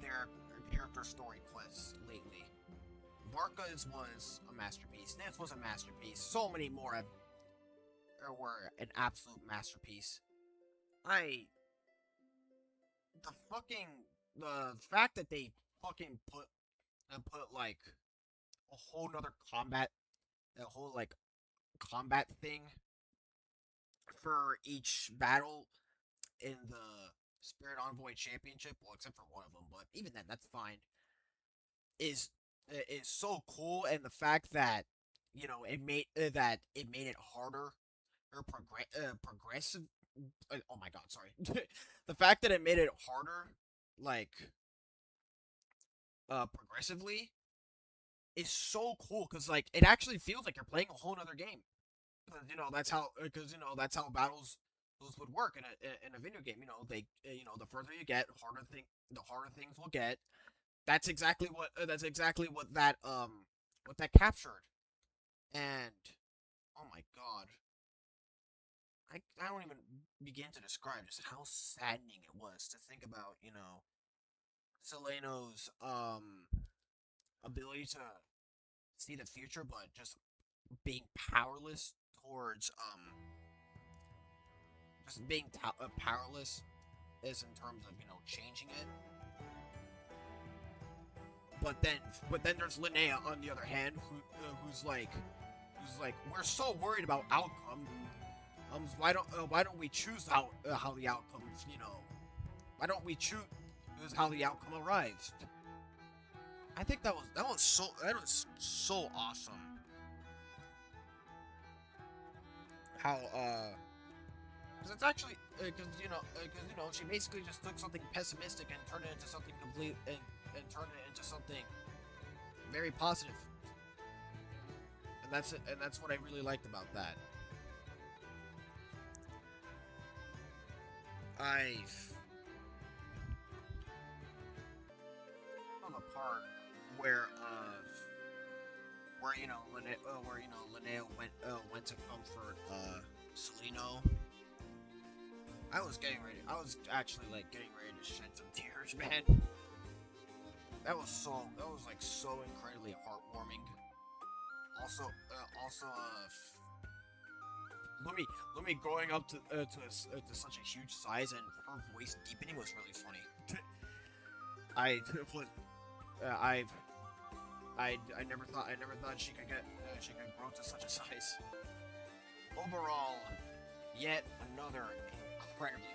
their character story quests lately. Barca's was a masterpiece. This was a masterpiece. So many more were an absolute masterpiece. The fact that they fucking put like a whole nother combat thing for each battle in the Spirit Envoy Championship, well, except for one of them, but even then, that's fine, is so cool, and the fact that, you know, it made it harder, or progressive, oh my god, sorry, the fact that it made it harder, like, progressively, is so cool, because, like, it actually feels like you're playing a whole nother game. Because that's how battles those would work in a video game. You know, the further you get, the harder things will get. That's exactly what that captured. And oh my god, I don't even begin to describe just how saddening it was to think about, you know, Seleno's ability to see the future, but just being powerless towards just being powerless is in terms of, you know, changing it. But then there's Linnea on the other hand, who's like, we're so worried about outcome. Why don't we choose how the outcomes, you know, why don't we choose how the outcome arrives? I think that was so awesome. How because it's actually because you know she basically just took something pessimistic and turned it into something complete and turned it into something very positive. And that's it, and that's what I really liked about that. On the part where Linnea went to comfort Seleno. I was actually like getting ready to shed some tears, man. That was like so incredibly heartwarming. Also, Lumi growing up to such a huge size and her voice deepening was really funny. I never thought she could grow to such a size. Overall, yet another incredibly